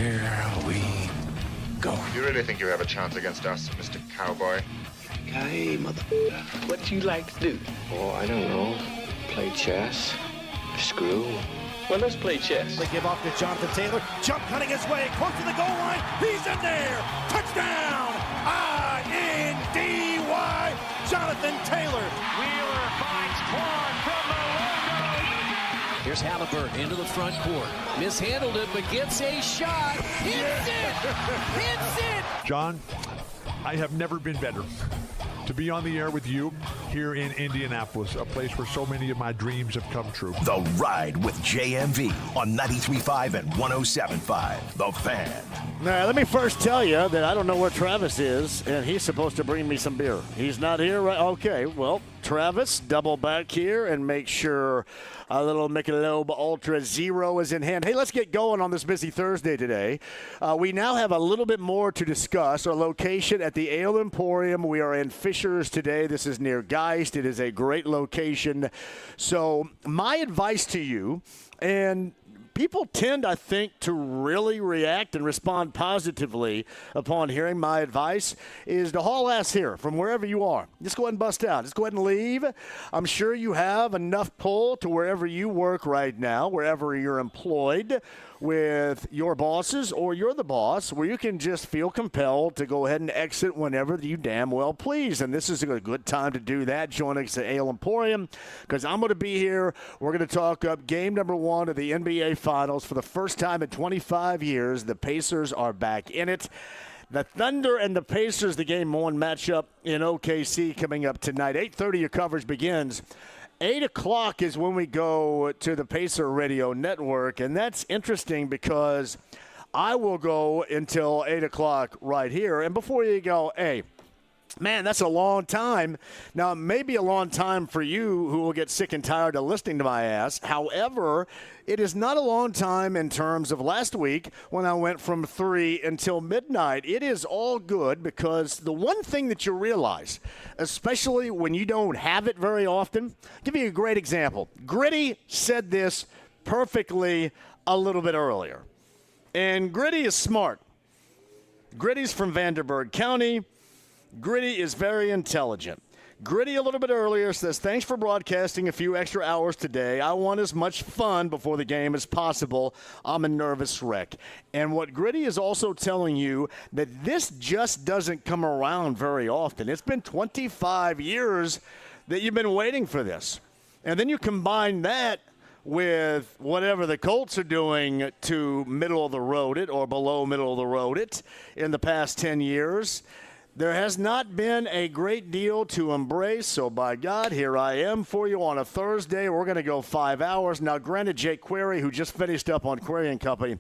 Here we go. You really think you have a chance against us, Mr. Cowboy? Hey, motherfucker. What you like to do? Oh, I don't know. Play chess. Screw. Well, let's play chess. They give off to Jonathan Taylor. Jump cutting his way. Close to the goal line. He's in there. Touchdown. I-N-D-Y. Jonathan Taylor. Wheeler finds Clark from the logo. Here's Halliburton into the front court. Mishandled it, but gets a shot. Hits it. Hits it. John, I have never been better to be on the air with you here in Indianapolis, a place where so many of my dreams have come true. The Ride with JMV on 93.5 and 107.5. The Fan. Now, let me first tell you that I don't know where Travis is, and he's supposed to bring me some beer. He's not here, right? Okay, well, Travis, double back here and make sure a little Michelob Ultra Zero is in hand. Hey, let's get going on this busy Thursday today. We now have a little bit more to discuss. Our location at the Ale Emporium. We are in Fishers today. This is near Geist. It is a great location. So my advice to you, and people tend, I think, to really react and respond positively upon hearing my advice, is to haul ass here from wherever you are. Just go ahead and bust out. Just go ahead and leave. I'm sure you have enough pull to wherever you work right now, wherever you're employed with your bosses or you're the boss, where you can just feel compelled to go ahead and exit whenever you damn well please. And this is a good time to do that. Join us at Ale Emporium because I'm going to be here. We're going to talk up game number 1 of the NBA Finals. For the first time in 25 years, the Pacers are back in it. The Thunder and the Pacers, the game 1 matchup in OKC coming up tonight. 8:30 your coverage begins. 8 o'clock is when we go to the Pacer Radio Network, and that's interesting because I will go until 8 o'clock right here. And before you go, hey, man, that's a long time. Now, it may be a long time for you who will get sick and tired of listening to my ass. However, it is not a long time in terms of last week when I went from 3 until midnight. It is all good because the one thing that you realize, especially when you don't have it very often, I'll give you a great example. Gritty said this perfectly a little bit earlier. And Gritty is smart. Gritty's from Vanderburgh County. Gritty is very intelligent. Gritty a little bit earlier says, thanks for broadcasting a few extra hours today. I want as much fun before the game as possible. I'm a nervous wreck. And what Gritty is also telling you, that this just doesn't come around very often. It's been 25 years that you've been waiting for this. And then you combine that with whatever the Colts are doing to middle of the road it or below middle of the road it in the past 10 years. There has not been a great deal to embrace, so by God, here I am for you on a Thursday. We're going to go 5 hours. Now, granted, Jake Query, who just finished up on Query & Company,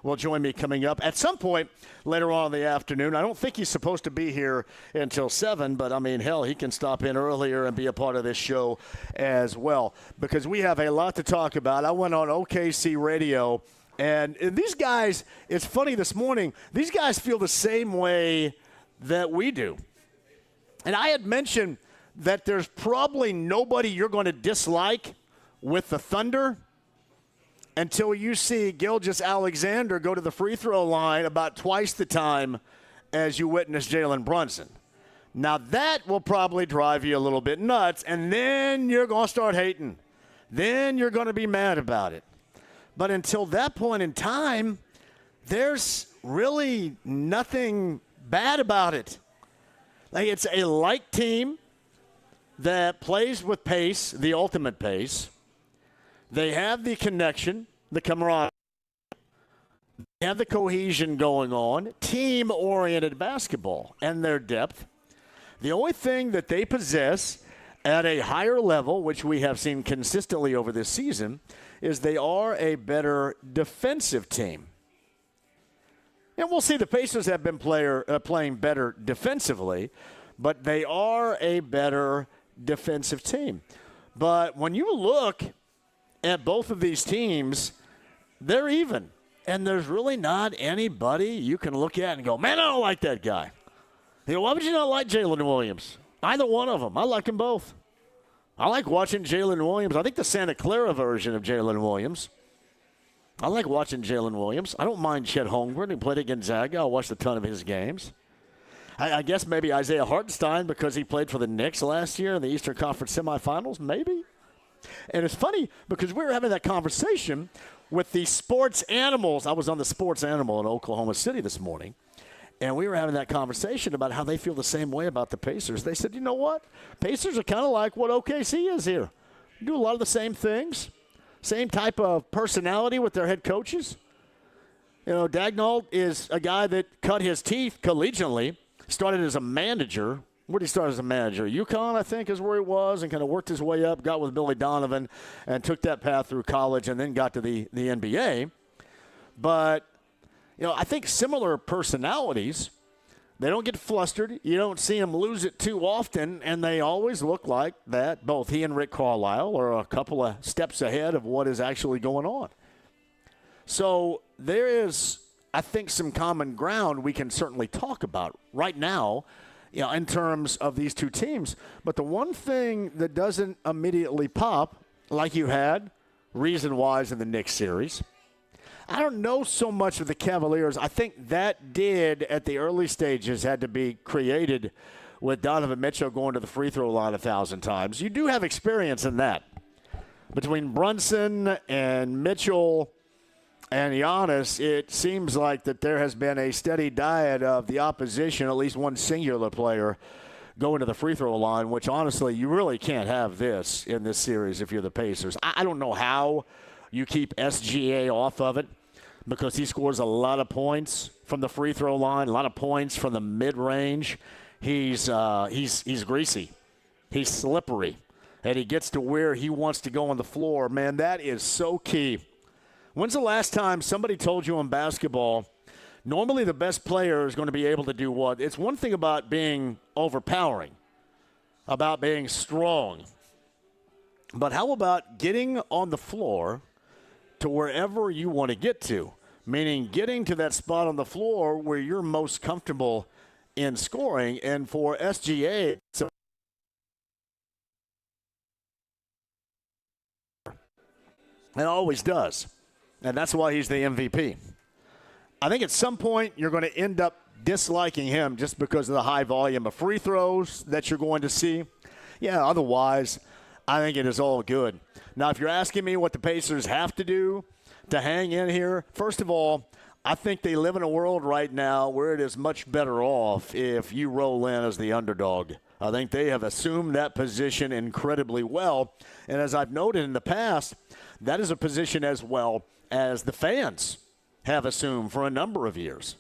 will join me coming up at some point later on in the afternoon. I don't think he's supposed to be here until 7, but, I mean, hell, he can stop in earlier and be a part of this show as well because we have a lot to talk about. I went on OKC Radio, and these guys, it's funny this morning, these guys feel the same way that we do. And I had mentioned that there's probably nobody you're going to dislike with the Thunder until you see Gilgeous-Alexander go to the free throw line about twice the time as you witness Jalen Brunson. Now that will probably drive you a little bit nuts, and then you're going to start hating. Then you're going to be mad about it. But until that point in time, there's really nothing bad about it. Like, it's a light team that plays with pace, the ultimate pace. They have the connection, the camaraderie. They have the cohesion going on, team-oriented basketball, and their depth. The only thing that they possess at a higher level, which we have seen consistently over this season, is they are a better defensive team. And we'll see, the Pacers have been playing better defensively, but they are a better defensive team. But when you look at both of these teams, they're even. And there's really not anybody you can look at and go, man, I don't like that guy. You know, why would you not like Jalen Williams? Either one of them. I like them both. I like watching Jalen Williams. I think the Santa Clara version of Jalen Williams. I like watching Jalen Williams. I don't mind Chet Holmgren. He played at Gonzaga. I watched a ton of his games. I guess maybe Isaiah Hartenstein because he played for the Knicks last year in the Eastern Conference semifinals, maybe. And it's funny because we were having that conversation with the sports animals. I was on the sports animal in Oklahoma City this morning, and we were having that conversation about how they feel the same way about the Pacers. They said, you know what? Pacers are kind of like what OKC is here. Do a lot of the same things, same type of personality with their head coaches. You know, Dagnall is a guy that cut his teeth collegiately, started as a manager. Where did he start as a manager? UConn, I think, is where he was, and kind of worked his way up, got with Billy Donovan, and took that path through college and then got to the NBA. But, you know, I think similar personalities, they don't get flustered. You don't see them lose it too often, and they always look like that. Both he and Rick Carlisle are a couple of steps ahead of what is actually going on. So there is, I think, some common ground we can certainly talk about right now, you know, in terms of these two teams. But the one thing that doesn't immediately pop, like you had, reason-wise in the Knicks series, I don't know so much of the Cavaliers. I think that did, at the early stages, had to be created with Donovan Mitchell going to the free throw line 1,000 times. You do have experience in that. Between Brunson and Mitchell and Giannis, it seems like that there has been a steady diet of the opposition, at least one singular player, going to the free throw line, which honestly, you really can't have this in this series if you're the Pacers. I don't know how you keep SGA off of it because he scores a lot of points from the free throw line, a lot of points from the mid-range. He's greasy. He's slippery. And he gets to where he wants to go on the floor. Man, that is so key. When's the last time somebody told you in basketball, normally the best player is going to be able to do what? It's one thing about being overpowering, about being strong. But how about getting on the floor to wherever you want to get to, meaning getting to that spot on the floor where you're most comfortable in scoring? And for SGA, it always does. And that's why he's the MVP. I think at some point you're going to end up disliking him just because of the high volume of free throws that you're going to see. Yeah, otherwise, I think it is all good. Now, if you're asking me what the Pacers have to do to hang in here, first of all, I think they live in a world right now where it is much better off if you roll in as the underdog. I think they have assumed that position incredibly well. And as I've noted in the past, that is a position as well as the fans have assumed for a number of years.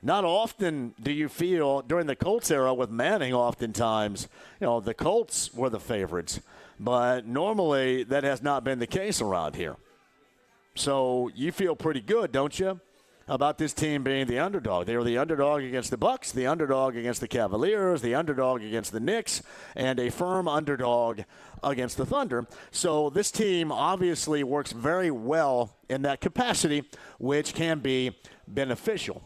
Not often do you feel, during the Colts era with Manning oftentimes, you know, the Colts were the favorites. But normally that has not been the case around here. So you feel pretty good, don't you, about this team being the underdog? They were the underdog against the Bucks, the underdog against the Cavaliers, the underdog against the Knicks, and a firm underdog against the Thunder. So this team obviously works very well in that capacity, which can be beneficial.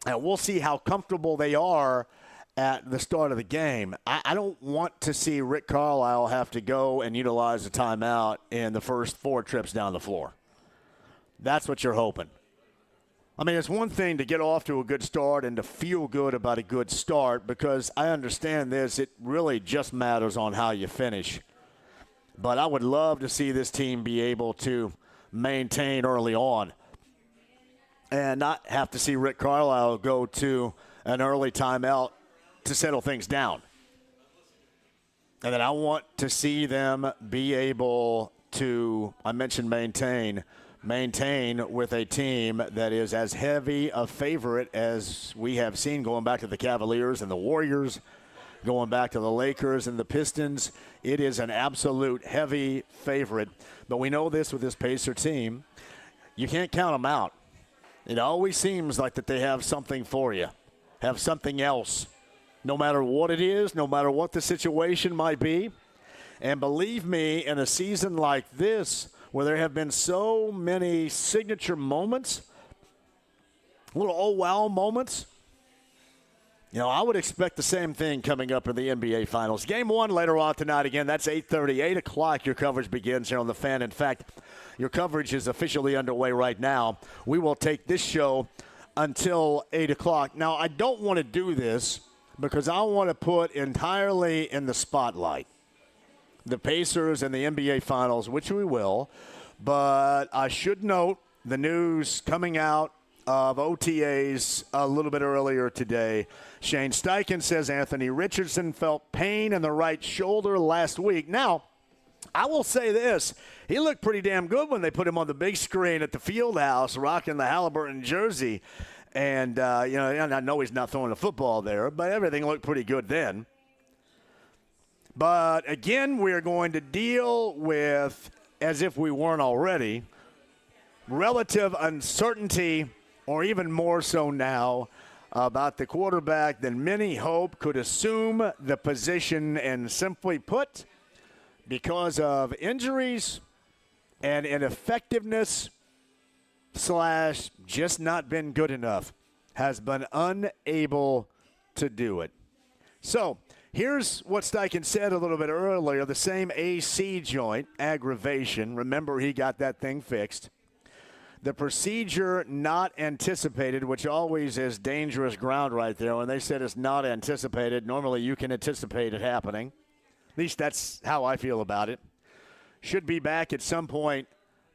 And we'll see how comfortable they are at the start of the game. I don't want to see Rick Carlisle have to go and utilize a timeout in the first 4 trips down the floor. That's what you're hoping. I mean, it's one thing to get off to a good start and to feel good about a good start, because I understand this. It really just matters on how you finish. But I would love to see this team be able to maintain early on and not have to see Rick Carlisle go to an early timeout to settle things down. And then I want to see them be able to, I mentioned maintain with a team that is as heavy a favorite as we have seen, going back to the Cavaliers and the Warriors, going back to the Lakers and the Pistons. It is an absolute heavy favorite. But we know this with this Pacer team. You can't count them out. It always seems like that they have something for you, have something else, no matter what it is, no matter what the situation might be. And believe me, in a season like this, where there have been so many signature moments, little oh wow moments, I would expect the same thing coming up in the NBA Finals. Game 1 later on tonight. Again, that's 8:30, 8 o'clock. Your coverage begins here on The Fan. In fact, your coverage is officially underway right now. We will take this show until 8 o'clock. Now, I don't want to do this because I want to put entirely in the spotlight the Pacers and the NBA Finals, which we will. But I should note the news coming out of OTAs a little bit earlier today. Shane Steichen says Anthony Richardson felt pain in the right shoulder last week. Now, I will say this. He looked pretty damn good when they put him on the big screen at the field house rocking the Halliburton jersey. And, I know he's not throwing a football there, but everything looked pretty good then. But, again, we're going to deal with, as if we weren't already, relative uncertainty, or even more so now, about the quarterback than many hope could assume the position. And simply put, because of injuries and ineffectiveness / just not been good enough, has been unable to do it. So here's what Steichen said a little bit earlier. The same AC joint aggravation. Remember, he got that thing fixed. The procedure not anticipated, which always is dangerous ground right there. When they said it's not anticipated, normally you can anticipate it happening. At least that's how I feel about it. Should be back at some point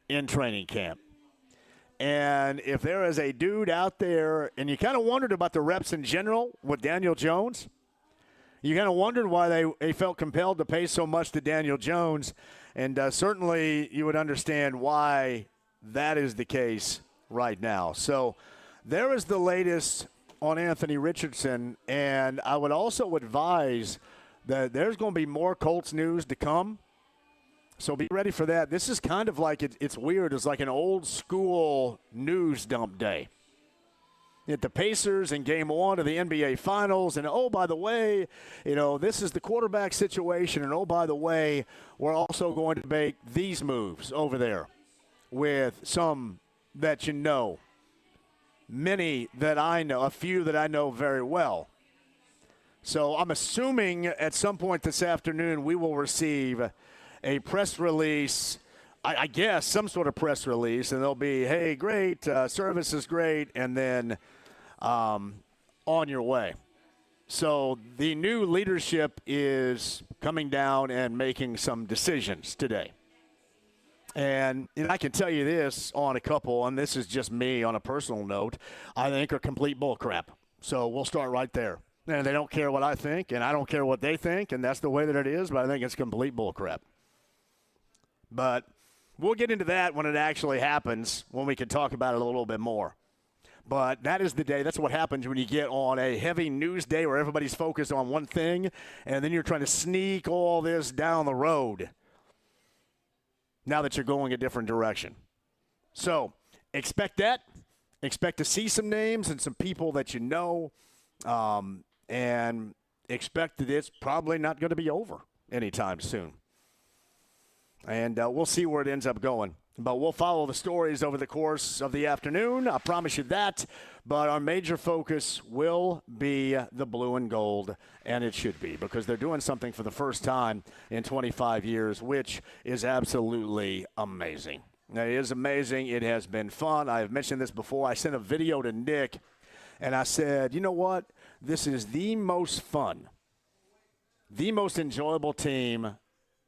in training camp. And if there is a dude out there, and you kind of wondered about the reps in general with Daniel Jones, you kind of wondered why they felt compelled to pay so much to Daniel Jones. And certainly you would understand why that is the case right now. So there is the latest on Anthony Richardson, and I would also advise that there's going to be more Colts news to come. So be ready for that. This is kind of like, it's weird. It's like an old school news dump day. At the Pacers in Game 1 of the NBA Finals, and oh, by the way, this is the quarterback situation, and oh, by the way, we're also going to make these moves over there with some that many that I know, a few that I know very well. So I'm assuming at some point this afternoon we will receive a press release, I guess some sort of press release, and they'll be, hey, great, service is great, and then on your way. So the new leadership is coming down and making some decisions today. And I can tell you this on a couple, and this is just me on a personal note, I think are complete bullcrap. So we'll start right there. And they don't care what I think, and I don't care what they think, and that's the way that it is, but I think it's complete bullcrap. But we'll get into that when it actually happens, when we can talk about it a little bit more. But that is the day. That's what happens when you get on a heavy news day where everybody's focused on one thing, and then you're trying to sneak all this down the road now that you're going a different direction. So expect that. Expect to see some names and some people that you know, and expect that it's probably not going to be over anytime soon. And we'll see where it ends up going. But we'll follow the stories over the course of the afternoon. I promise you that. But our major focus will be the blue and gold, and it should be, because they're doing something for the first time in 25 years, which is absolutely amazing. Now, it is amazing. It has been fun. I have mentioned this before. I sent a video to Nick, and I said, you know what? This is the most fun, the most enjoyable team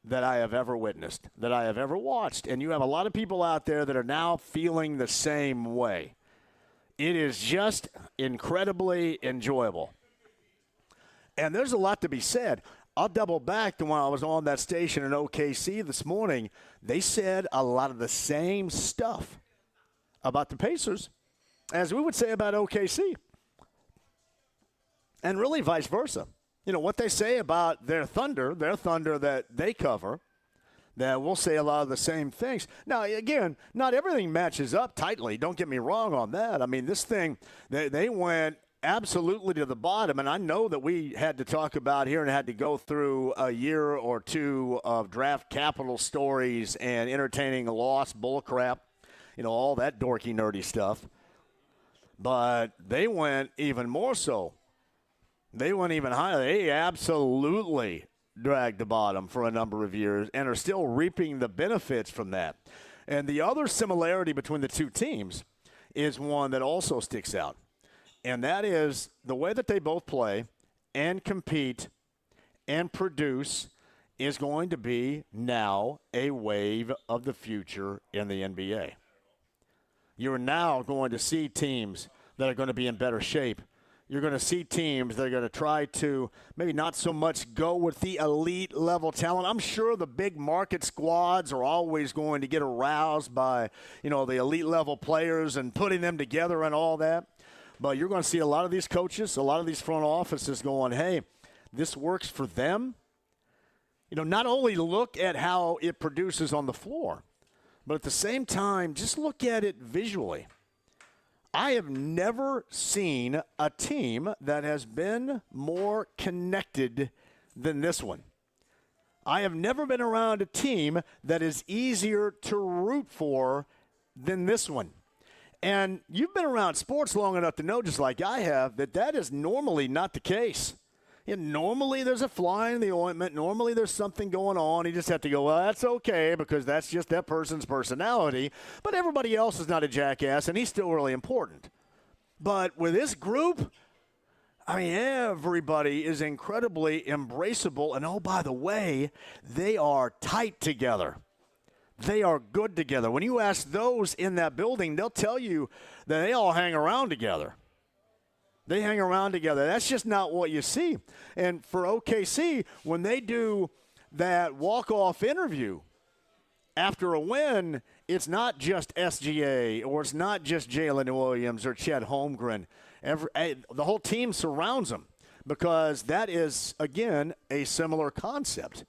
that I have ever witnessed, that I have ever watched. And you have a lot of people out there that are now feeling the same way. It is just incredibly enjoyable. And there's a lot to be said. I'll double back to when I was on that station in OKC this morning. They said a lot of the same stuff about the Pacers as we would say about OKC. And really vice versa. What they say about their Thunder that they cover, that we'll say a lot of the same things. Now, again, not everything matches up tightly. Don't get me wrong on that. I mean, this thing, they went absolutely to the bottom, and I know that we had to talk about here and had to go through a year or two of draft capital stories and entertaining loss, bullcrap, all that dorky, nerdy stuff. But they went even more so They went even higher. They absolutely dragged the bottom for a number of years and are still reaping the benefits from that. And the other similarity between the two teams is one that also sticks out, and that is the way that they both play and compete and produce is going to be now a wave of the future in the NBA. You're now going to see teams that are going to be in better shape. You're going to see teams that are going to try to maybe not so much go with the elite level talent. I'm sure the big market squads are always going to get aroused by, the elite level players and putting them together and all that. But you're going to see a lot of these coaches, a lot of these front offices going, hey, this works for them. Not only look at how it produces on the floor, but at the same time, just look at it visually. I have never seen a team that has been more connected than this one. I have never been around a team that is easier to root for than this one. And you've been around sports long enough to know, just like I have, that is normally not the case. Normally there's a fly in the ointment. Normally there's something going on. You just have to go, well, that's okay because that's just that person's personality. But everybody else is not a jackass, and he's still really important. But with this group, everybody is incredibly embraceable. And, oh, by the way, they are tight together. They are good together. When you ask those in that building, they'll tell you that they all hang around together. They hang around together. That's just not what you see. And for OKC, when they do that walk-off interview after a win, it's not just SGA or it's not just Jalen Williams or Chet Holmgren. The whole team surrounds them because that is, again, a similar concept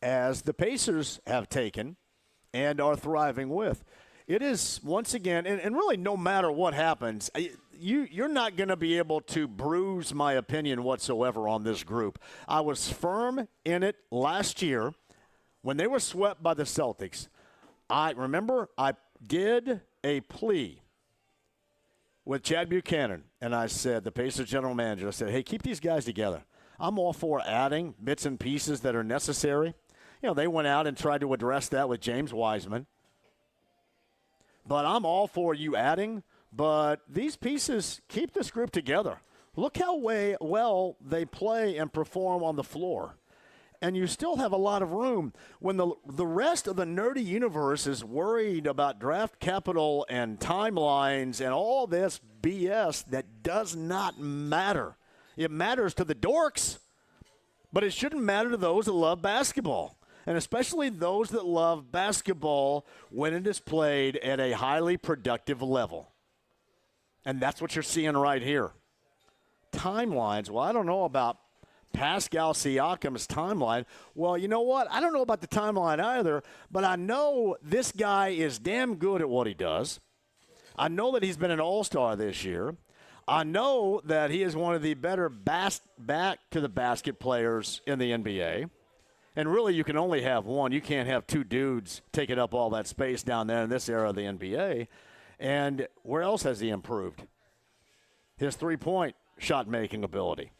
as the Pacers have taken and are thriving with. It is, once again, and really no matter what happens, you're not going to be able to bruise my opinion whatsoever on this group. I was firm in it last year when they were swept by the Celtics. I did a plea with Chad Buchanan, and I said, the Pacers general manager, I said, hey, keep these guys together. I'm all for adding bits and pieces that are necessary. They went out and tried to address that with James Wiseman. But I'm all for you adding. But these pieces keep this group together. Look how well they play and perform on the floor. And you still have a lot of room. When the rest of the nerdy universe is worried about draft capital and timelines and all this BS that does not matter. It matters to the dorks, but it shouldn't matter to those that love basketball. And especially those that love basketball when it is played at a highly productive level. And that's what you're seeing right here. Timelines. Well, I don't know about Pascal Siakam's timeline. Well, you know what? I don't know about the timeline either, but I know this guy is damn good at what he does. I know that he's been an all-star this year. I know that he is one of the better back-to-the-basket players in the NBA. And really, you can only have one. You can't have two dudes taking up all that space down there in this era of the NBA. And where else has he improved? His three-point shot-making ability.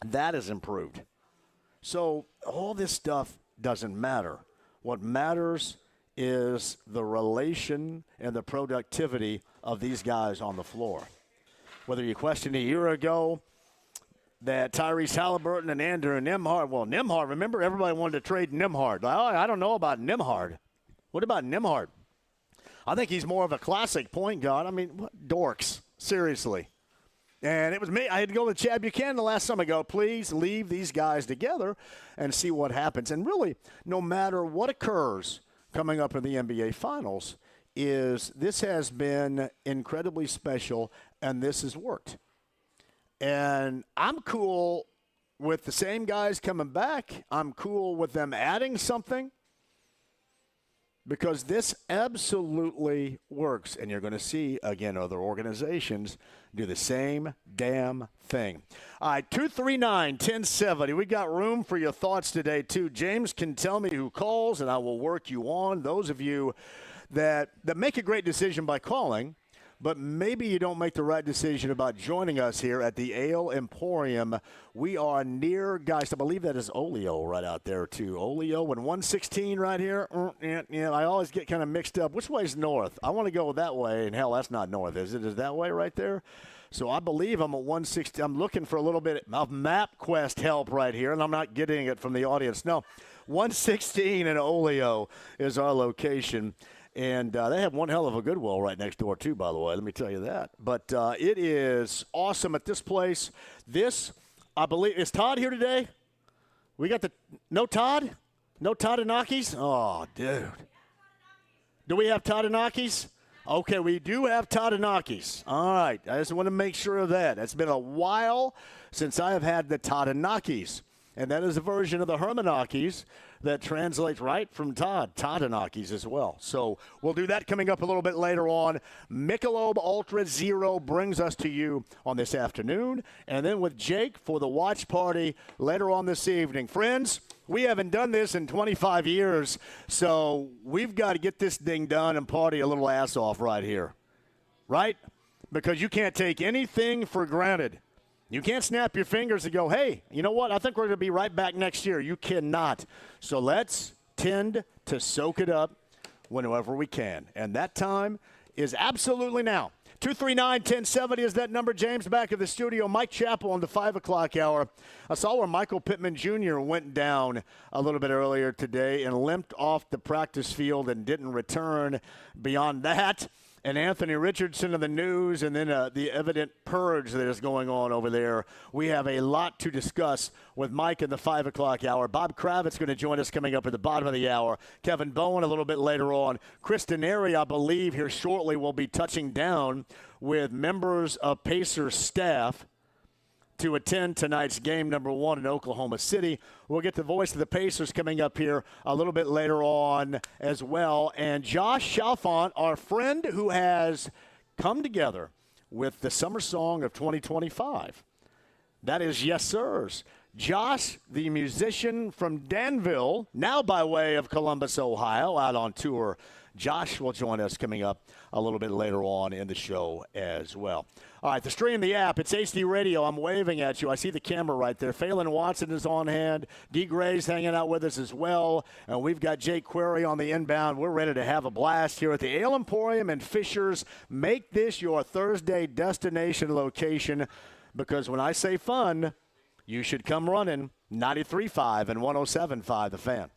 That has improved. So all this stuff doesn't matter. What matters is the relation and the productivity of these guys on the floor. Whether you questioned a year ago that Tyrese Halliburton and Andrew Nembhard, well, Nembhard, remember everybody wanted to trade Nembhard. I don't know about Nembhard. What about Nembhard? I think he's more of a classic point guard. What dorks, seriously. And it was me. I had to go with Chad Buchanan the last time. I go, please leave these guys together and see what happens. And really, no matter what occurs coming up in the NBA Finals, this has been incredibly special, and this has worked. And I'm cool with the same guys coming back. I'm cool with them adding something. Because this absolutely works. And you're going to see, again, other organizations do the same damn thing. All right, 239-1070. We got room for your thoughts today, too. James can tell me who calls, and I will work you on. Those of you that make a great decision by calling, but maybe you don't make the right decision about joining us here at the Ale Emporium. We are near, guys, I believe that is Olio right out there, too. Olio and 116 right here. Yeah, I always get kind of mixed up. Which way is north? I want to go that way, and hell, that's not north, is it? Is that way right there? So I believe I'm at 160. I'm looking for a little bit of MapQuest help right here, and I'm not getting it from the audience. No, 116 in Olio is our location. And they have one hell of a Goodwill right next door, too, by the way. Let me tell you that. But it is awesome at this place. This, I believe, is Todd here today? We got no Todd? No Toddanakis? Oh, dude. Do we have Toddanakis? Okay, we do have Toddanakis. All right, I just want to make sure of that. It's been a while since I have had the Toddanakis, and that is a version of the Hermanakis that translates right from Toddanakis as well. So we'll do that coming up a little bit later on. Michelob Ultra Zero brings us to you on this afternoon, and then with Jake for the watch party later on this evening. Friends, we haven't done this in 25 years, so we've got to get this thing done and party a little ass off right here, right? Because you can't take anything for granted. You can't snap your fingers and go, hey, you know what? I think we're going to be right back next year. You cannot. So let's tend to soak it up whenever we can. And that time is absolutely now. 239-1070 is that number. James back at the studio. Mike Chappell on the 5 o'clock hour. I saw where Michael Pittman Jr. went down a little bit earlier today and limped off the practice field and didn't return beyond that. And Anthony Richardson in the news, and then the evident purge that is going on over there. We have a lot to discuss with Mike in the 5 o'clock hour. Bob Kravitz going to join us coming up at the bottom of the hour. Kevin Bowen a little bit later on. Chris Denari, I believe, here shortly will be touching down with members of Pacers staff to attend tonight's game number 1 in Oklahoma City. We'll get the voice of the Pacers coming up here a little bit later on as well. And Josh Shafaunt, our friend who has come together with the summer song of 2025. That is Yes Sirs. Josh, the musician from Danville, now by way of Columbus, Ohio, out on tour. Josh will join us coming up a little bit later on in the show as well. All right, the stream, the app, it's HD Radio. I'm waving at you. I see the camera right there. Phelan Watson is on hand. D. Gray's hanging out with us as well. And we've got Jake Query on the inbound. We're ready to have a blast here at the Ale Emporium and Fishers. Make this your Thursday destination location, because when I say fun, you should come running. 93.5 and 107.5 The Fan.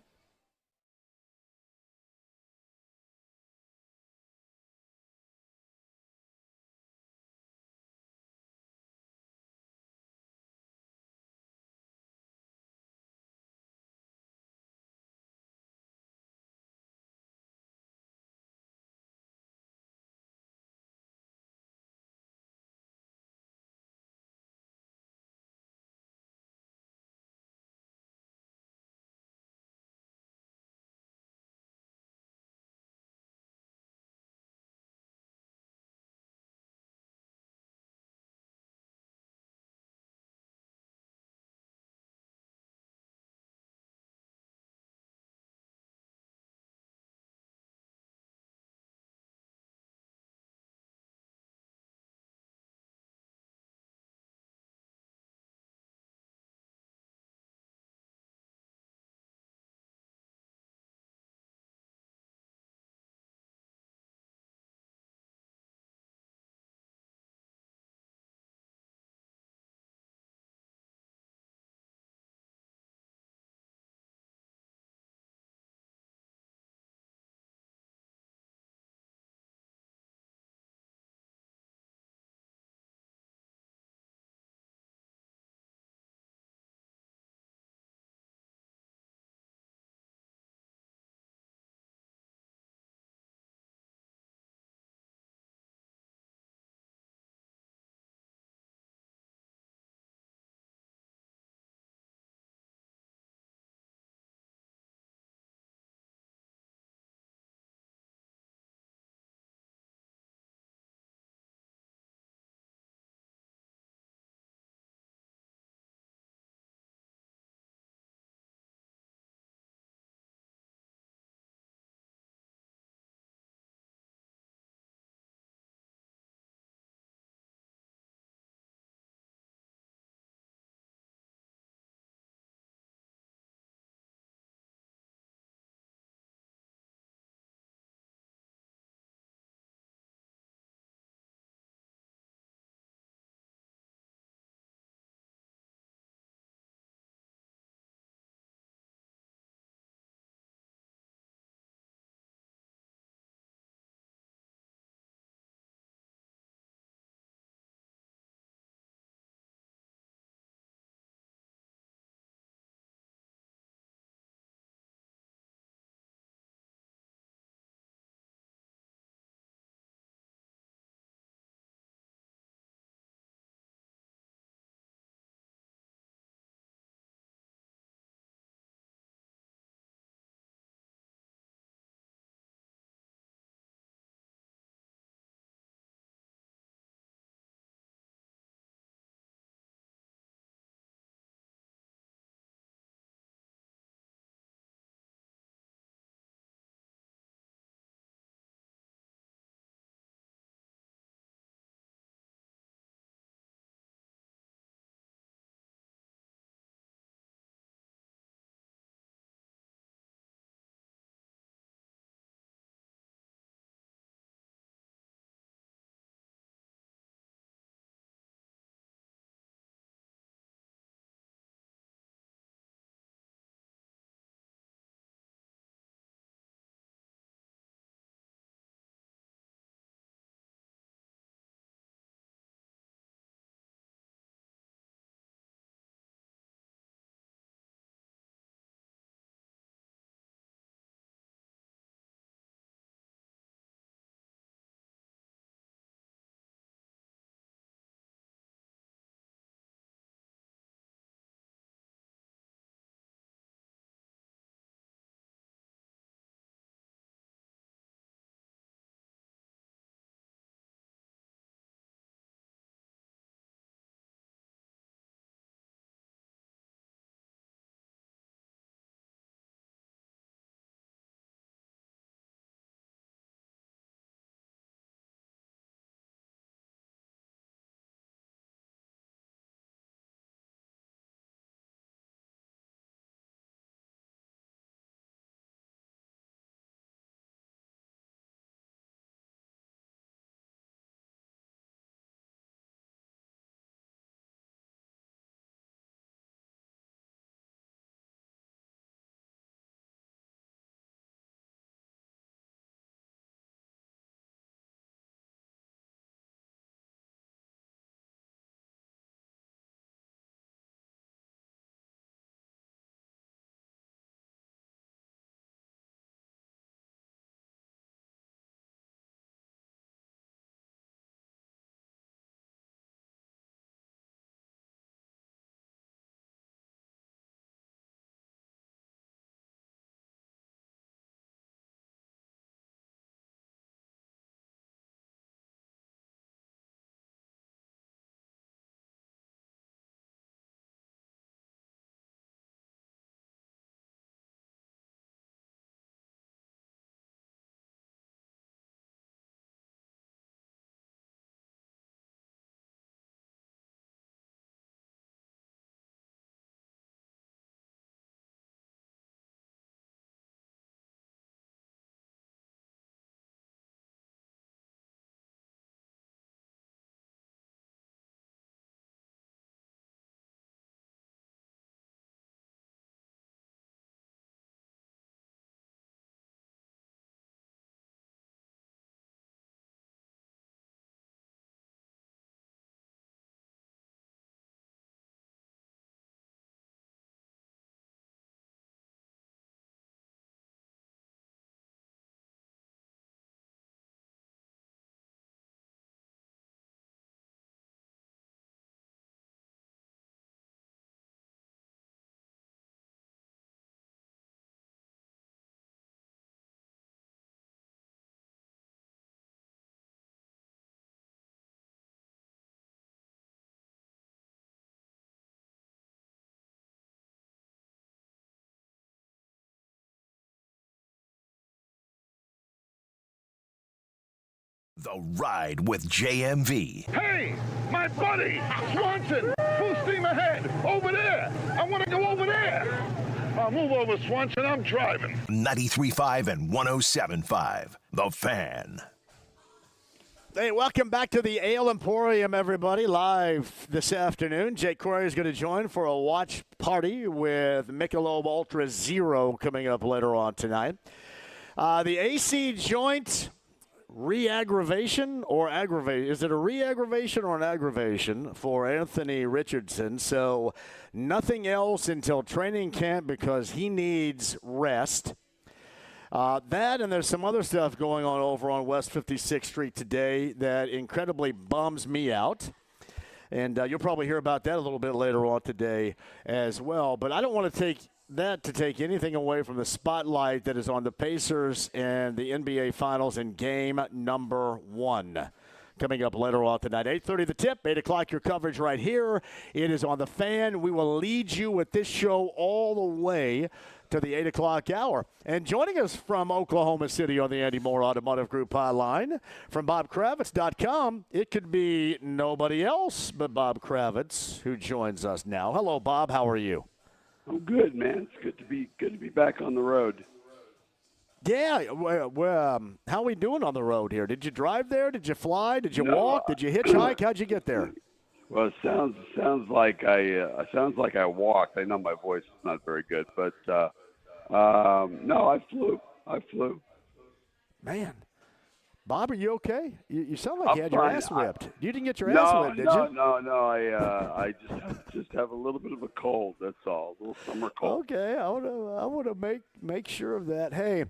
The Ride with JMV. Hey, my buddy, Swanson, full steam ahead, over there. I want to go over there. Move over, Swanson, I'm driving. 93.5 and 107.5, The Fan. Hey, welcome back to the Ale Emporium, everybody, live this afternoon. Jake Corey is going to join for a watch party with Michelob Ultra Zero coming up later on tonight. The AC joint re-aggravation or aggravation? Is it a re-aggravation or an aggravation for Anthony Richardson? So nothing else until training camp because he needs rest. That and there's some other stuff going on over on West 56th Street today that incredibly bums me out. And you'll probably hear about that a little bit later on today as well. But I don't want to take anything away from the spotlight that is on the Pacers and the NBA Finals in game number 1. Coming up later on tonight, 8:30 the tip, 8 o'clock your coverage right here. It is on The Fan. We will lead you with this show all the way to the 8 o'clock hour. And joining us from Oklahoma City on the Andy Moore Automotive Group hotline, from BobKravitz.com, it could be nobody else but Bob Kravitz who joins us now. Hello, Bob. How are you? I'm good, man. It's good to be back on the road. Yeah, how are we doing on the road here? Did you drive there? Did you fly? Did you walk? Did you hitchhike? How'd you get there? Well, it sounds like I walked. I know my voice is not very good, but no, I flew. Man, Bob, are you okay? You sound like you had your ass whipped. You didn't get your ass whipped, did you? No. I just have a little bit of a cold. That's all. A little summer cold. Okay, I want to make sure of that. Hey,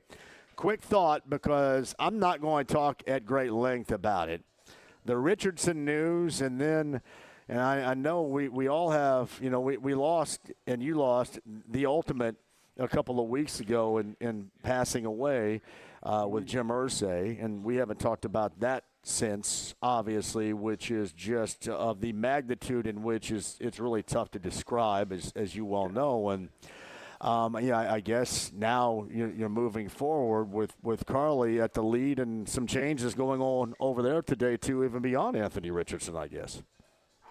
quick thought, because I'm not going to talk at great length about it. The Richardson news, and then, and I know we all have, we lost, and you lost the ultimate a couple of weeks ago in passing away. With Jim Irsay, and we haven't talked about that since, obviously, which is just of the magnitude in which it's really tough to describe, as you well know. And I guess now you're moving forward with Carly at the lead, and some changes going on over there today too, even beyond Anthony Richardson, I guess.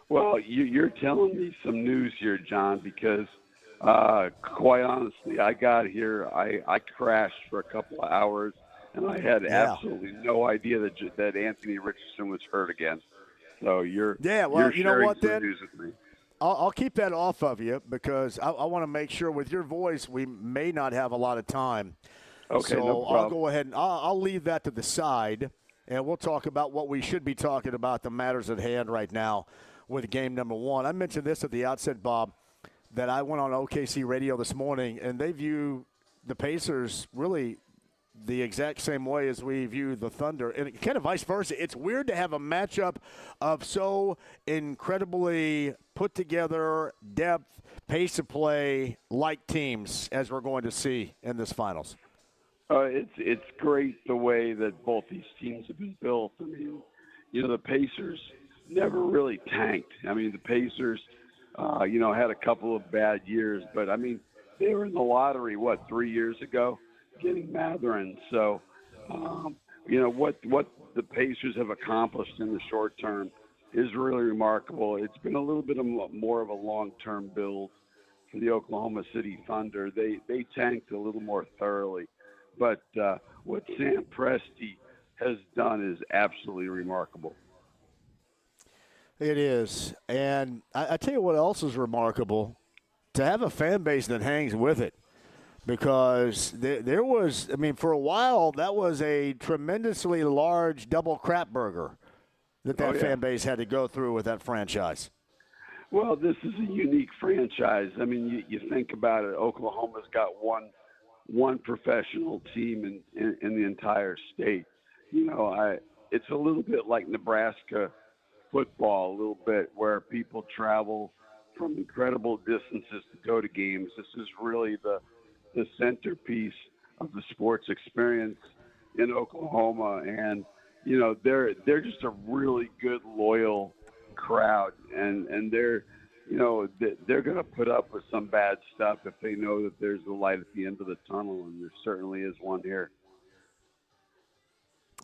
Well, you're telling me some news here, John, because quite honestly, I got here, I crashed for a couple of hours, and I had absolutely no idea that Anthony Richardson was hurt again. So you're you know what, then? News with me. I'll keep that off of you, because I want to make sure with your voice we may not have a lot of time. Okay, so no problem. I'll go ahead and I'll leave that to the side, and we'll talk about what we should be talking about, the matters at hand right now with game number 1. I mentioned this at the outset, Bob, that I went on OKC radio this morning, and they view the Pacers really the exact same way as we view the Thunder, and kind of vice versa. It's weird to have a matchup of so incredibly put together, depth, pace of play like teams as we're going to see in this finals. It's great the way that both these teams have been built. I mean, the Pacers never really tanked. I mean, the Pacers had a couple of bad years, but I mean, they were in the lottery, 3 years ago, getting Matherin. So, what the Pacers have accomplished in the short term is really remarkable. It's been a little bit more of a long-term build for the Oklahoma City Thunder. They tanked a little more thoroughly, but what Sam Presti has done is absolutely remarkable. It is. And I tell you what else is remarkable, to have a fan base that hangs with it. Because there was, for a while, that was a tremendously large double crap burger that fan base had to go through with that franchise. Well, this is a unique franchise. I mean, you think about it, Oklahoma's got one professional team in the entire state. It's a little bit like Nebraska football, a little bit, where people travel from incredible distances to go to games. This is really the centerpiece of the sports experience in Oklahoma, and they're just a really good, loyal crowd, and they're going to put up with some bad stuff if they know that there's a light at the end of the tunnel, and there certainly is one here.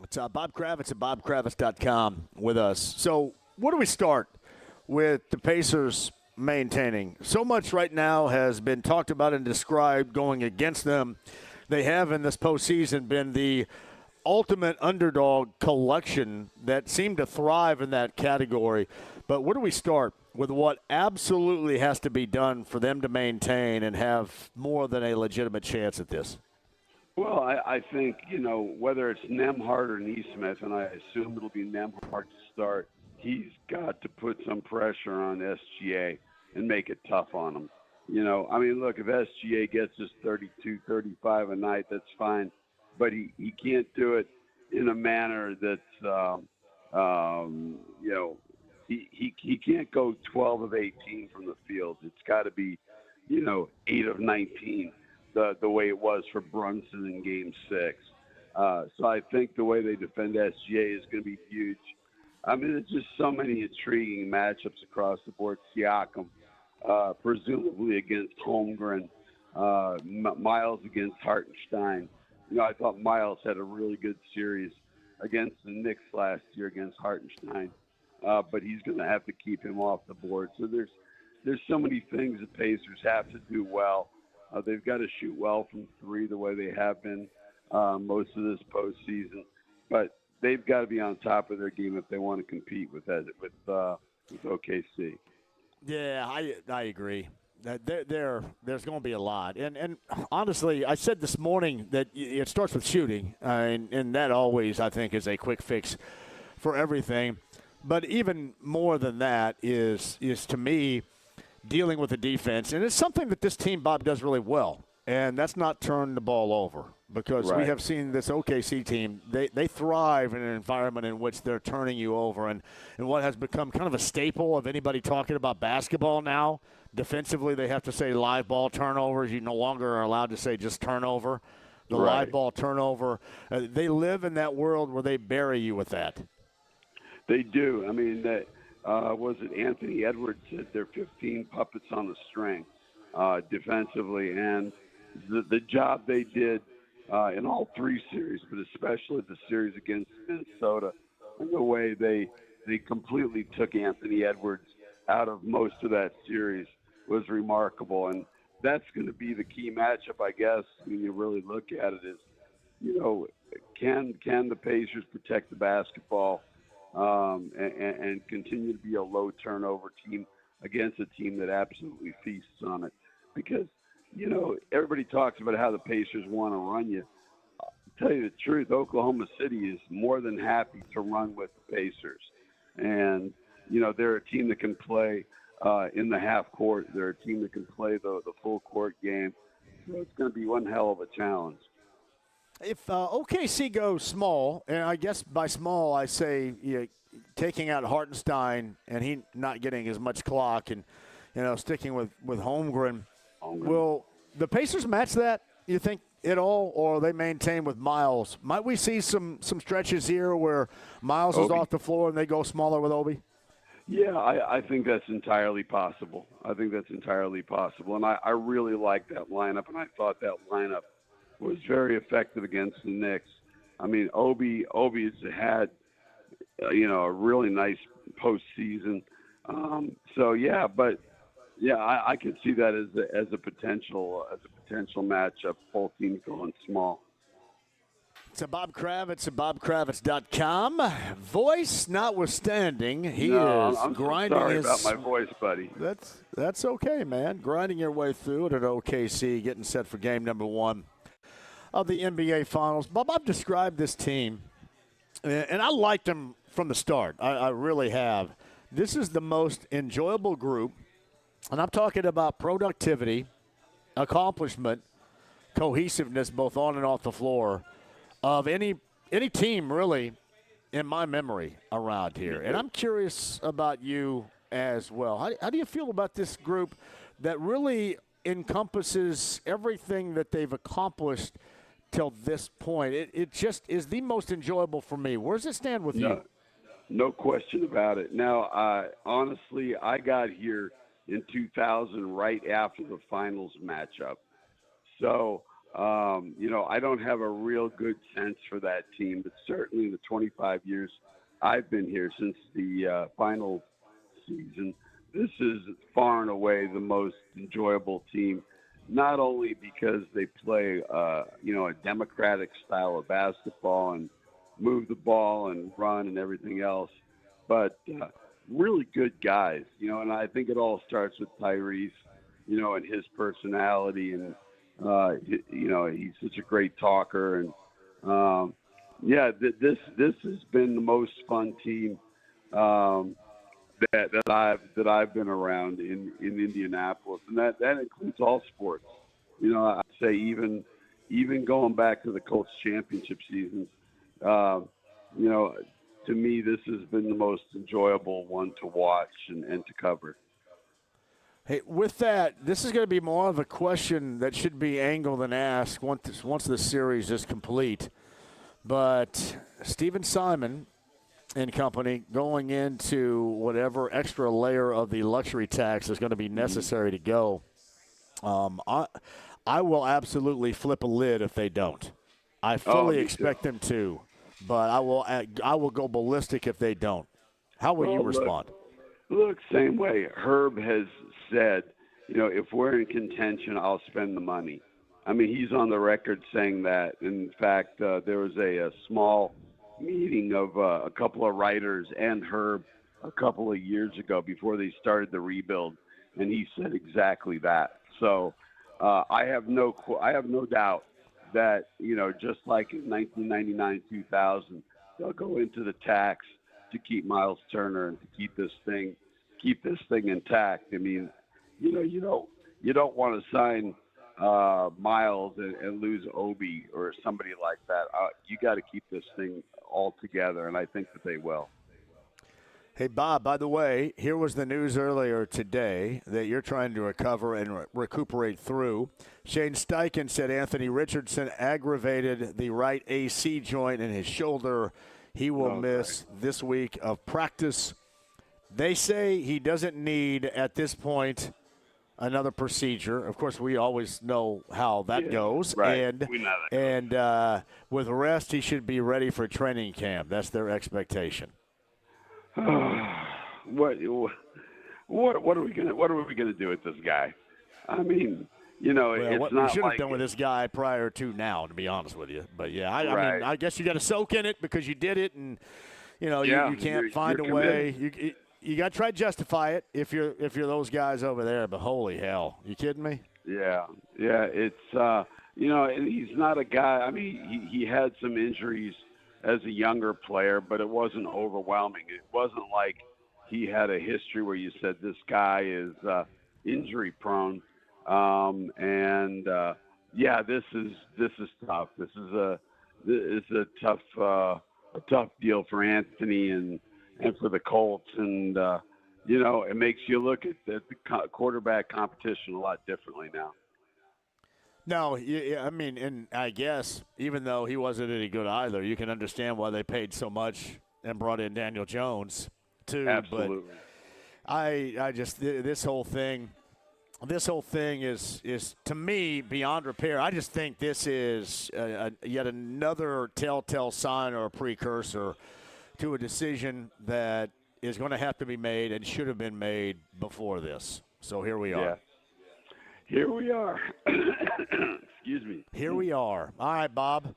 It's Bob Kravitz at bobkravitz.com with us. So where do we start with the Pacers maintaining? So much right now has been talked about and described going against them. They have in this postseason been the ultimate underdog collection that seemed to thrive in that category. But where do we start with what absolutely has to be done for them to maintain and have more than a legitimate chance at this? Well, I think, whether it's Nembhard or Neesmith, and I assume it'll be Nembhard to start, he's got to put some pressure on SGA and make it tough on him. Look, if SGA gets us 32, 35 a night, that's fine. But he can't do it in a manner that's, he can't go 12 of 18 from the field. It's got to be, 8 of 19. The way it was for Brunson in Game 6. So I think the way they defend SGA is going to be huge. There's just so many intriguing matchups across the board. Siakam, presumably against Holmgren, Miles against Hartenstein. I thought Miles had a really good series against the Knicks last year against Hartenstein, but he's going to have to keep him off the board. So there's so many things the Pacers have to do well. They've got to shoot well from three the way they have been most of this postseason. But they've got to be on top of their game if they want to compete with OKC. Yeah, I agree. There's going to be a lot. And honestly, I said this morning that it starts with shooting, and that always, I think, is a quick fix for everything. But even more than that is to me, dealing with the defense. And it's something that this team, Bob, does really well. And that's not turn the ball over because we have seen this OKC team, they thrive in an environment in which they're turning you over. And what has become kind of a staple of anybody talking about basketball now, defensively they have to say live ball turnovers. You no longer are allowed to say just turnover. The live ball turnover. They live in that world where they bury you with that. They do. Was it Anthony Edwards said they're 15 puppets on the string defensively, and the job they did in all three series, but especially the series against Minnesota, and the way they completely took Anthony Edwards out of most of that series was remarkable. And that's going to be the key matchup, I guess, when you really look at it is, can the Pacers protect the basketball and continue to be a low turnover team against a team that absolutely feasts on it. Because, everybody talks about how the Pacers want to run you. I'll tell you the truth, Oklahoma City is more than happy to run with the Pacers. And, they're a team that can play in the half court. They're a team that can play the full court game. So it's going to be one hell of a challenge. If OKC goes small, and I guess by small I say taking out Hartenstein and he not getting as much clock and sticking with Holmgren, will the Pacers match that, you think, at all, or they maintain with Miles? Might we see some stretches here where Miles is off the floor and they go smaller with Obi? Yeah, I think that's entirely possible. And I really like that lineup, and I thought that lineup was very effective against the Knicks. Obi has had, a really nice postseason. I can see that as a potential matchup. Both teams going small. To Bob Kravitz at bobkravitz.com. Voice notwithstanding, I'm grinding. Sorry about my voice, buddy. That's okay, man. Grinding your way through it at OKC, getting set for game number 1 of the NBA Finals. Bob, I've described this team, and I liked them from the start. I really have. This is the most enjoyable group, and I'm talking about productivity, accomplishment, cohesiveness, both on and off the floor, of any team, really, in my memory around here. And I'm curious about you as well. How do you feel about this group that really encompasses everything that they've accomplished till this point? It just is the most enjoyable for me. Where does it stand with you? No question about it. Now, honestly, I got here in 2000 right after the finals matchup. So I don't have a real good sense for that team, but certainly in the 25 years I've been here since the final season, this is far and away the most enjoyable team, not only because they play, a democratic style of basketball and move the ball and run and everything else, but really good guys, and I think it all starts with Tyrese, and his personality, and he's such a great talker, and this has been the most fun team that I've been around in Indianapolis, and that includes all sports. I'd say even going back to the Colts championship seasons, to me, this has been the most enjoyable one to watch and to cover. Hey, with that, this is going to be more of a question that should be angled and asked once the series is complete. But Stephen Simon and company going into whatever extra layer of the luxury tax is going to be necessary to go, I will absolutely flip a lid if they don't. I fully expect them to, but I will go ballistic if they don't. How will you respond? Look, same way. Herb has said, if we're in contention, I'll spend the money. I mean, he's on the record saying that. In fact, there was a small meeting of a couple of writers and Herb a couple of years ago before they started the rebuild, and he said exactly that. So I have no doubt that, just like in 1999, 2000, they'll go into the tax to keep Miles Turner and to keep this thing intact. I mean, you don't want to sign Miles and lose Obi or somebody like that. You got to keep this thing all together, and I think that they will. Hey, Bob, by the way, here was the news earlier today that you're trying to recover and recuperate through. Shane Steichen said Anthony Richardson aggravated the right AC joint in his shoulder. He will miss this week of practice. They say he doesn't need, at this point, another procedure. Of course, we always know how that goes. Right. And, we know that. And with rest, he should be ready for training camp. That's their expectation. What are we gonna do with this guy? I mean, it's what not we should have like done with this guy prior to now, to be honest with you. But yeah, I Right. mean, I guess you got to soak in it because you did it, and you can't find a you're way. You got to try to justify it if you're those guys over there. But holy hell, you kidding me? Yeah. It's and he's not a guy. I mean, he had some injuries as a younger player, but it wasn't overwhelming. It wasn't like he had a history where you said this guy is injury prone. This is tough. This is a tough deal for Anthony and for the Colts, and it makes you look at the quarterback competition a lot differently now. No, I mean, and I guess even though he wasn't any good either, you can understand why they paid so much and brought in Daniel Jones too. Absolutely. But I just this whole thing is to me beyond repair. I just think this is yet another telltale sign or a precursor to a decision that is going to have to be made and should have been made before this. So here we are. Yeah. Here we are. Excuse me. Here we are. All right, Bob.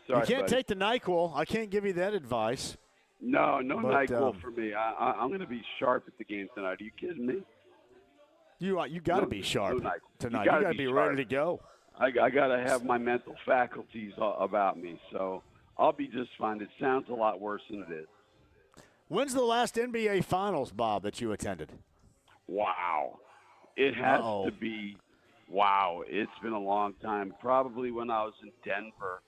Sorry, you can't buddy. take the NyQuil. I can't give you that advice. No But, NyQuil for me. I'm going to be sharp at the game tonight. Are you kidding me? You got to be sharp tonight. You got to be ready to go. I got to have my mental faculties about me. So I'll be just fine. It sounds a lot worse than it is. When's the last NBA Finals, Bob, that you attended? Wow. It has to be. Wow, it's been a long time. Probably when I was in Denver.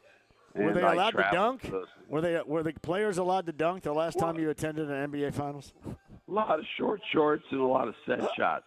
Were they allowed to dunk? To Were the players allowed to dunk the last time you attended an NBA Finals? A lot of short shorts and a lot of set shots.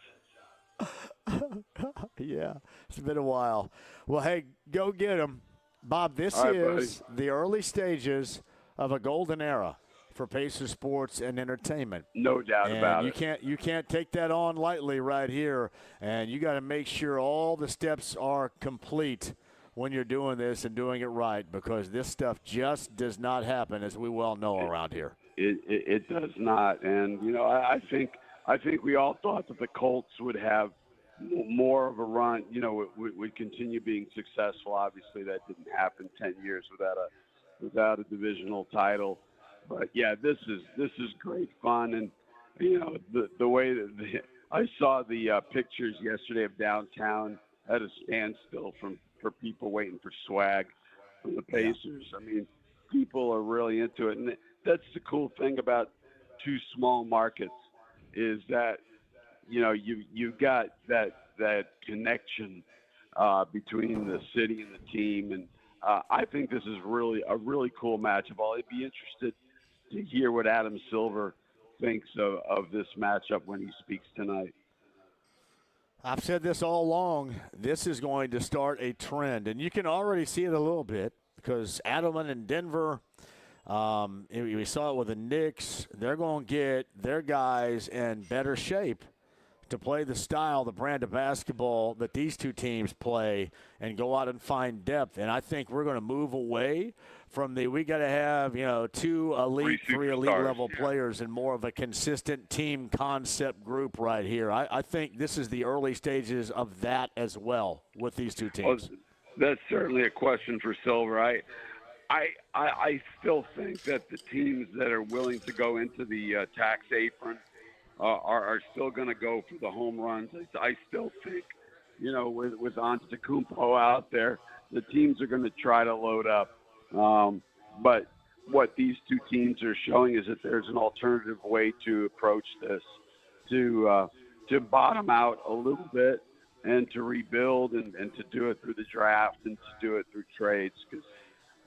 Yeah, it's been a while. Well, hey, go get them. Bob, this is the early stages of a golden era for Pacer Sports and Entertainment. No doubt about it. You can't take that on lightly right here, and you got to make sure all the steps are complete when you're doing this and doing it right, because this stuff just does not happen, as we well know around here. It does not. And, you know, I think we all thought that the Colts would have more of a run, you know, would continue being successful. Obviously, that didn't happen 10 years without a divisional title. But yeah, this is great fun, and you know the way that I saw the pictures yesterday of downtown at a standstill for people waiting for swag from the Pacers. I mean, people are really into it, and that's the cool thing about two small markets is that you know you got that connection between the city and the team, and I think this is really a really cool matchup. I'd be interested to hear what Adam Silver thinks of this matchup when he speaks tonight. I've said this all along. This is going to start a trend, and you can already see it a little bit because Adelman and Denver, we saw it with the Knicks. They're going to get their guys in better shape to play the style, the brand of basketball that these two teams play and go out and find depth. And I think we're going to move away from we got to have, you know, three elite level players and more of a consistent team concept group right here. I think this is the early stages of that as well with these two teams. Well, that's certainly a question for Silver. I still think that the teams that are willing to go into the tax apron are still going to go for the home runs. I still think, you know, with Antetokounmpo out there, the teams are going to try to load up. But what these two teams are showing is that there's an alternative way to approach this, to bottom out a little bit and to rebuild and to do it through the draft and to do it through trades. Because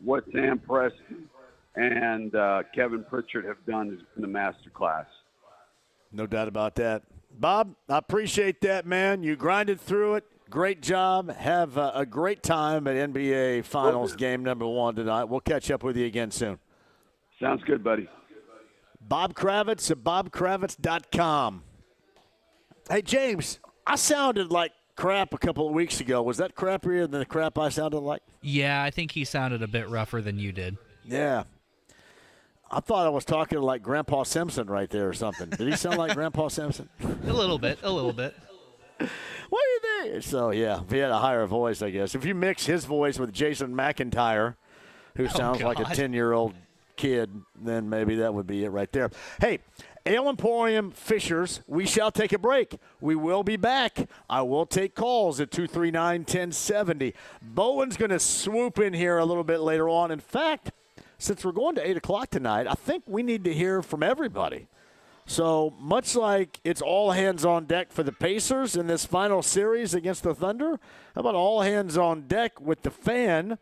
what Sam Preston and Kevin Pritchard have done has been a masterclass. No doubt about that. Bob, I appreciate that, man. You grinded through it. Great job. Have a great time at NBA Finals game number 1 tonight. We'll catch up with you again soon. Sounds good, buddy. Bob Kravitz at bobkravitz.com. Hey, James, I sounded like crap a couple of weeks ago. Was that crappier than the crap I sounded like? Yeah, I think he sounded a bit rougher than you did. Yeah. I thought I was talking like Grandpa Simpson right there or something. Did he sound like Grandpa Simpson? A little bit. What are you there? So, yeah, if he had a higher voice, I guess. If you mix his voice with Jason McIntyre, who sounds like a 10-year-old kid, then maybe that would be it right there. Hey, Ale Emporium Fishers, we shall take a break. We will be back. I will take calls at 239-1070. Bowen's going to swoop in here a little bit later on. In fact, since we're going to 8 o'clock tonight, I think we need to hear from everybody. So much like it's all hands on deck for the Pacers in this final series against the Thunder, how about all hands on deck with the Fan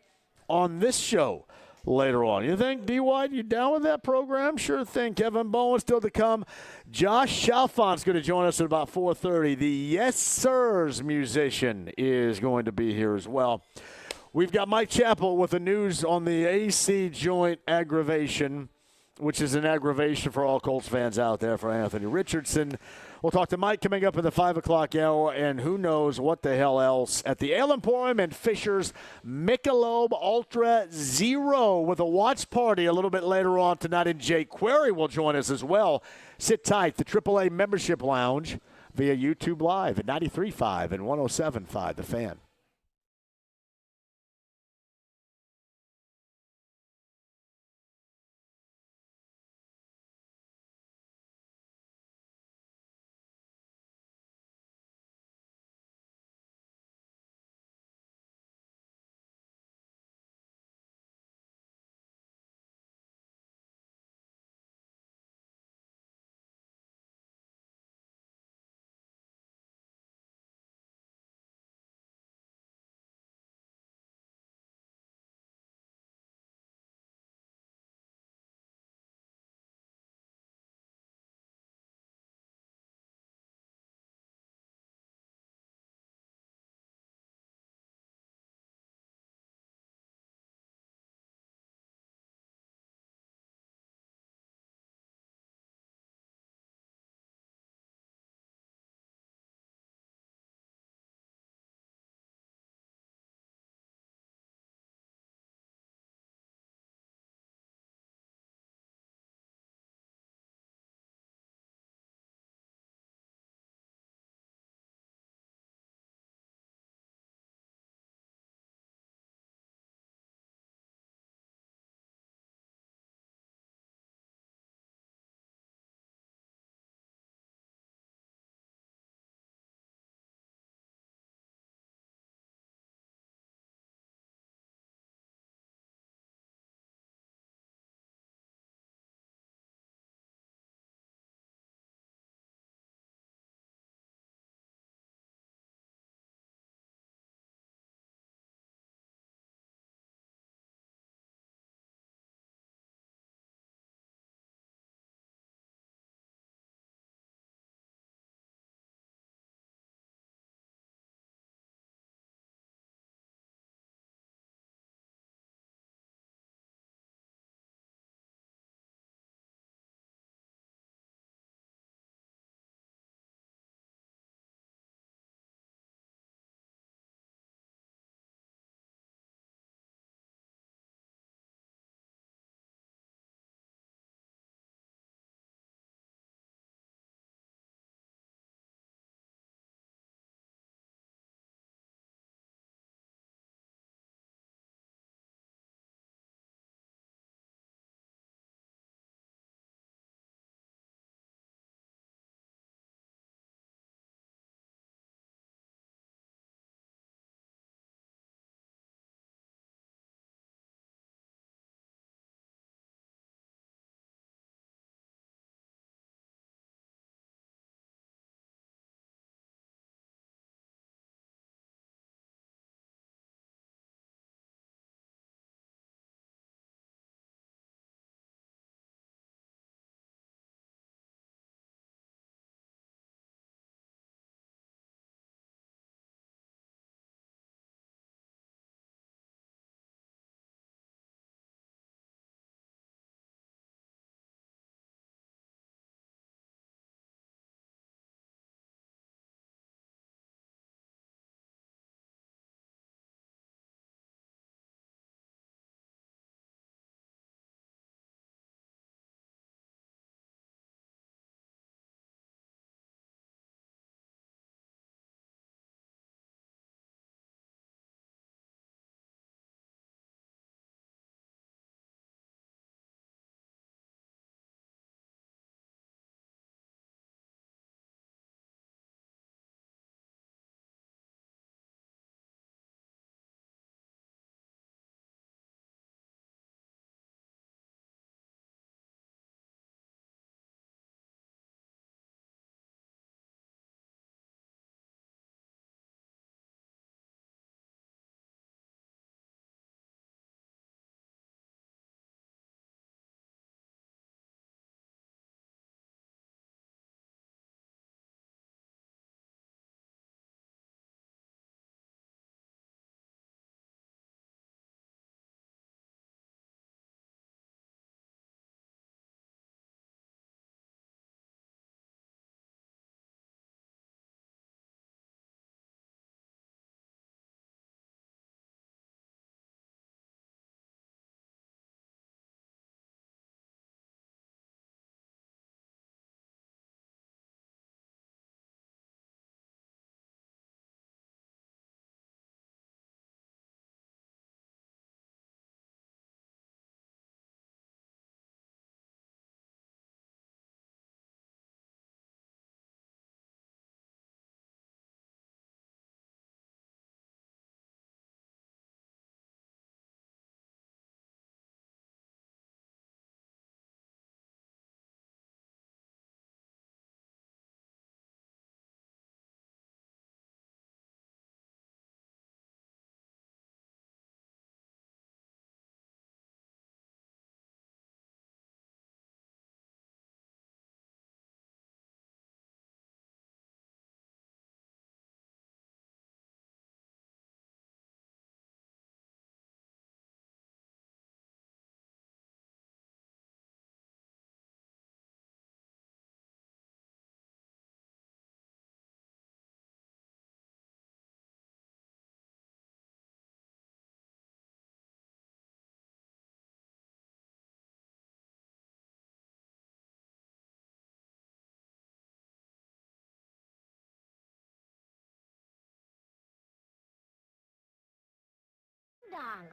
on this show later on? You think, D-White, you down with that program? Sure thing. Kevin Bowen still to come. Josh Shafaunt's going to join us at about 4:30. The Yes Sirs musician is going to be here as well. We've got Mike Chappell with the news on the AC joint aggravation, which is an aggravation for all Colts fans out there for Anthony Richardson. We'll talk to Mike coming up in the 5 o'clock hour, and who knows what the hell else at the Ale Emporium and Fisher's Michelob Ultra Zero with a watch party a little bit later on tonight, and Jay Query will join us as well. Sit tight, the AAA Membership Lounge via YouTube Live at 93.5 and 107.5 The Fan.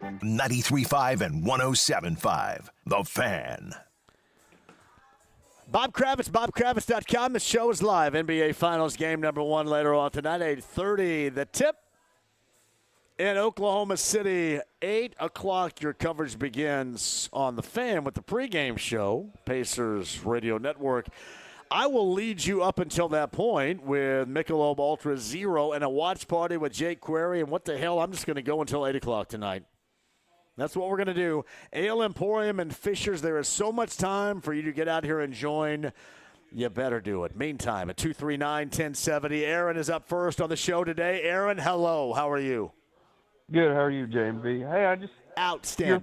93.5 and 107.5. The Fan. Bob Kravitz, BobKravitz.com. The show is live. NBA Finals game number 1 later on tonight, 8:30. The tip in Oklahoma City, 8 o'clock. Your coverage begins on The Fan with the pregame show, Pacers Radio Network. I will lead you up until that point with Michelob Ultra Zero and a watch party with Jake Query. And what the hell, I'm just going to go until 8 o'clock tonight. That's what we're going to do. Ale Emporium and Fishers, there is so much time for you to get out here and join. You better do it. Meantime, at 239-1070, Aaron is up first on the show today. Aaron, hello. How are you? Good. How are you, JMV? Hey, I just outstanding. Your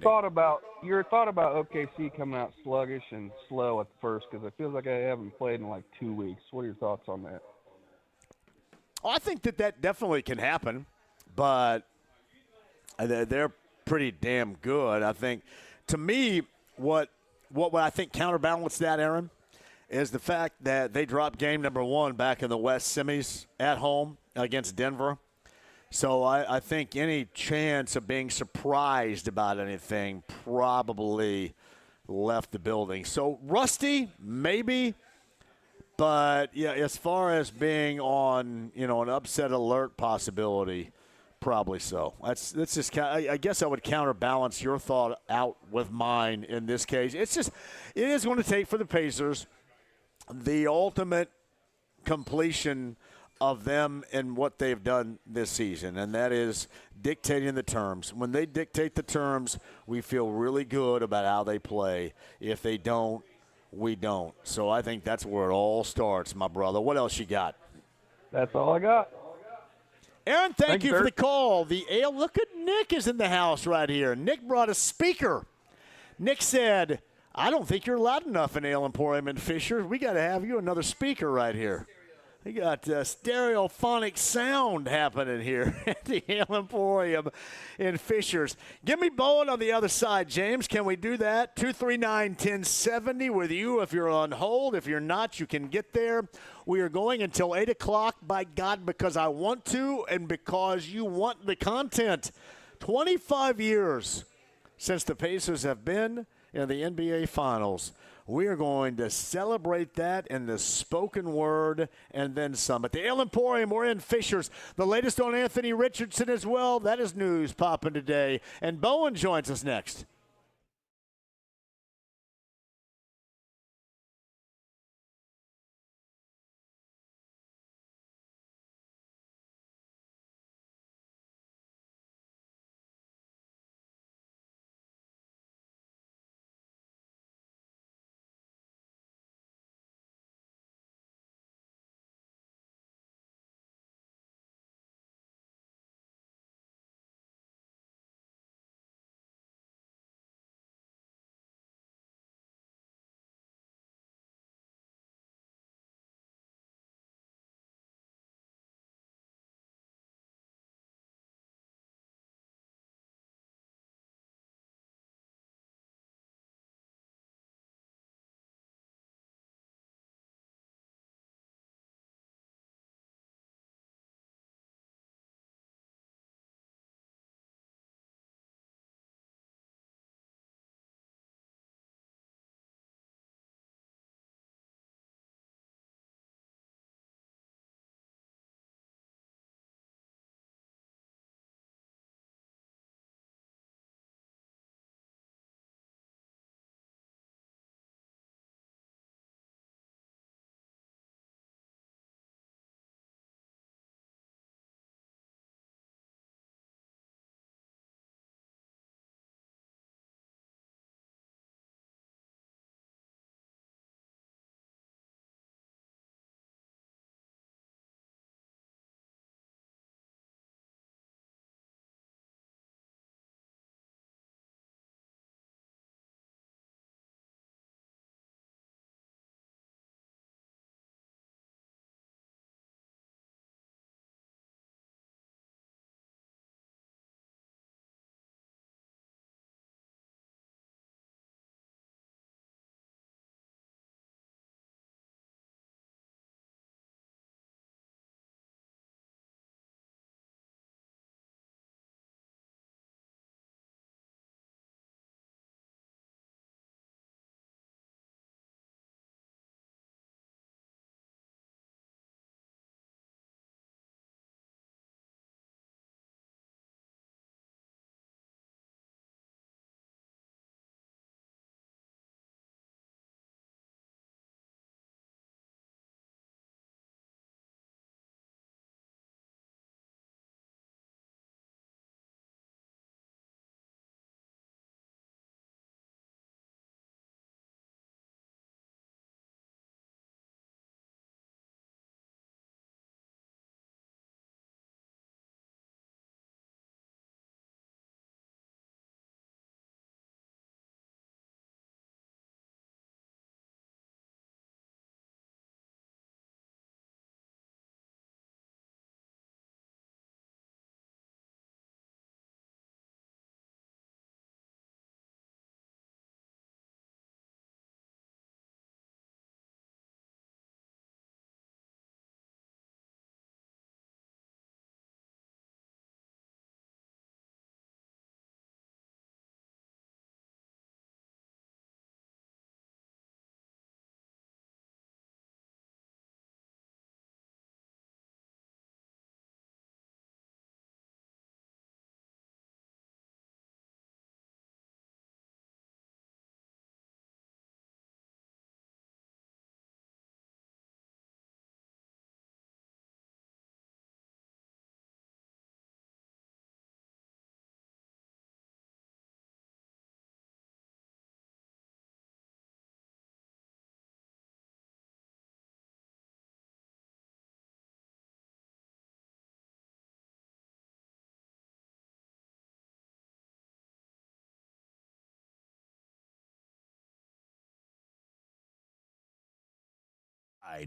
thought about OKC coming out sluggish and slow at first, because it feels like I haven't played in like 2 weeks. What are your thoughts on that? Oh, I think that definitely can happen, but they're pretty damn good. I think, to me, what I think counterbalanced that, Aaron, is the fact that they dropped game number 1 back in the West semis at home against Denver. So I think any chance of being surprised about anything probably left the building. So rusty, maybe, but yeah, as far as being on an upset alert possibility, probably so. That's just. I guess I would counterbalance your thought out with mine in this case. It is going to take for the Pacers the ultimate completion of them and what they've done this season, and that is dictating the terms. When they dictate the terms, we feel really good about how they play. If they don't, we don't. So I think that's where it all starts, my brother. What else you got? That's all I got. Aaron, thank you for the call. The Ale, look at Nick is in the house right here. Nick brought a speaker. Nick said, I don't think you're loud enough in Ale Emporium and Fisher. We got to have you another speaker right here. We got stereophonic sound happening here at the Ale Emporium in Fishers. Give me Bowen on the other side, James. Can we do that? 239-1070 with you if you're on hold. If you're not, you can get there. We are going until 8 o'clock, by God, because I want to and because you want the content. 25 years since the Pacers have been in the NBA Finals. We are going to celebrate that in the spoken word and then some. At the Ale Emporium, we're in Fishers. The latest on Anthony Richardson as well. That is news popping today. And Bowen joins us next.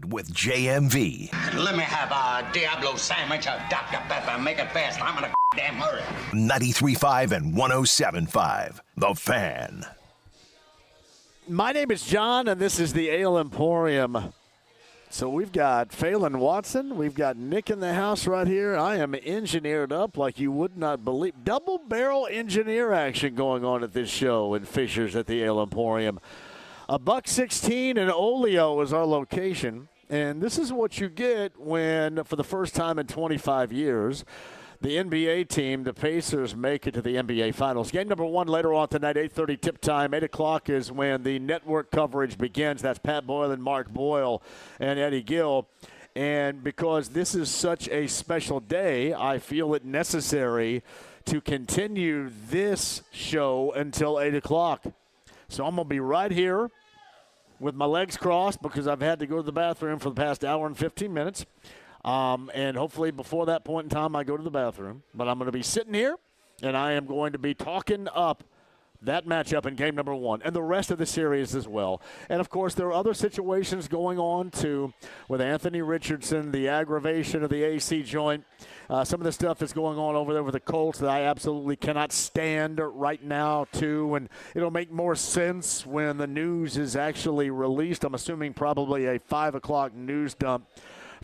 With JMV. Let me have a Diablo sandwich, a Dr. Pepper. Make it fast. I'm in a damn hurry. 93.5 and 107.5. The Fan. My name is John, and this is the Ale Emporium. So we've got Phelan Watson. We've got Nick in the house right here. I am engineered up like you would not believe. Double-barrel engineer action going on at this show in Fishers at the Ale Emporium. $1.16 and Oleo is our location. And this is what you get when, for the first time in 25 years, the NBA team, the Pacers, make it to the NBA Finals. Game number 1 later on tonight, 8:30 tip time. 8 o'clock is when the network coverage begins. That's Pat Boyle and Mark Boyle and Eddie Gill. And because this is such a special day, I feel it necessary to continue this show until 8 o'clock. So I'm going to be right here with my legs crossed because I've had to go to the bathroom for the past hour and 15 minutes. And hopefully before that point in time, I go to the bathroom. But I'm going to be sitting here, and I am going to be talking up that matchup in game number 1 and the rest of the series as well. And, of course, there are other situations going on, too, with Anthony Richardson, the aggravation of the AC joint, some of the stuff that's going on over there with the Colts that I absolutely cannot stand right now, too. And it'll make more sense when the news is actually released. I'm assuming probably a 5 o'clock news dump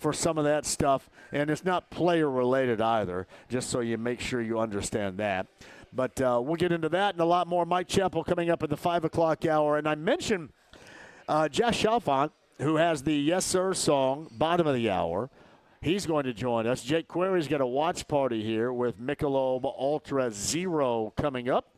for some of that stuff. And it's not player-related either, just so you make sure you understand that. But we'll get into that and a lot more. Mike Chappell coming up at the 5 o'clock hour. And I mentioned Josh Shafaunt, who has the Yes Sir song, bottom of the hour. He's going to join us. Jake Query's got a watch party here with Michelob Ultra Zero coming up.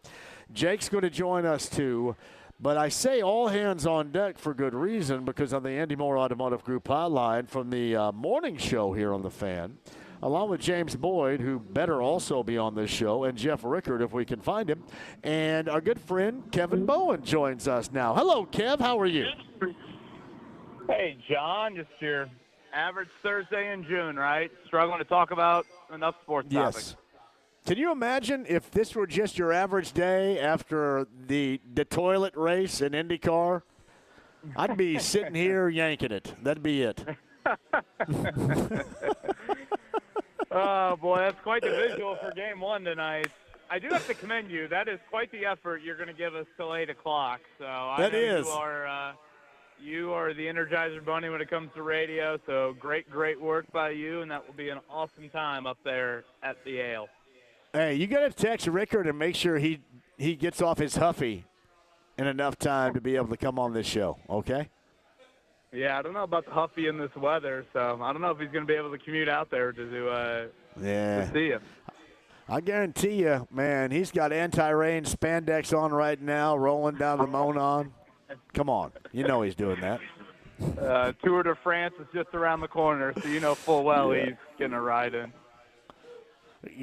Jake's going to join us, too. But I say all hands on deck for good reason because on the Andy Moore Automotive Group hotline from the morning show here on The Fan, along with James Boyd, who better also be on this show, and Jeff Rickard if we can find him. And our good friend Kevin Bowen joins us now. Hello, Kev. How are you? Hey, John. Just your average Thursday in June, right? Struggling to talk about enough sports topics. Can you imagine if this were just your average day after the toilet race in IndyCar? I'd be sitting here yanking it. That'd be it. Oh, boy, that's quite the visual for Game 1 tonight. I do have to commend you. That is quite the effort you're going to give us till 8 o'clock. So I know you are the Energizer Bunny when it comes to radio. So great work by you, and that will be an awesome time up there at the Ale. Hey, you got to text Rickard and make sure he gets off his huffy in enough time to be able to come on this show, okay? Yeah, I don't know about the huffy in this weather, so I don't know if he's going to be able to commute out there to see you. I guarantee you, man, he's got anti-rain spandex on right now, rolling down the Monon. Come on. You know he's doing that. Tour de France is just around the corner, so you know full well he's getting a ride in.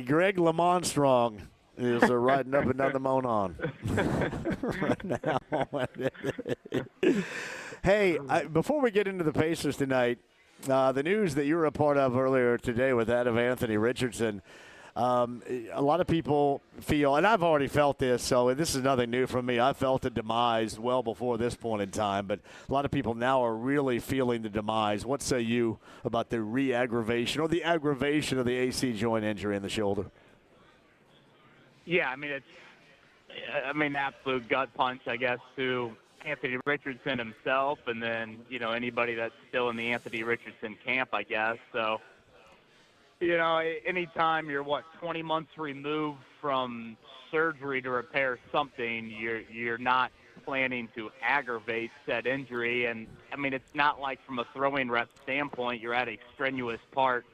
Greg LeMonstrong is riding up and down the Monon right now. Hey, before we get into the Pacers tonight, the news that you were a part of earlier today with that of Anthony Richardson, a lot of people feel, and I've already felt this, so this is nothing new from me. I felt the demise well before this point in time, but a lot of people now are really feeling the demise. What say you about the re-aggravation or the aggravation of the AC joint injury in the shoulder? Yeah, I mean, absolute gut punch, I guess, to Anthony Richardson himself, and then, anybody that's still in the Anthony Richardson camp, I guess. So, anytime you're 20 months removed from surgery to repair something, you're not planning to aggravate said injury. And it's not like from a throwing rep standpoint, you're at a strenuous part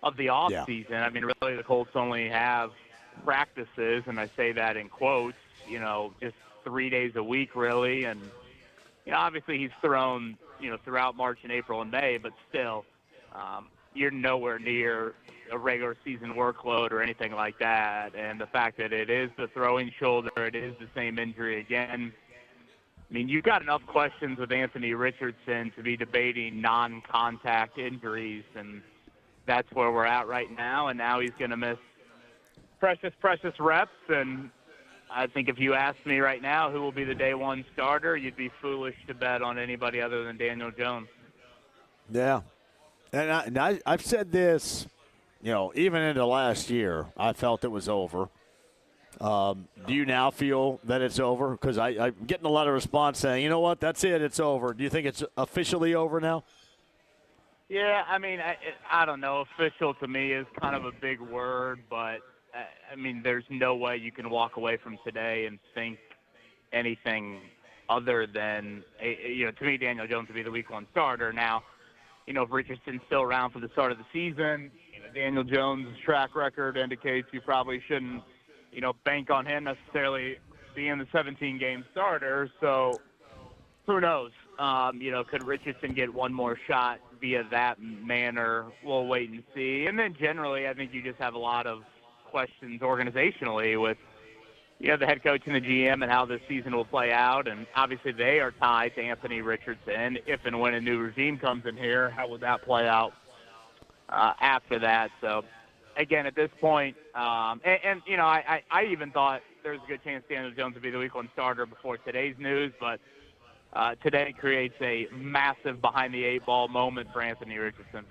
of the off season. Really the Colts only have practices, and I say that in quotes, just 3 days a week really. And, obviously he's thrown, throughout March and April and May, but still, you're nowhere near a regular season workload or anything like that. And the fact that it is the throwing shoulder, it is the same injury again. You've got enough questions with Anthony Richardson to be debating non-contact injuries, and that's where we're at right now. And now he's going to miss precious reps. And I think if you asked me right now who will be the day one starter, you'd be foolish to bet on anybody other than Daniel Jones. Yeah. And I've said this, even into last year, I felt it was over. Do you now feel that it's over? Because I'm getting a lot of response saying, you know what, that's it, it's over. Do you think it's officially over now? Yeah, I mean, I don't know. Official to me is kind of a big word, but, I mean, there's no way you can walk away from today and think anything other than, to me, Daniel Jones would be the Week 1 starter. Now, if Richardson's still around for the start of the season, Daniel Jones' track record indicates you probably shouldn't, bank on him necessarily being the 17-game starter. So who knows? Could Richardson get one more shot via that manner? We'll wait and see. And then generally, I think you just have a lot of questions organizationally with, the head coach and the GM and how this season will play out. And obviously they are tied to Anthony Richardson. If and when a new regime comes in here, how would that play out after that? So, again, at this point, I even thought there was a good chance Daniel Jones would be the Week 1 starter before today's news, but today creates a massive behind-the-8-ball moment for Anthony Richardson.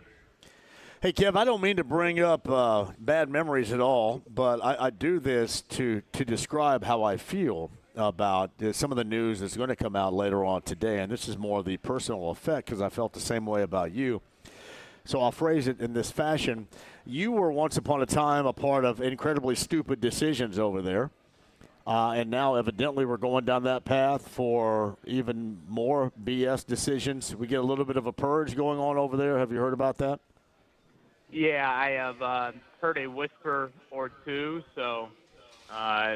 Hey, Kev, I don't mean to bring up bad memories at all, but I do this to describe how I feel about some of the news that's going to come out later on today, and this is more the personal effect because I felt the same way about you. So I'll phrase it in this fashion. You were once upon a time a part of incredibly stupid decisions over there, and now evidently we're going down that path for even more BS decisions. We get a little bit of a purge going on over there. Have you heard about that? Yeah, I have heard a whisper or two, so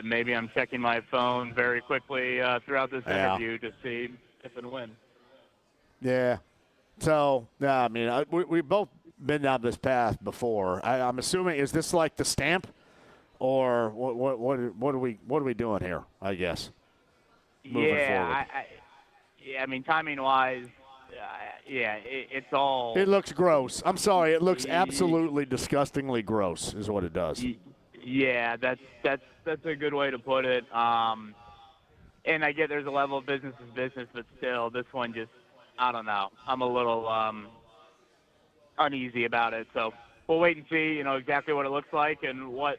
maybe I'm checking my phone very quickly throughout this interview to see if and when. Yeah. So, I mean, we've both been down this path before. I'm assuming, is this like the stamp, or what are we doing here, I guess, moving forward? I mean, timing-wise, it's all – It looks gross. I'm sorry. It looks absolutely disgustingly gross is what it does. Yeah, that's a good way to put it. And I get there's a level of business is business, but still, this one just – I don't know. I'm a little uneasy about it. So we'll wait and see, exactly what it looks like and what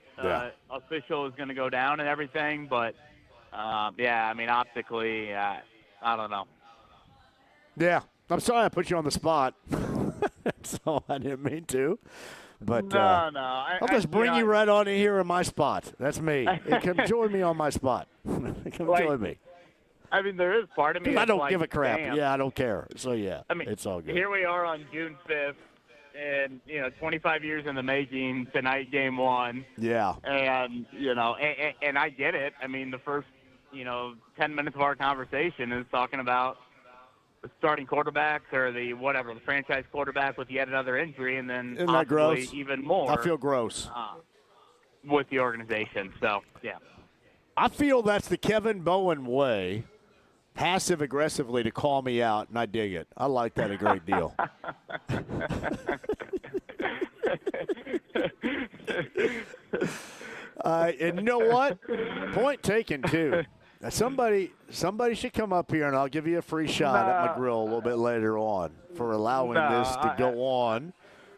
official is going to go down and everything. But, I mean, optically, I don't know. Yeah. I'm sorry I put you on the spot. So I didn't mean to. But no. I'll just bring you right on in here in my spot. That's me. Come join me on my spot. Join me. I mean, there is part of me. I don't give a like, crap. damn. Yeah, I don't care. So, yeah, I mean, it's all good. Here we are on June 5th, and, 25 years in the making, tonight, game 1. Yeah. And, and I get it. I mean, the first, 10 minutes of our conversation is talking about the starting quarterbacks or the franchise quarterback with yet another injury, and then Isn't that gross? Even more. I feel gross. With the organization. So, yeah. I feel that's the Kevin Bowen way, passive-aggressively, to call me out, and I dig it. I like that a great deal. And you know what? Point taken, too. Now, somebody should come up here, and I'll give you a free shot at my grill a little bit later on for allowing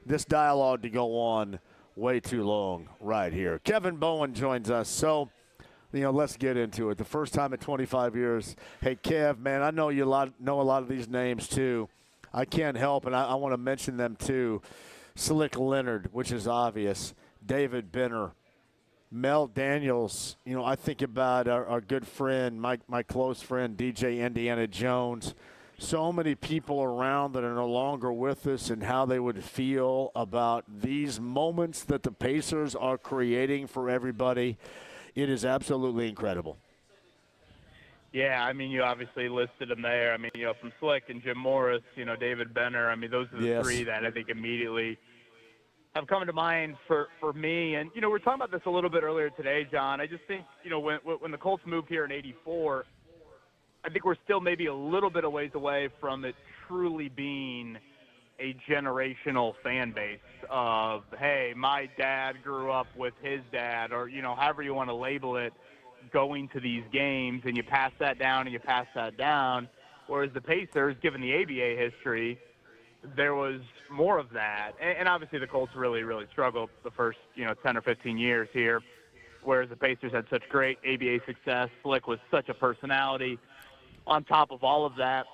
this dialogue to go on way too long right here. Kevin Bowen joins us. So, let's get into it. The first time in 25 years. Hey, Kev, man, I know you know a lot of these names, too. I can't help, and I want to mention them, too. Slick Leonard, which is obvious. David Benner. Mel Daniels. I think about our good friend, my close friend, DJ Indiana Jones. So many people around that are no longer with us and how they would feel about these moments that the Pacers are creating for everybody. It is absolutely incredible. Yeah, I mean, you obviously listed them there. I mean, from Slick and Jim Morris, David Benner. I mean, those are the three that I think immediately have come to mind for me. And, we were talking about this a little bit earlier today, John. I just think, when the Colts moved here in '84, I think we're still maybe a little bit a ways away from it truly being a generational fan base of, hey, my dad grew up with his dad, or, however you want to label it, going to these games, and you pass that down and you pass that down. Whereas the Pacers, given the ABA history, there was more of that. And obviously the Colts really, really struggled the first, 10 or 15 years here, whereas the Pacers had such great ABA success. Slick was such a personality. On top of all of that,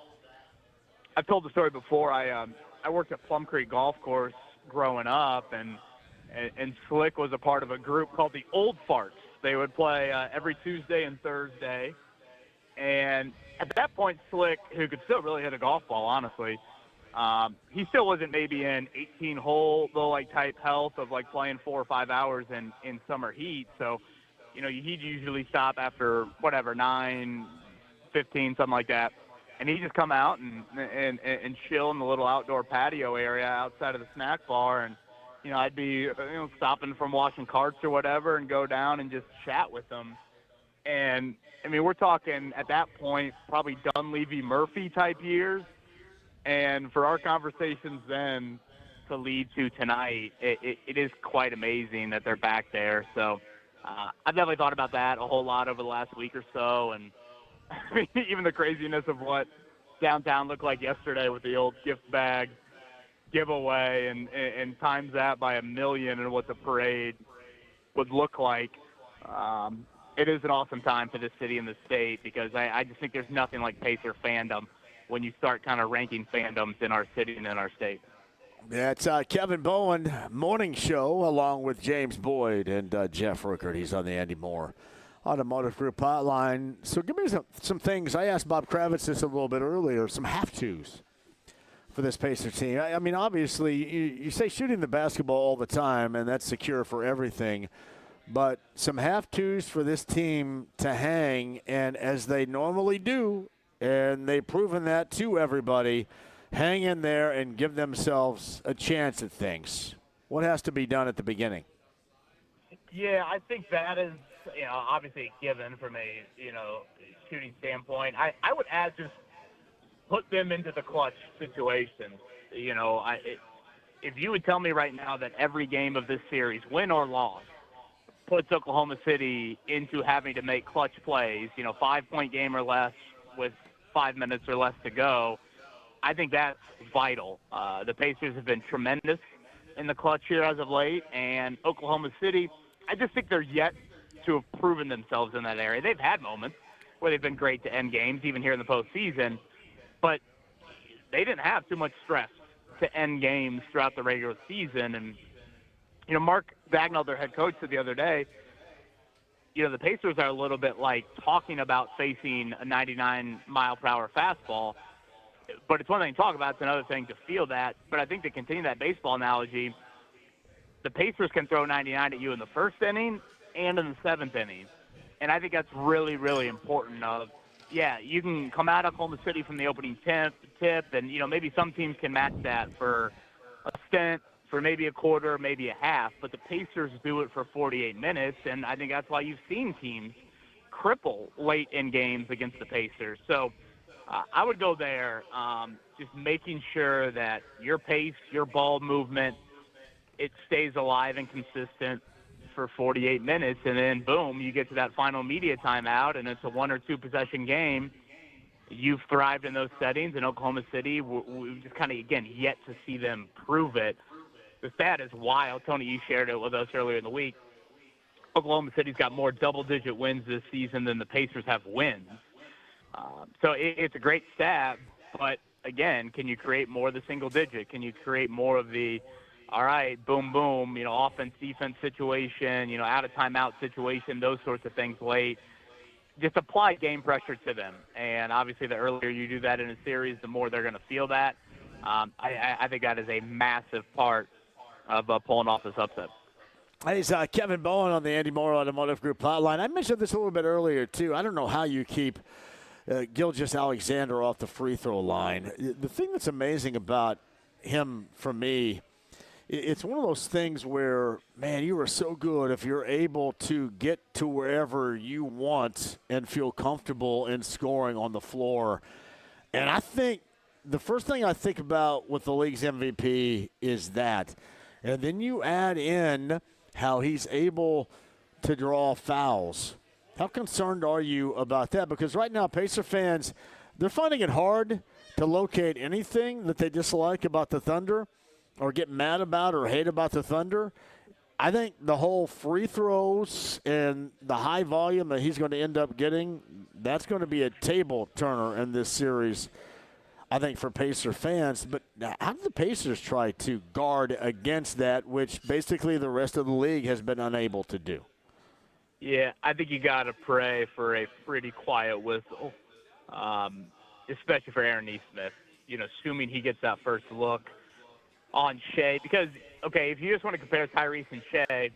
I've told the story before. I worked at Plum Creek Golf Course growing up, and Slick was a part of a group called the Old Farts. They would play every Tuesday and Thursday. And at that point, Slick, who could still really hit a golf ball, honestly, he still wasn't maybe in 18-hole, type health of, playing 4 or 5 hours in summer heat. So, he'd usually stop after, 9, 15, something like that. And he'd just come out and chill in the little outdoor patio area outside of the snack bar. And, I'd be, stopping from washing carts or whatever and go down and just chat with them. And, we're talking at that point probably Dunleavy-Murphy type years. And for our conversations then to lead to tonight, it is quite amazing that they're back there. So I've definitely thought about that a whole lot over the last week or so. And even the craziness of what downtown looked like yesterday with the old gift bag giveaway and times that by 1 million and what the parade would look like. It is an awesome time for this city and the state because I just think there's nothing like Pacer fandom when you start kind of ranking fandoms in our city and in our state. Yeah, it's Kevin Bowen morning show along with James Boyd and Jeff Rickard. He's on the Andy Moore Automotive Group hotline. So give me some things. I asked Bob Kravitz this a little bit earlier, some have-tos for this Pacer team. I mean, obviously, you say shooting the basketball all the time, and that's secure for everything. But some have-tos for this team to hang, and as they normally do, and they've proven that to everybody, hang in there and give themselves a chance at things. What has to be done at the beginning? Yeah, I think that is, obviously a given from a, shooting standpoint. I would add just put them into the clutch situation. If you would tell me right now that every game of this series, win or loss, puts Oklahoma City into having to make clutch plays, 5-point game or less with 5 minutes or less to go, I think that's vital. The Pacers have been tremendous in the clutch here as of late, and Oklahoma City, I just think they're yet to have proven themselves in that area. They've had moments where they've been great to end games, even here in the postseason, but they didn't have too much stress to end games throughout the regular season. And, Mark Dagnall, their head coach, said the other day, the Pacers are a little bit like talking about facing a 99-mile-per-hour fastball. But it's one thing to talk about. It's another thing to feel that. But I think to continue that baseball analogy, the Pacers can throw 99 at you in the first inning and in the seventh inning. And I think that's really, really important. You can come out of Oklahoma City from the opening tip, and, maybe some teams can match that for a stint, for maybe a quarter, maybe a half. But the Pacers do it for 48 minutes, and I think that's why you've seen teams cripple late in games against the Pacers. So I would go there, just making sure that your pace, your ball movement, it stays alive and consistent for 48 minutes, and then, boom, you get to that final media timeout, and it's a 1 or 2 possession game. You've thrived in those settings. In Oklahoma City, we just kind of, again, yet to see them prove it. The stat is wild. Tony, you shared it with us earlier in the week. Oklahoma City's got more double-digit wins this season than the Pacers have wins. So it's a great stat, but, again, can you create more of the single digit? Can you create more of the, all right, boom, boom, offense, defense situation, out of timeout situation, those sorts of things late? Just apply game pressure to them. And, obviously, the earlier you do that in a series, the more they're going to feel that. I think that is a massive part of pulling off this upset. Hey, it's Kevin Bowen on the Andy Moore Automotive Group hotline. I mentioned this a little bit earlier, too. I don't know how you keep Gilgeous-Alexander off the free throw line. The thing that's amazing about him, for me, it's one of those things where, man, you are so good if you're able to get to wherever you want and feel comfortable in scoring on the floor. And I think the first thing I think about with the league's MVP is that. And then you add in how he's able to draw fouls. How concerned are you about that? Because right now, Pacer fans, they're finding it hard to locate anything that they dislike about the Thunder or get mad about or hate about the Thunder, I think the whole free throws and the high volume that he's going to end up getting, that's going to be a table turner in this series, I think, for Pacer fans. But how do the Pacers try to guard against that, which basically the rest of the league has been unable to do? Yeah, I think you got to pray for a pretty quiet whistle, especially for Aaron Nesmith, assuming he gets that first look on Shea. Because, okay, if you just want to compare Tyrese and Shea,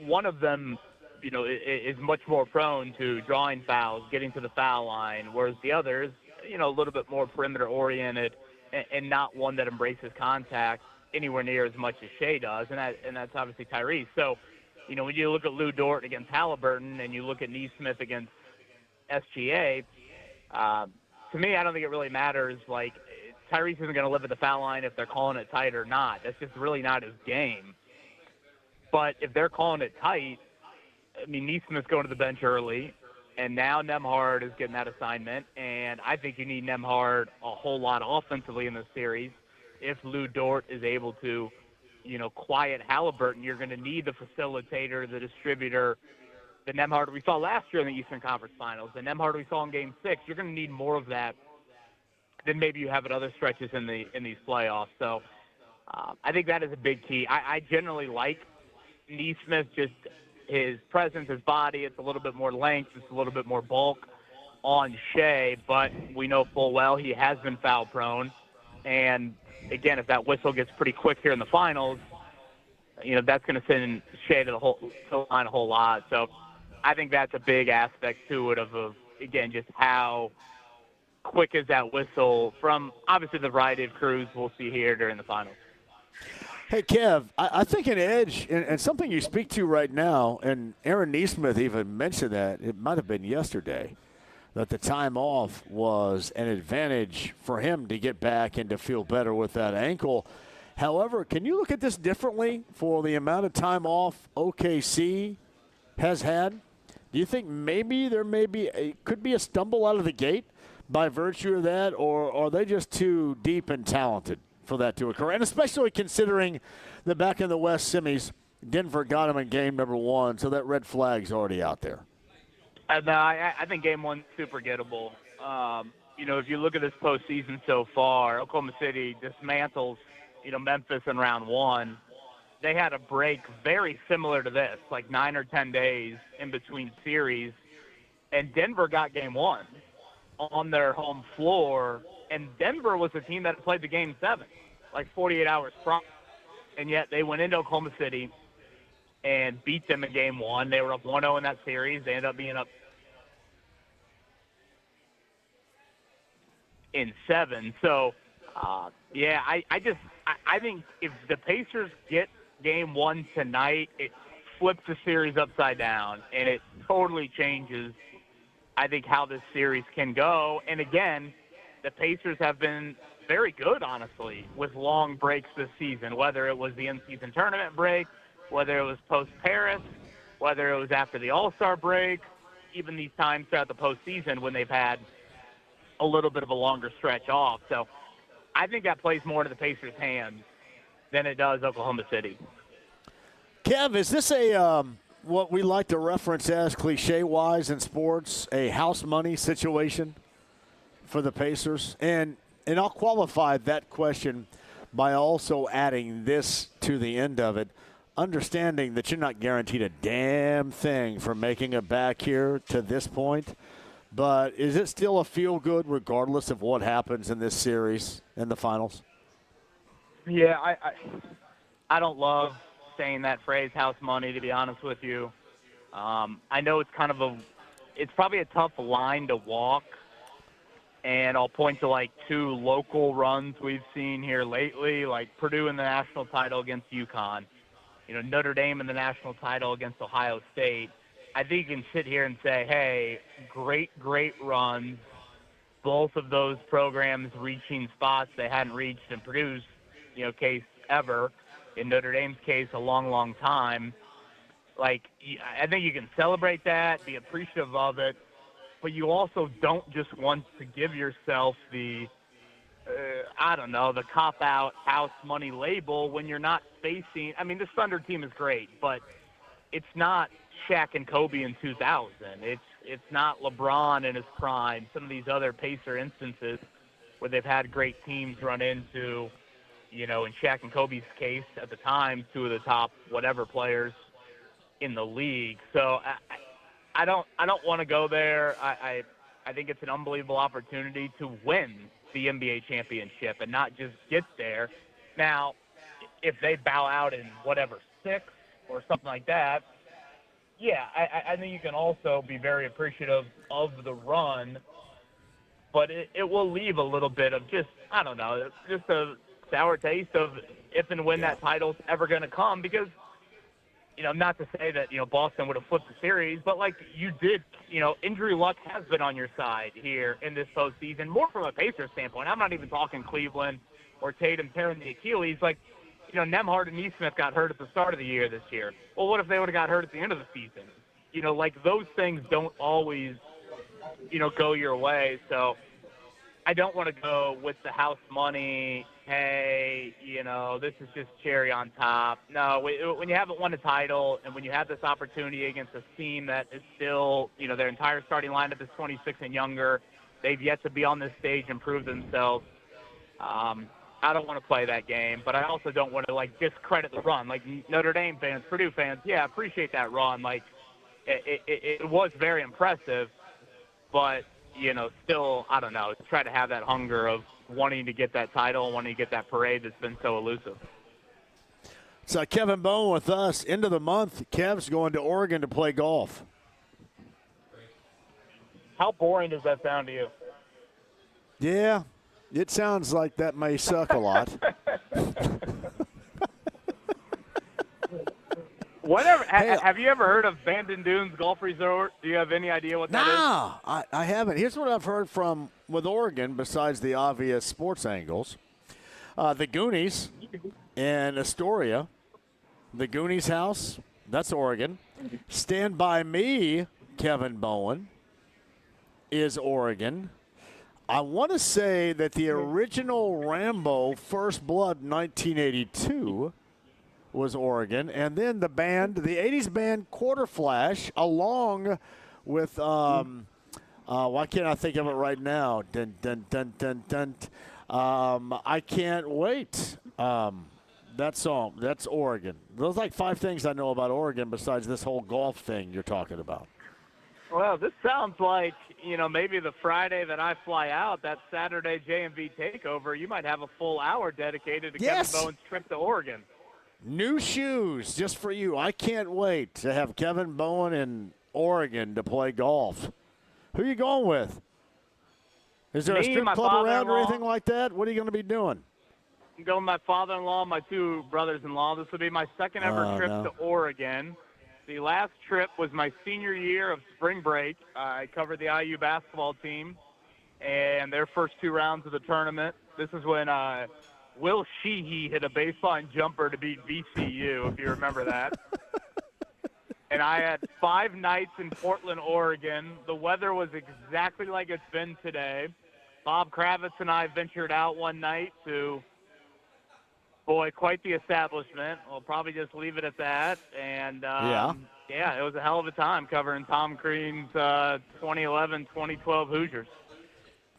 one of them, is much more prone to drawing fouls, getting to the foul line, whereas the other is, a little bit more perimeter-oriented and not one that embraces contact anywhere near as much as Shea does, and that's obviously Tyrese. So, when you look at Lou Dort against Halliburton and you look at Nesmith against SGA, to me, I don't think it really matters. Like, Tyrese isn't going to live at the foul line if they're calling it tight or not. That's just really not his game. But if they're calling it tight, I mean, Nesmith's going to the bench early, and now Nembhard is getting that assignment, and I think you need Nembhard a whole lot offensively in this series. If Lou Dort is able to, quiet Halliburton, you're going to need the facilitator, the distributor, the Nembhard we saw last year in the Eastern Conference Finals, the Nembhard we saw in Game 6. You're going to need more of that than maybe you have at other stretches in these playoffs. So I think that is a big key. I generally like Nesmith, just his presence, his body. It's a little bit more length. It's a little bit more bulk on Shea, but we know full well he has been foul prone. And again, if that whistle gets pretty quick here in the finals, that's going to send Shea to the line a whole lot. So I think that's a big aspect to it of again, just how quick is that whistle from obviously the variety of crews we'll see here during the finals. Hey, Kev, I think an edge, and something you speak to right now, and Aaron Nesmith even mentioned that, it might have been yesterday, that the time off was an advantage for him to get back and to feel better with that ankle. However, can you look at this differently for the amount of time off OKC has had? Do you think maybe there could be a stumble out of the gate by virtue of that, or are they just too deep and talented for that to occur? And especially considering the back in the West semis, Denver got them in game number 1, so that red flag's already out there. No, I think game 1's super gettable. If you look at this postseason so far, Oklahoma City dismantles, Memphis in round 1. They had a break very similar to this, like 9 or 10 days in between series, and Denver got game 1 on their home floor, and Denver was the team that played the game 7, like 48 hours prior, and yet they went into Oklahoma City and beat them in game 1. They were up 1-0 in that series. They ended up being up in 7. So, I think if the Pacers get game 1 tonight, it flips the series upside down, and it totally changes, I think, how this series can go. And again, the Pacers have been very good, honestly, with long breaks this season, whether it was the in-season tournament break, whether it was post-Paris, whether it was after the All-Star break, even these times throughout the postseason when they've had a little bit of a longer stretch off. So I think that plays more to the Pacers' hands than it does Oklahoma City. Kev, is this a what we like to reference as cliche-wise in sports, a house money situation for the Pacers? And I'll qualify that question by also adding this to the end of it, understanding that you're not guaranteed a damn thing for making it back here to this point. But is it still a feel-good regardless of what happens in this series in the finals? Yeah, I don't love saying that phrase, house money, to be honest with you. I know it's it's probably a tough line to walk, and I'll point to like 2 local runs we've seen here lately, like Purdue in the national title against UConn, Notre Dame in the national title against Ohio State. I think you can sit here and say, hey, great runs, both of those programs reaching spots they hadn't reached in Purdue's, case ever. In Notre Dame's case, a long, long time. Like, I think you can celebrate that, be appreciative of it, but you also don't just want to give yourself the, the cop-out house money label when you're not facing – I mean, this Thunder team is great, but it's not Shaq and Kobe in 2000. It's not LeBron in his prime, some of these other Pacer instances where they've had great teams run into, in Shaq and Kobe's case at the time, two of the top whatever players in the league. So I don't want to go there. I think it's an unbelievable opportunity to win the NBA championship and not just get there. Now, if they bow out in whatever 6 or something like that, yeah, I think you can also be very appreciative of the run, but it will leave a little bit of just a sour taste of if and when that title's ever going to come, because, not to say that, Boston would have flipped the series, but like you did, injury luck has been on your side here in this postseason, more from a Pacers standpoint. I'm not even talking Cleveland or Tatum tearing the Achilles. Like, Nembhard and Nesmith got hurt at the start of the year this year. Well, what if they would have got hurt at the end of the season? Like those things don't always, go your way. So I don't want to go with the house money. Hey, this is just cherry on top. No, when you haven't won a title and when you have this opportunity against a team that is still, their entire starting lineup is 26 and younger, they've yet to be on this stage and prove themselves. I don't want to play that game, but I also don't want to, discredit the run. Like, Notre Dame fans, Purdue fans, yeah, appreciate that run. Like, it was very impressive, but, still, I don't know, try to have that hunger of wanting to get that title, wanting to get that parade that's been so elusive. So Kevin Bowen with us. End of the month, Kev's going to Oregon to play golf. How boring does that sound to you? Yeah. It sounds like that may suck a lot. Whatever. Hey, have you ever heard of Bandon Dunes Golf Resort? Do you have any idea what that is? No, I haven't. Here's what I've heard from with Oregon, besides the obvious sports angles. The Goonies in Astoria. The Goonies house, that's Oregon. Stand By Me, Kevin Bowen, is Oregon. I want to say that the original Rambo First Blood 1982 was Oregon, and then the 80s band Quarter Flash, along with why can't I think of it right now? Dun, dun, dun, dun, dun. I Can't Wait. That song, that's Oregon. Those are like 5 things I know about Oregon besides this whole golf thing you're talking about. Well, this sounds like, maybe the Friday that I fly out, that Saturday JMV takeover, you might have a full hour dedicated to Kevin Bowen's trip to Oregon. New shoes just for you. I can't wait to have Kevin Bowen in Oregon to play golf. Who are you going with? Is there a strip club around or anything like that? What are you going to be doing? I'm going with my father-in-law and my 2 brothers-in-law. This will be my second ever trip to Oregon. The last trip was my senior year of spring break. I covered the IU basketball team and their first 2 rounds of the tournament. This is when Will Sheehy hit a baseline jumper to beat VCU, if you remember that. And I had 5 nights in Portland, Oregon. The weather was exactly like it's been today. Bob Kravitz and I ventured out one night to, quite the establishment. We'll probably just leave it at that. And, it was a hell of a time covering Tom Crean's 2011-2012 Hoosiers.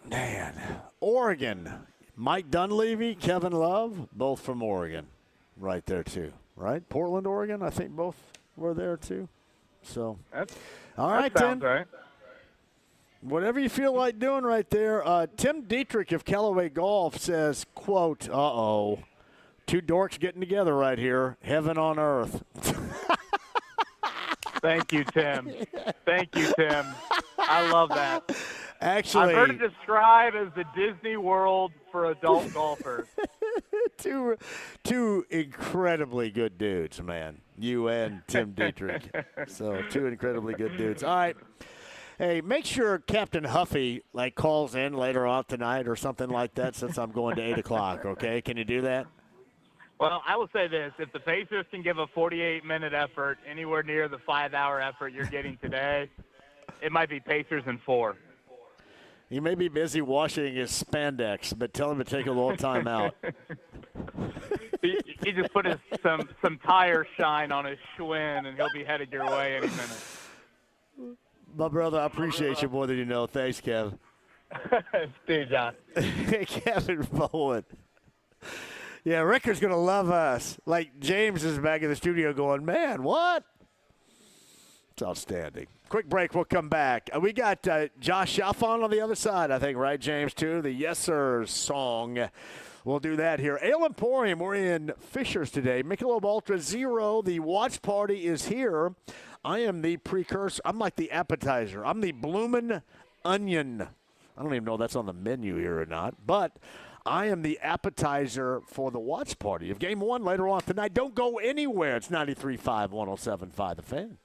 Man, Oregon. Mike Dunleavy, Kevin Love, both from Oregon. Right there, too. Right? Portland, Oregon, I think both were there, too. So, all right, Tim. Right. Whatever you feel like doing right there. Tim Dietrich of Callaway Golf says, quote, 2 dorks getting together right here. Heaven on earth. Thank you, Tim. Thank you, Tim. I love that. Actually, I've heard it described as the Disney World for adult golfers. Two incredibly good dudes, man. You and Tim Dietrich. So 2 incredibly good dudes. All right. Hey, make sure Captain Huffy calls in later on tonight or something like that, since I'm going to 8 o'clock. Okay, can you do that? Well, I will say this: if the Pacers can give a 48-minute effort anywhere near the 5-hour effort you're getting today, It might be Pacers in 4. He may be busy washing his spandex, but tell him to take a little time out. He just put some tire shine on his Schwinn, and he'll be headed your way any minute. My brother, I appreciate you more than you know. Thanks, Kev. Steve, John. Kevin Bowen. Yeah, Ricker's going to love us. Like James is back in the studio going, man, what? It's outstanding. Quick break. We'll come back. We got Josh Shafaunt on the other side, I think, right, James, too? The Yes Sir song. We'll do that here. Ale Emporium, we're in Fishers today. Michelob Ultra Zero. The watch party is here. I am the precursor. I'm like the appetizer. I'm the bloomin' onion. I don't even know if that's on the menu here or not, but I am the appetizer for the watch party of Game 1 later on tonight. Don't go anywhere. It's 93.5, 107.5 The Fan.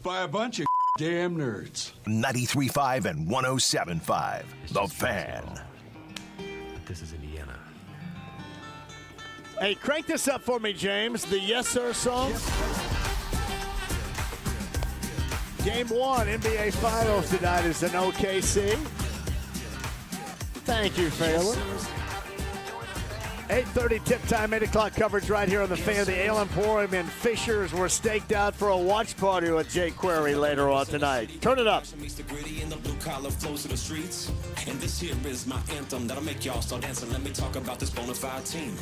by a bunch of damn nerds. 93.5 and 107.5. The Fan. This is Indiana. Hey, crank this up for me, James. The Yes Sir song. Game 1, NBA Finals tonight is in OKC. Thank you, Phelan. 8:30 tip time, 8 o'clock coverage right here on the Fan. The Ale Emporium and Fishers were staked out for a watch party with Jay Query later on tonight. Turn it up. And this here is my anthem that'll make y'all start dancing. Let me talk about this bona fide team.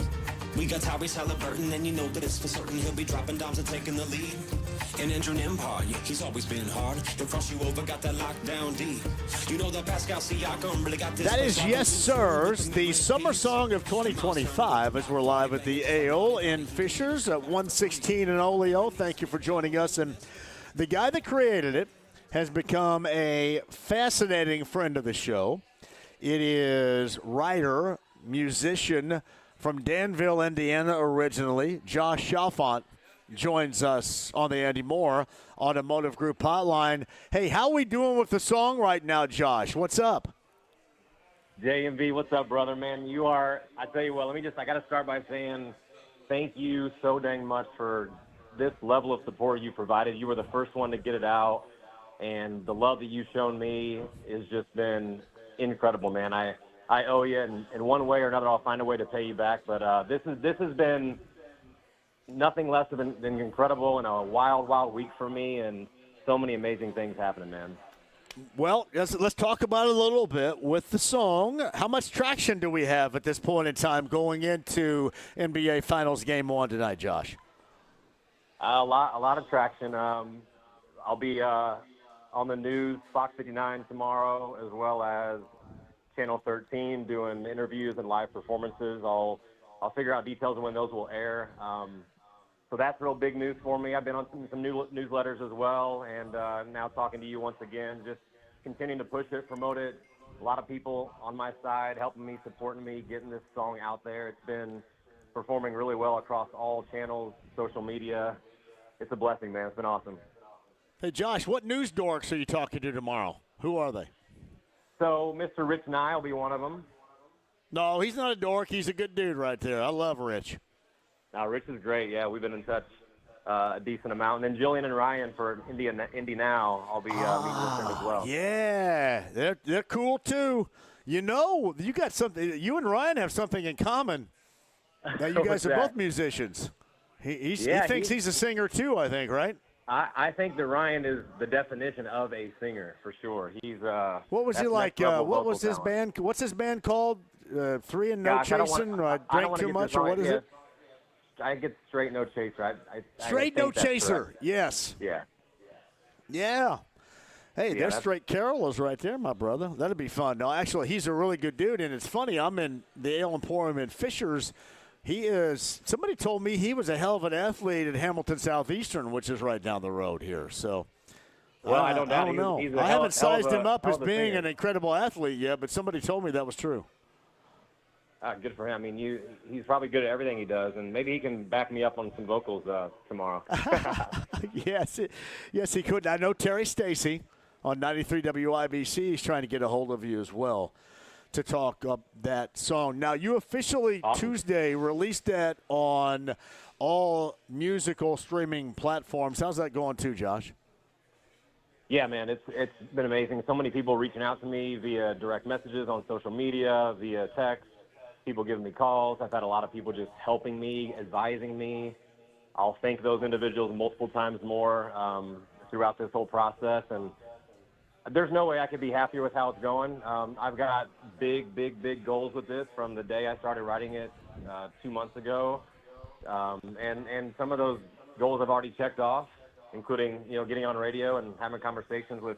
We got Tyrese Halliburton, and you know that it's for certain he'll be dropping dimes and taking the lead. And Andrew Nembhard, he's always been hard. He'll cross you over, got that lockdown D. You know that Pascal Siakam really got this. That is Yes Sirs, the summer song of 2025, as we're live at the Ale in Fishers at 116 in Oleo. Thank you for joining us. And the guy that created it has become a fascinating friend of the show. It is writer, musician from Danville, Indiana originally, Josh Shafaunt, joins us on the Andy Moore Automotive Group hotline. Hey, how we doing with the song right now, Josh? What's up? JMV, what's up, brother, man? You are, I tell you what, I got to start by saying thank you so dang much for this level of support you provided. You were the first one to get it out, and the love that you've shown me has just been incredible, man. I owe you, and in one way or another, I'll find a way to pay you back. But this has been nothing less than incredible and a wild, wild week for me, and so many amazing things happening, man. Well, let's talk about it a little bit with the song. How much traction do we have at this point in time going into NBA Finals Game 1 tonight, Josh? A lot of traction. I'll be on the news, Fox 59 tomorrow, as well as Channel 13, doing interviews and live performances. I'll figure out details of when those will air. So that's real big news for me. I've been on some new newsletters as well, and now talking to you once again, just continuing to push it, promote it. A lot of people on my side helping me, supporting me, getting this song out there. It's been performing really well across all channels, social media. It's a blessing, man. It's been awesome. Hey, Josh, what news dorks are you talking to tomorrow? Who are they? So Mr. Rich Nye will be one of them. No, he's not a dork. He's a good dude right there. I love Rich. No, Rich is great. Yeah, we've been in touch a decent amount. And then Jillian and Ryan for Indy Now, I'll be meeting with them as well. Yeah, they're cool too. You know, you got something. You and Ryan have something in common. Now you guys are both musicians. He thinks he's a singer too, I think, right? I think that Ryan is the definition of a singer for sure. He's what was he like? What was his band? What's his band called? Three and No Chasing? Drank too much, or what is it? I get Straight No Chaser. Straight No Chaser. Yes. Yeah. Yeah. Hey, there's Straight Carol right there, my brother. That'd be fun. No, actually, he's a really good dude, and it's funny. I'm in the Ale Emporium in Fishers. Somebody told me he was a hell of an athlete at Hamilton Southeastern, which is right down the road here. So, well, I don't know. I haven't sized him up as being an incredible athlete yet, but somebody told me that was true. Good for him. I mean, he's probably good at everything he does, and maybe he can back me up on some vocals tomorrow. Yes, he could. I know Terry Stacy on 93 WIBC is trying to get a hold of you as well to talk up that song. Now, you officially Tuesday released that on all musical streaming platforms. How's that going too, Josh? Yeah, man, it's been amazing. So many people reaching out to me via direct messages on social media, via text. People giving me calls. I've had a lot of people just helping me, advising me. I'll thank those individuals multiple times more throughout this whole process. And there's no way I could be happier with how it's going. I've got big goals with this from the day I started writing it 2 months ago. And some of those goals I've already checked off, including, getting on radio and having conversations with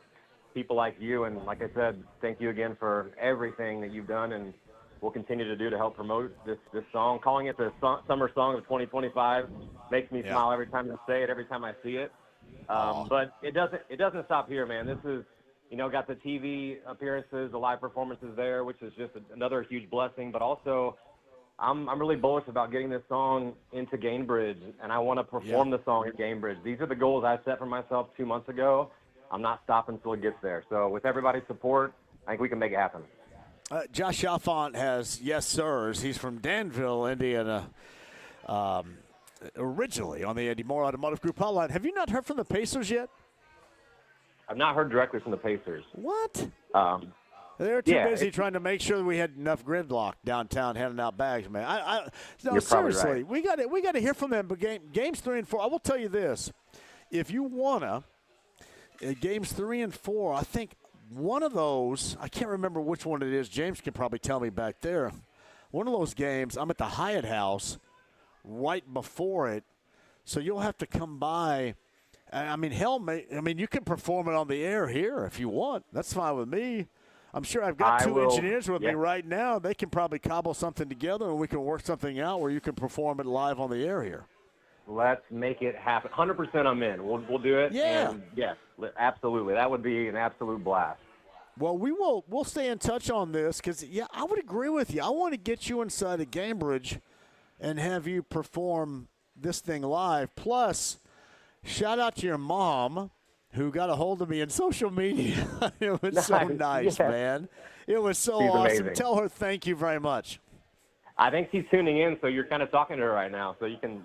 people like you. And like I said, thank you again for everything that you've done and will continue to do to help promote this song. Calling it the summer song of 2025 makes me smile every time I say it, every time I see it. But it doesn't stop here, man. This is, got the TV appearances, the live performances there, which is just another huge blessing. But also, I'm really bullish about getting this song into Gainbridge, and I want to perform the song at Gainbridge. These are the goals I set for myself 2 months ago. I'm not stopping until it gets there. So with everybody's support, I think we can make it happen. Josh Shafaunt has Yes Sirs. He's from Danville, Indiana, originally on the Andy Moore Automotive Group hotline. Have you not heard from the Pacers yet? I've not heard directly from the Pacers. What? They're too busy trying to make sure that we had enough gridlock downtown handing out bags, man. No, seriously, right. we got to hear from them. But games 3 and 4, I will tell you this: if you wanna, games 3 and 4, I think one of those, I can't remember which one it is. James can probably tell me back there. One of those games, I'm at the Hyatt House right before it, so you'll have to come by. I mean, you can perform it on the air here if you want. That's fine with me. I'm sure I've got two engineers with me right now. They can probably cobble something together, and we can work something out where you can perform it live on the air here. Let's make it happen. 100% I'm in. We'll do it. Yeah. And yes, absolutely. That would be an absolute blast. Well, we'll stay in touch on this because, I would agree with you. I want to get you inside of Gainbridge and have you perform this thing live. Plus, shout out to your mom, who got a hold of me in social media. It was so nice, man. It was so She's awesome. amazing. Tell her thank you very much. I think she's tuning in, so you're kind of talking to her right now, so you can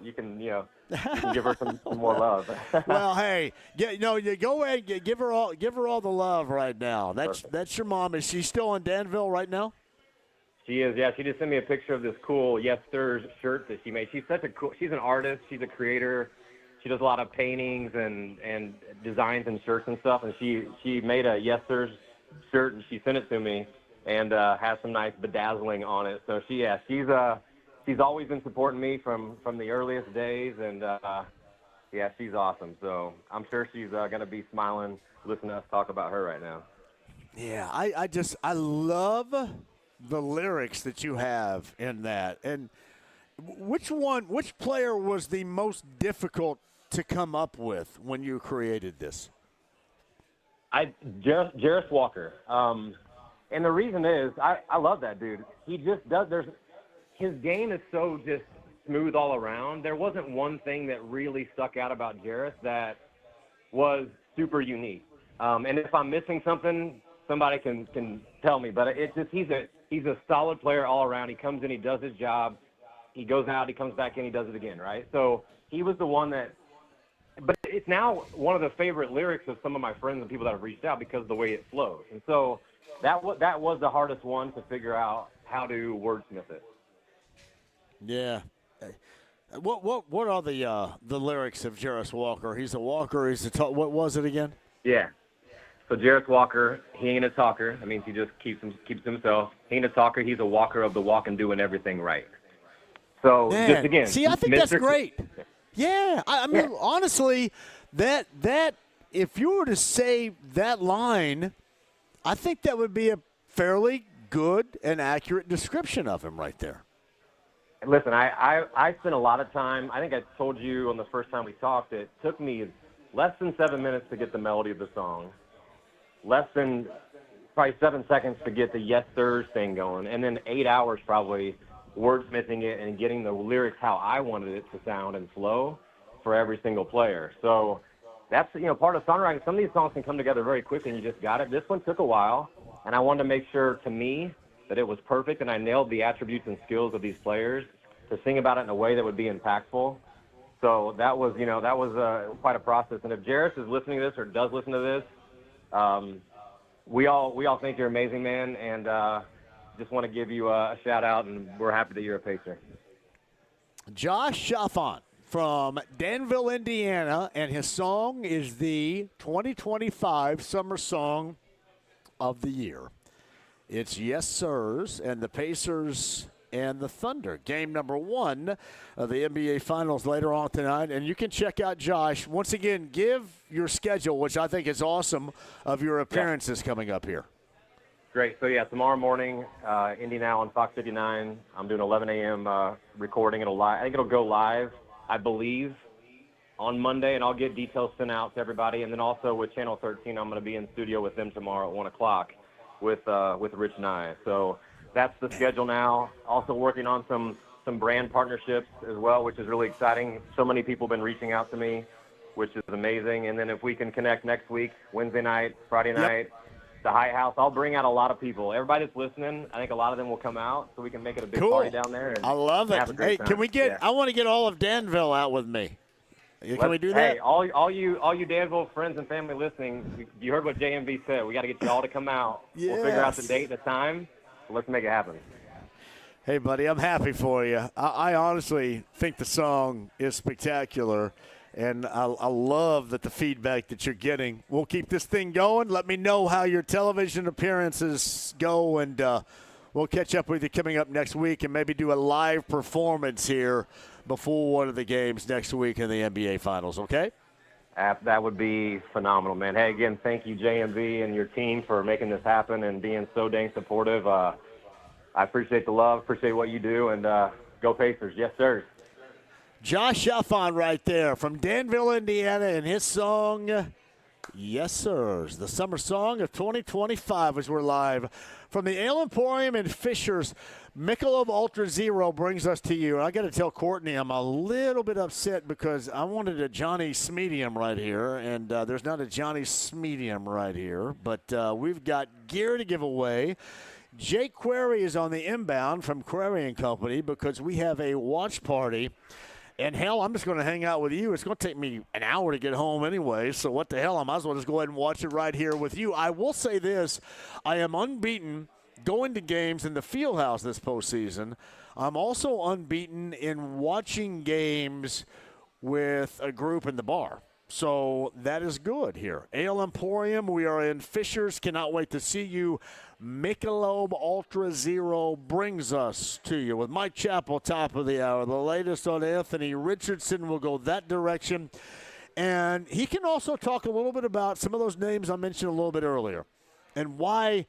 give her some more love. Well, hey, you go ahead and give her all the love right now. That's your mom. Is she still in Danville right now? She is, yeah. She just sent me a picture of this cool Yes Sirs shirt that she made. She's an artist. She's a creator. She does a lot of paintings and designs and shirts and stuff. And she made a Yes Sirs shirt and she sent it to me and has some nice bedazzling on it. So she's always been supporting me from the earliest days. And she's awesome. So I'm sure she's gonna be smiling listening to us talk about her right now. Yeah, I love the lyrics that you have in that. And which player was the most difficult to come up with when you created this? Jarris Walker. And the reason is I love that dude. He just does. His game is so just smooth all around. There wasn't one thing that really stuck out about Jarris that was super unique. And if I'm missing something, somebody can tell me. But it's just he's a solid player all around. He comes in, he does his job. He goes out, he comes back in, he does it again, right? So he was the one that – but it's now one of the favorite lyrics of some of my friends and people that have reached out because of the way it flows. And so that was the hardest one to figure out how to wordsmith it. Yeah. What are the lyrics of Jarris Walker? He's a walker. What was it again? Yeah. So Jarris Walker, he ain't a talker. That means he just keeps himself. He ain't a talker. He's a walker of the walk and doing everything right. So Man. just again, see, I think that's great. Yeah, I mean, honestly, that if you were to say that line, I think that would be a fairly good and accurate description of him right there. Listen, I spent a lot of time. I think I told you on the first time we talked, it took me less than 7 minutes to get the melody of the song, less than probably 7 seconds to get the Yes Sirs thing going, and then 8 hours probably wordsmithing it and getting the lyrics how I wanted it to sound and flow for every single player. So that's, part of songwriting. Some of these songs can come together very quickly and you just got it. This one took a while, and I wanted to make sure, to me, that it was perfect and I nailed the attributes and skills of these players to sing about it in a way that would be impactful. So that was quite a process. And if Jarris is listening to this or does listen to this, we all think you're amazing, man, and just want to give you a shout out, and we're happy that you're a Pacer. Josh Shafaunt from Danville, Indiana, and his song is the 2025 Summer Song of the Year. It's Yes Sirs and the Pacers and the Thunder. Game number 1 of the NBA Finals later on tonight. And you can check out Josh. Once again, give your schedule, which I think is awesome, of your appearances coming up here. Great. So, tomorrow morning, Indy Now on Fox 59. I'm doing 11 a.m. Recording. I think it'll go live, I believe, on Monday, and I'll get details sent out to everybody. And then also with Channel 13, I'm going to be in studio with them tomorrow at 1 o'clock with Rich Nye. So that's the schedule now. Also working on some brand partnerships as well, which is really exciting. So many people have been reaching out to me, which is amazing. And then if we can connect next week, Wednesday night, Friday night, the High House, I'll bring out a lot of people. Everybody that's listening, I think a lot of them will come out so we can make it a big party down there. And I love it. have a great Hey, time. can we get I want to get all of Danville out with me. Can we do that? Hey, all you Danville friends and family listening, you heard what JMV said. We got to get you all to come out. We'll figure out the date and the time. Let's make it happen. Hey, buddy, I'm happy for you. I honestly think the song is spectacular, and I love that the feedback that you're getting. We'll keep this thing going. Let me know how your television appearances go, and we'll catch up with you coming up next week and maybe do a live performance here before one of the games next week in the NBA Finals, okay? That would be phenomenal, man. Hey, again, thank you, JMV, and your team for making this happen and being so dang supportive. I appreciate the love, appreciate what you do, and go Pacers. Yes, sir. Josh Shafaunt right there from Danville, Indiana, and his song, Yes, Sirs, the summer song of 2025 as we're live from the Ale Emporium in Fishers. Michelob Ultra Zero brings us to you. I got to tell Courtney I'm a little bit upset because I wanted a Johnny Smedium right here, and there's not a Johnny Smedium right here. But we've got gear to give away. Jake Query is on the inbound from Query & Company because we have a watch party. And, hell, I'm just going to hang out with you. It's going to take me an hour to get home anyway, so what the hell? I might as well just go ahead and watch it right here with you. I will say this. I am unbeaten going to games in the Fieldhouse this postseason. I'm also unbeaten in watching games with a group in the bar. So that is good here. Ale Emporium, we are in Fishers. Cannot wait to see you. Michelob Ultra Zero brings us to you with Mike Chappell, top of the hour. The latest on Anthony Richardson will go that direction. And he can also talk a little bit about some of those names I mentioned a little bit earlier and why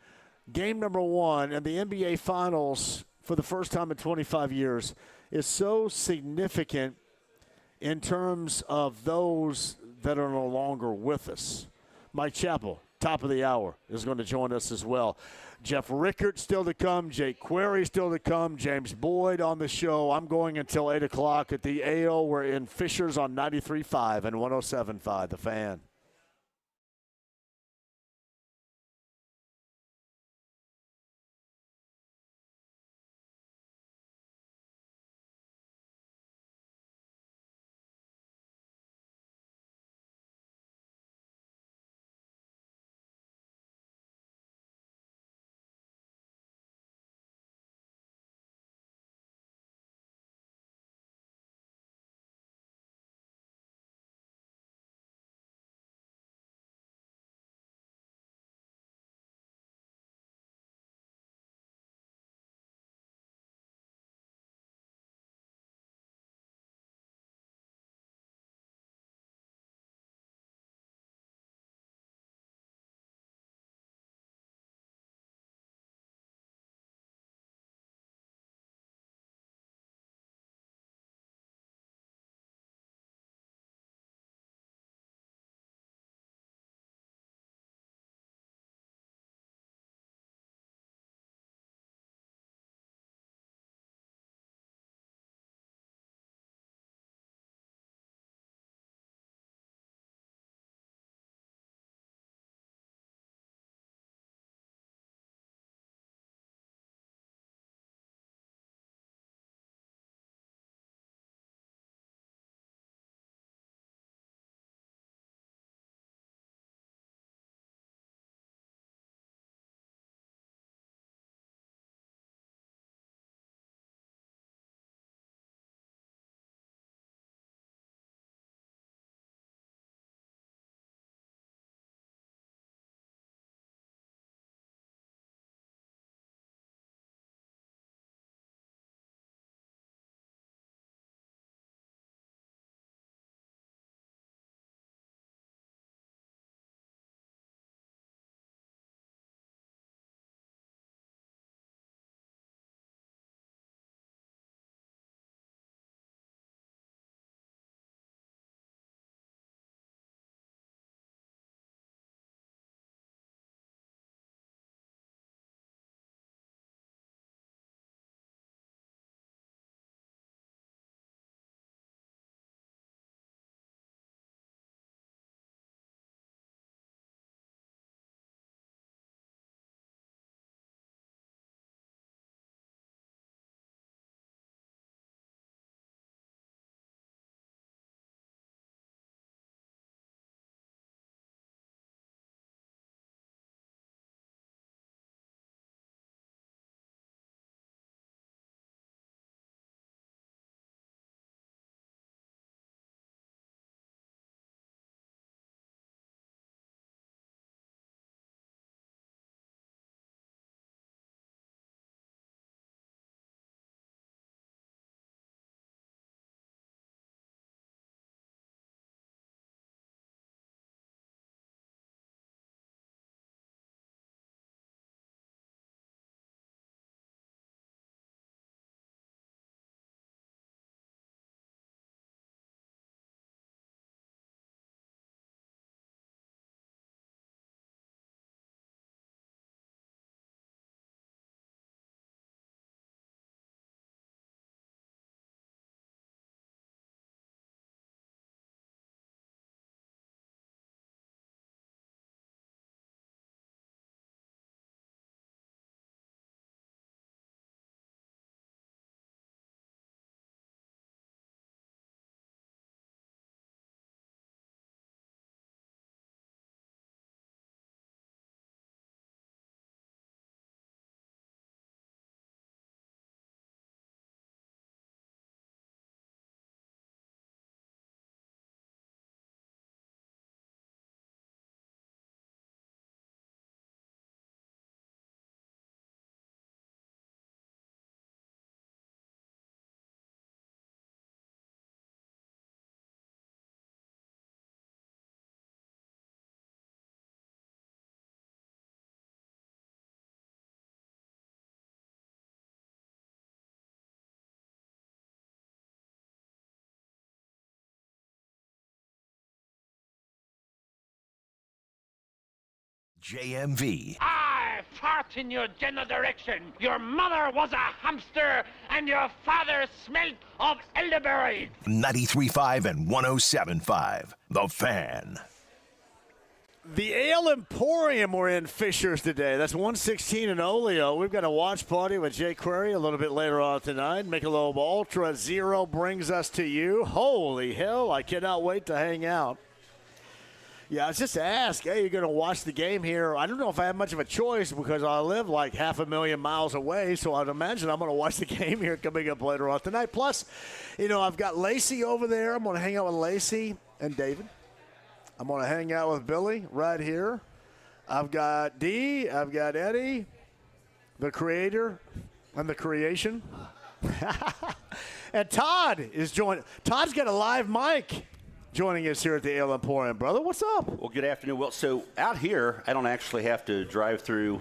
game number one and the NBA Finals for the first time in 25 years is so significant in terms of those that are no longer with us. Mike Chappell, top of the hour, is going to join us as well. Jeff Rickert still to come. Jake Query still to come. James Boyd on the show. I'm going until 8 o'clock at the AO. We're in Fishers on 93.5 and 107.5, The Fan. JMV. I fart in your general direction. Your mother was a hamster, and your father smelled of elderberries. 93.5 and 107.5. The Fan. The Ale Emporium, we're in Fishers today. That's 116 in Oleo. We've got a watch party with Jay Query a little bit later on tonight. Michelob Ultra Zero brings us to you. Holy hell, I cannot wait to hang out. Yeah, I was just asked, hey, you're going to watch the game here. I don't know if I have much of a choice because I live like 500,000 miles away, so I'd imagine I'm going to watch the game here coming up later on tonight. Plus, I've got Lacey over there. I'm going to hang out with Lacey and David. I'm going to hang out with Billy right here. I've got Dee. I've got Eddie, the creator and the creation. And Todd is joining. Todd's got a live mic joining us here at the Ale Emporium. Brother, what's up? Well, good afternoon. Well, so out here, I don't actually have to drive through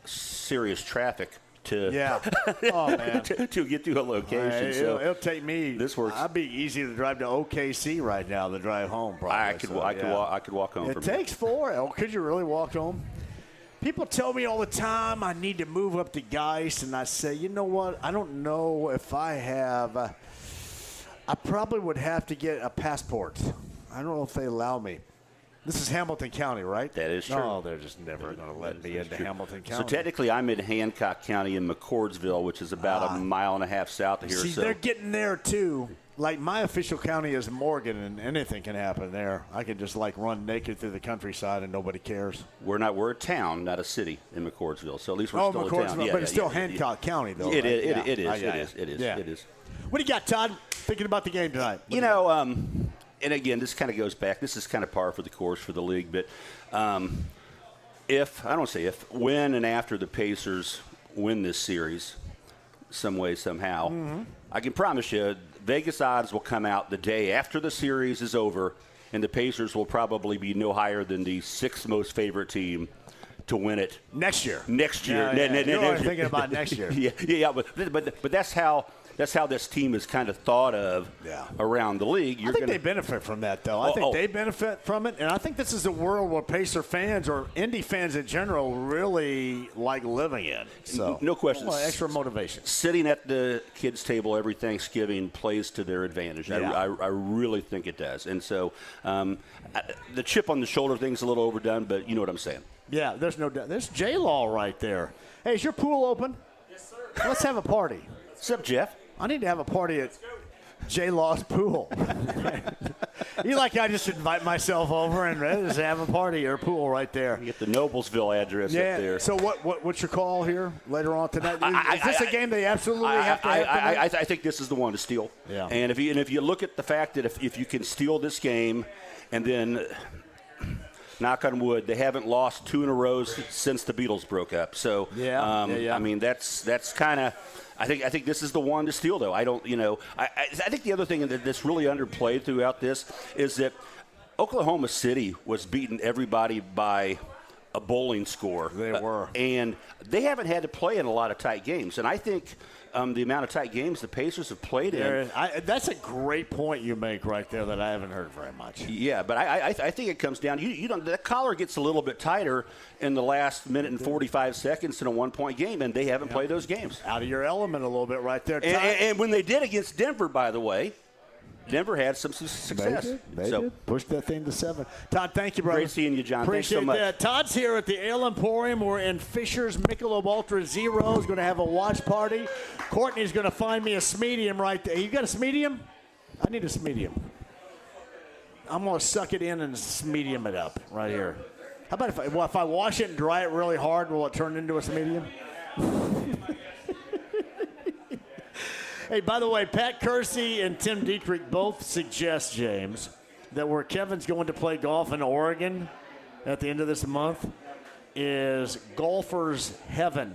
serious traffic to oh, man. to get to a location. So it'll take me. This works. I'd be easy to drive to OKC right now to drive home. Probably. I could walk home. It takes 4 hours. Could you really walk home? People tell me all the time I need to move up to Geist, and I say, you know what? I don't know if I have. I probably would have to get a passport. I don't know if they allow me. This is Hamilton County, right? That is true. No, they're just never going to let me into Hamilton County. So technically, I'm in Hancock County in McCordsville, which is about a mile and a half south of here. See, they're getting there, too. Like, my official county is Morgan, and anything can happen there. I can just, run naked through the countryside, and nobody cares. We're a town, not a city in McCordsville. So at least we're still a town. But it's still Hancock County, though. It right? is. What do you got, Todd? Thinking about the game tonight. And again, this kind of goes back. This is kind of par for the course for the league. But when and after the Pacers win this series, some way, somehow, I can promise you Vegas odds will come out the day after the series is over, and the Pacers will probably be no higher than the 6th most favorite team to win it next year. You're always thinking about next year. But that's how this team is kind of thought of around the league. I think they benefit from that, though. I think they benefit from it, and I think this is a world where Pacer fans or Indy fans in general really like living in. So no question. Extra motivation. Sitting at the kids' table every Thanksgiving plays to their advantage. Yeah. I really think it does. And so the chip on the shoulder thing's a little overdone, but you know what I'm saying. Yeah, there's no doubt. There's J-Law right there. Hey, is your pool open? Yes, sir. Let's have a party. What's up, Jeff? I need to have a party at J-Law's pool. You like I just invite myself over and just have a party at your pool right there. You get the Noblesville address up there. So what's your call here later on tonight? Is this a game they absolutely have to have I think this is the one to steal. Yeah. And if you look at the fact that if you can steal this game and then – knock on wood, they haven't lost 2 in a row since the Beatles broke up. So, I mean, that's kind of. I think this is the one to steal, though. I think the other thing that's really underplayed throughout this is that Oklahoma City was beating everybody by a bowling score. They were, and they haven't had to play in a lot of tight games. And I think the amount of tight games the Pacers have played in. That's a great point you make right there that I haven't heard very much. Yeah, but I think it comes down. The collar gets a little bit tighter in the last minute and 45 seconds in a 1-point game, and they haven't played those games. Out of your element a little bit right there. And when they did against Denver, by the way, Denver had some success. They did. Pushed that thing to 7. Todd, thank you, brother. Great seeing you, John. Appreciate Thanks so much. that. Todd's here at the Ale Emporium. We're in Fisher's Michelob Ultra Zero. He's going to have a watch party. Courtney's going to find me a Smedium right there. You got a Smedium? I need a Smedium. I'm going to suck it in and Smedium it up right here. How about if I wash it and dry it really hard, will it turn into a Smedium? Hey, by the way, Pat Kersey and Tim Dietrich both suggest, James, that where Kevin's going to play golf in Oregon at the end of this month is golfer's heaven.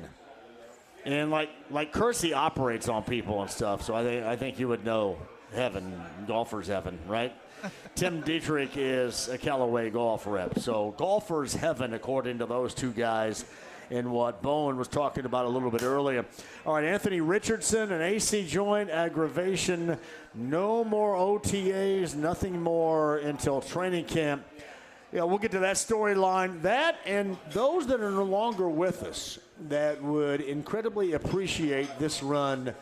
And like Kersey operates on people and stuff, so I think you would know heaven, golfer's heaven, right? Tim Dietrich is a Callaway golf rep. So golfer's heaven, according to those two guys, in what Bowen was talking about a little bit earlier. All right, Anthony Richardson, an AC joint aggravation. No more OTAs, nothing more until training camp. Yeah, we'll get to that storyline. That and those that are no longer with us that would incredibly appreciate this run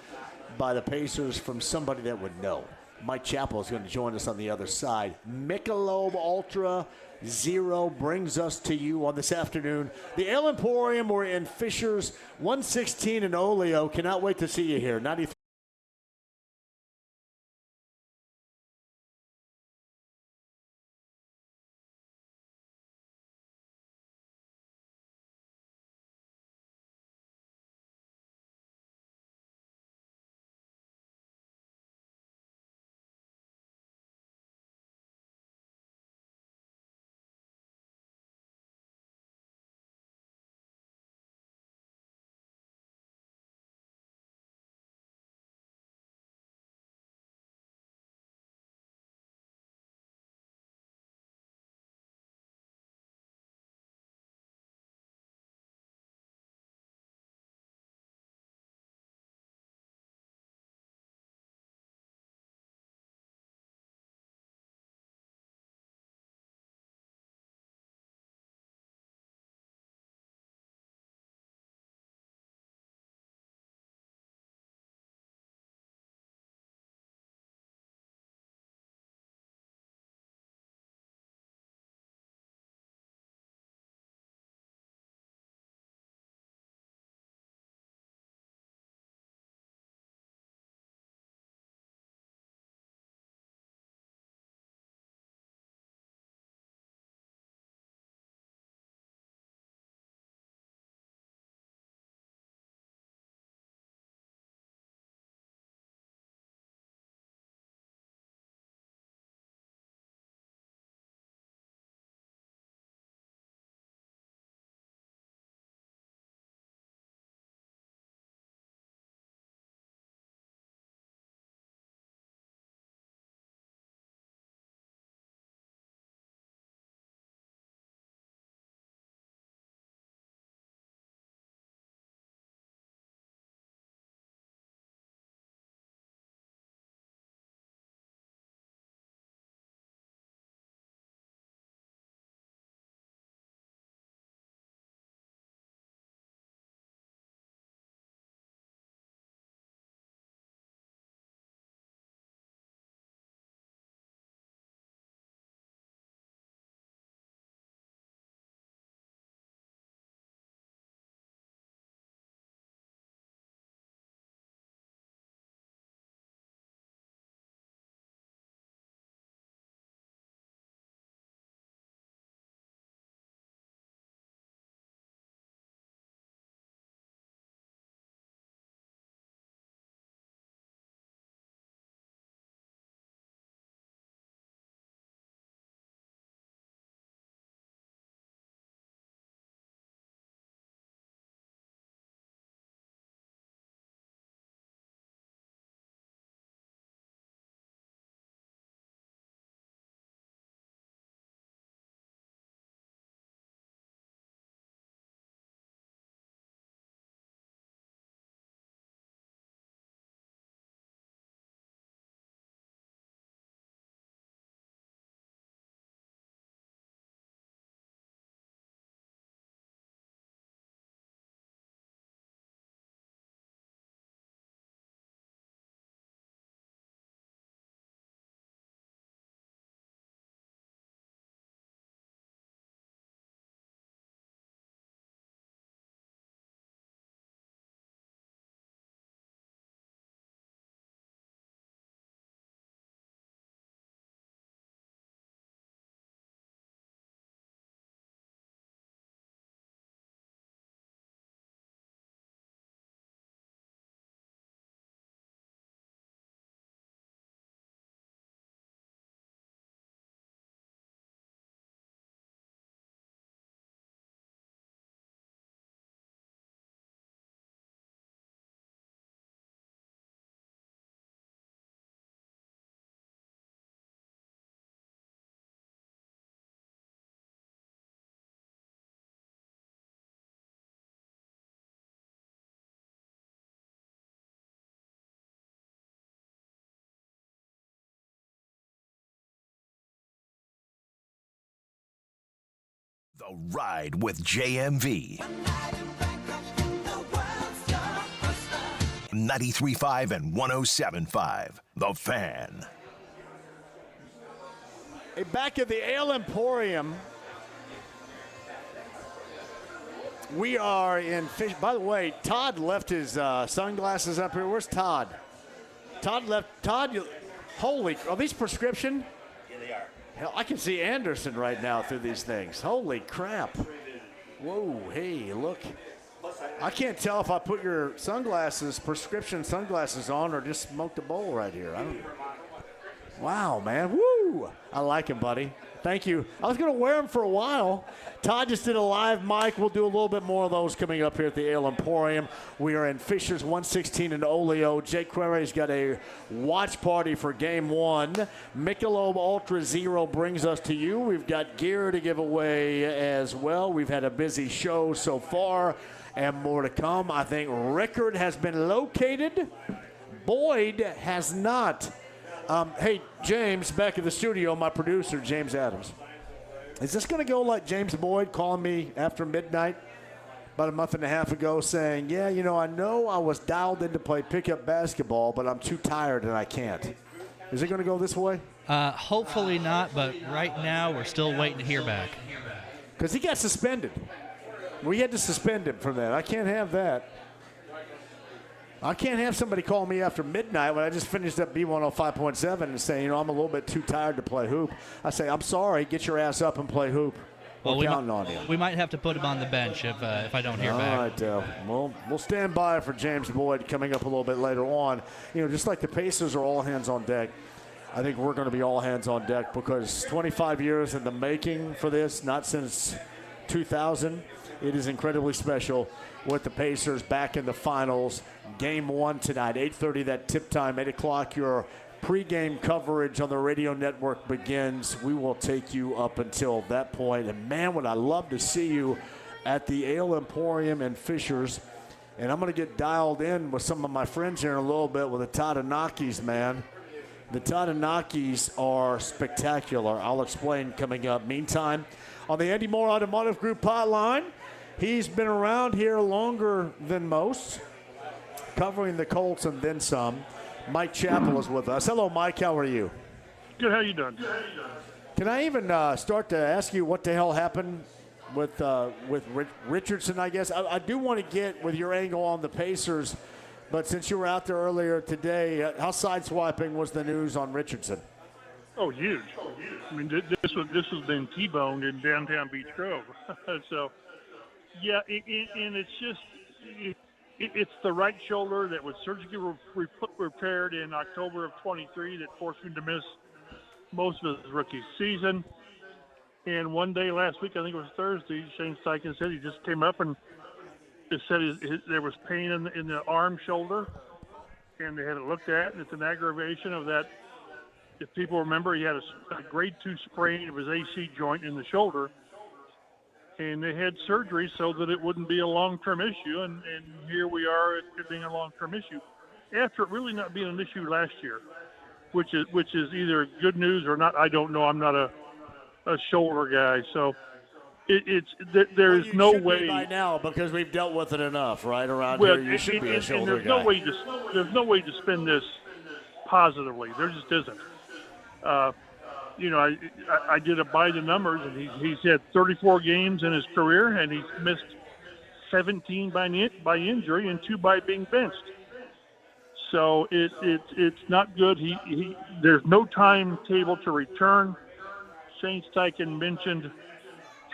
by the Pacers from somebody that would know. Mike Chappell is going to join us on the other side. Michelob Ultra Zero brings us to you on this afternoon. The Ale Emporium, we're in Fishers, 116 and Oleo. Cannot wait to see you here. 93. The Ride with JMV. 93.5 and 107.5. The Fan. Hey, back at the Ale Emporium, we are in fish. By the way, Todd left his sunglasses up here. Where's Todd? Todd left. Todd, holy, are these prescription? Yeah, they are. Hell, I can see Anderson right now through these things. Holy crap. Whoa, hey, look. I can't tell if I put your sunglasses, prescription sunglasses on or just smoked a bowl right here. I don't. Wow, man. Woo! I like him, buddy. Thank you. I was going to wear them for a while. Todd just did a live mic. We'll do a little bit more of those coming up here at the Ale Emporium. We are in Fishers 116 in Oleo. Jake Query's got a watch party for Game 1. Michelob Ultra Zero brings us to you. We've got gear to give away as well. We've had a busy show so far and more to come. I think Rickard has been located. Boyd has not. Hey, James, back at the studio, my producer, James Adams. Is this going to go like James Boyd calling me after midnight about a month and a half ago saying, yeah, you know I was dialed in to play pickup basketball, but I'm too tired and I can't. Is it going to go this way? Hopefully not, but right now we're still waiting to hear back. Because he got suspended. We had to suspend him for that. I can't have that. I can't have somebody call me after midnight when I just finished up B105.7 and say, you know, I'm a little bit too tired to play hoop. I say, I'm sorry, get your ass up and play hoop. We're counting on you. We might have to put him on the bench if I don't hear back. All right, we'll stand by for James Boyd coming up a little bit later on. You know, just like the Pacers are all hands on deck, I think we're going to be all hands on deck because 25 years in the making for this, not since 2000. It is incredibly special with the Pacers back in the finals. Game 1 tonight, 8:30 that tip time, 8 o'clock your pregame coverage on the radio network begins. We will take you up until that point. And, man, would I love to see you at the Ale Emporium in Fishers. And I'm going to get dialed in with some of my friends here in a little bit with the Tatanakis, man. The Tatanakis are spectacular. I'll explain coming up. Meantime, on the Andy Moore Automotive Group hotline, he's been around here longer than most, covering the Colts and then some. Mike Chappell is with us. Hello, Mike. How are you? Good. How you doing? Can I even start to ask you what the hell happened with Richardson, I guess? I do want to get with your angle on the Pacers, but since you were out there earlier today, how sideswiping was the news on Richardson? Oh, huge. I mean, this was been T-boned in downtown Beach Grove. So, yeah, and it's just it's the right shoulder that was surgically repaired in October of 23 that forced him to miss most of his rookie season. And one day last week, I think it was Thursday, Shane Steichen said he just came up and just said there was pain in the arm shoulder, and they had it looked at, and it's an aggravation of that. If people remember, he had a grade 2 sprain of his AC joint in the shoulder, and they had surgery so that it wouldn't be a long-term issue, and here we are, it being a long-term issue, after it really not being an issue last year, which is either good news or not. I don't know. I'm not a shoulder guy, so there is no way by now because we've dealt with it enough, right around here. You should be a shoulder and guy. There's no way to spin this positively. There just isn't. You know, I did it by the numbers, and he's had 34 games in his career, and he's missed 17 by injury and 2 by being benched. So it's not good. There's no timetable to return. Shane Steichen mentioned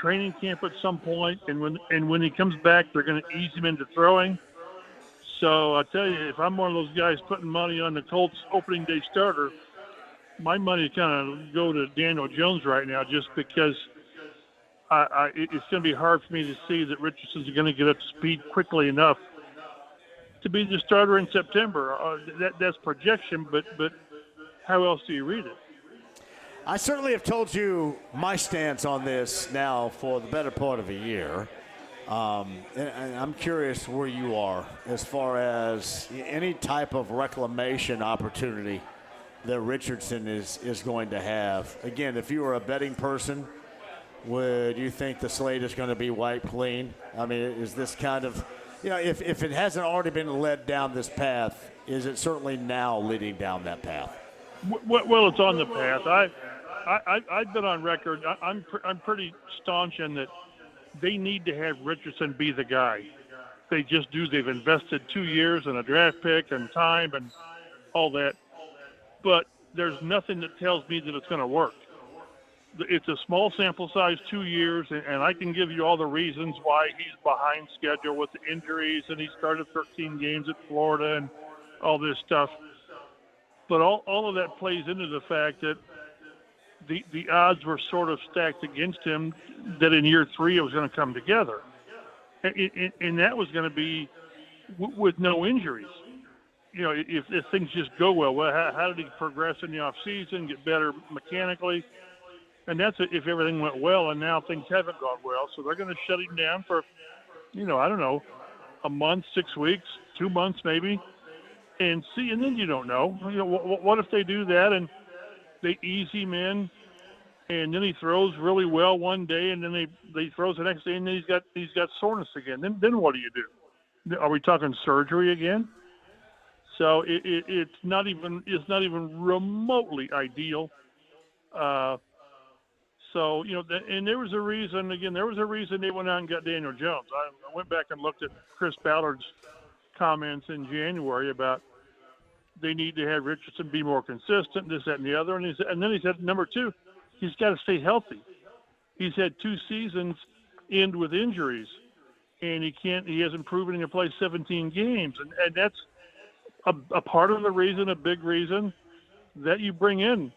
training camp at some point, and when he comes back, they're going to ease him into throwing. So I tell you, if I'm one of those guys putting money on the Colts opening day starter, my money kind of go to Daniel Jones right now, just because it's going to be hard for me to see that Richardson's going to get up to speed quickly enough to be the starter in September. That's projection, but how else do you read it? I certainly have told you my stance on this now for the better part of a year. And I'm curious where you are as far as any type of reclamation opportunity that Richardson is going to have. Again, if you were a betting person, would you think the slate is going to be wiped clean? I mean, is this kind of, if it hasn't already been led down this path, is it certainly now leading down that path? Well, it's on the path. I've been on record. I'm pretty staunch in that they need to have Richardson be the guy. They just do. They've invested 2 years in a draft pick and time and all that. But there's nothing that tells me that it's going to work. It's a small sample size, 2 years, and I can give you all the reasons why he's behind schedule with the injuries, and he started 13 games at Florida and all this stuff. But all of that plays into the fact that the odds were sort of stacked against him that in year 3 it was going to come together. And that was going to be with no injuries. If things just go well, how did he progress in the offseason, get better mechanically? And that's if everything went well, and now things haven't gone well. So they're going to shut him down for, I don't know, a month, 6 weeks, 2 months maybe, and see. And then you don't know. What if they do that and they ease him in, and then he throws really well one day, and then they throws the next day, and then he's got soreness again. Then what do you do? Are we talking surgery again? So it's not even remotely ideal. So and there was a reason. Again, there was a reason they went out and got Daniel Jones. I went back and looked at Chris Ballard's comments in January about they need to have Richardson be more consistent, this, that, and the other. And then he said, number 2, he's got to stay healthy. He's had 2 seasons end with injuries, and he hasn't proven he can play 17 games. And that's a part of the reason, a big reason, that you bring in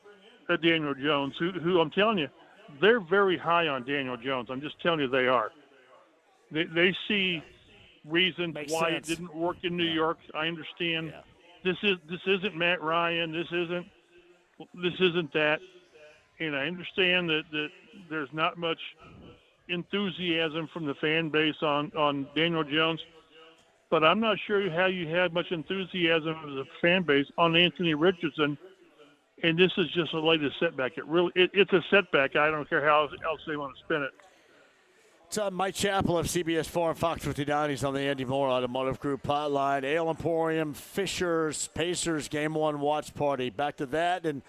Daniel Jones, who I'm telling you, they're very high on Daniel Jones. I'm just telling you they are. They see reasons why it didn't work in New York. I understand. Yeah. This isn't Matt Ryan. This isn't that. And I understand that there's not much enthusiasm from the fan base on Daniel Jones, but I'm not sure how you had much enthusiasm as a fan base on Anthony Richardson. And this is just the latest setback. It's a setback. I don't care how else they want to spin it. It's Mike Chappell of CBS 4 and Fox 59. He's on the Andy Moore Automotive Group hotline. Ale Emporium, Fishers, Pacers, Game 1 watch party. Back to that and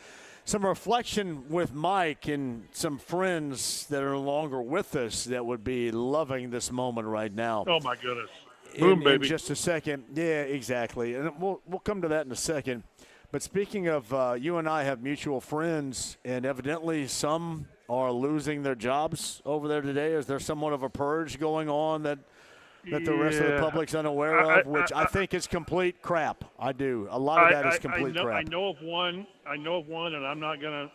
some reflection with Mike and some friends that are no longer with us that would be loving this moment right now. Oh, my goodness. Boom, baby. In just a second. Yeah, exactly. And we'll come to that in a second. But speaking of, you and I have mutual friends, and evidently some are losing their jobs over there today. Is there somewhat of a purge going on that the rest of the public's unaware of, which I think is complete crap? I do. A lot of that is complete crap. I know of one, and I'm not going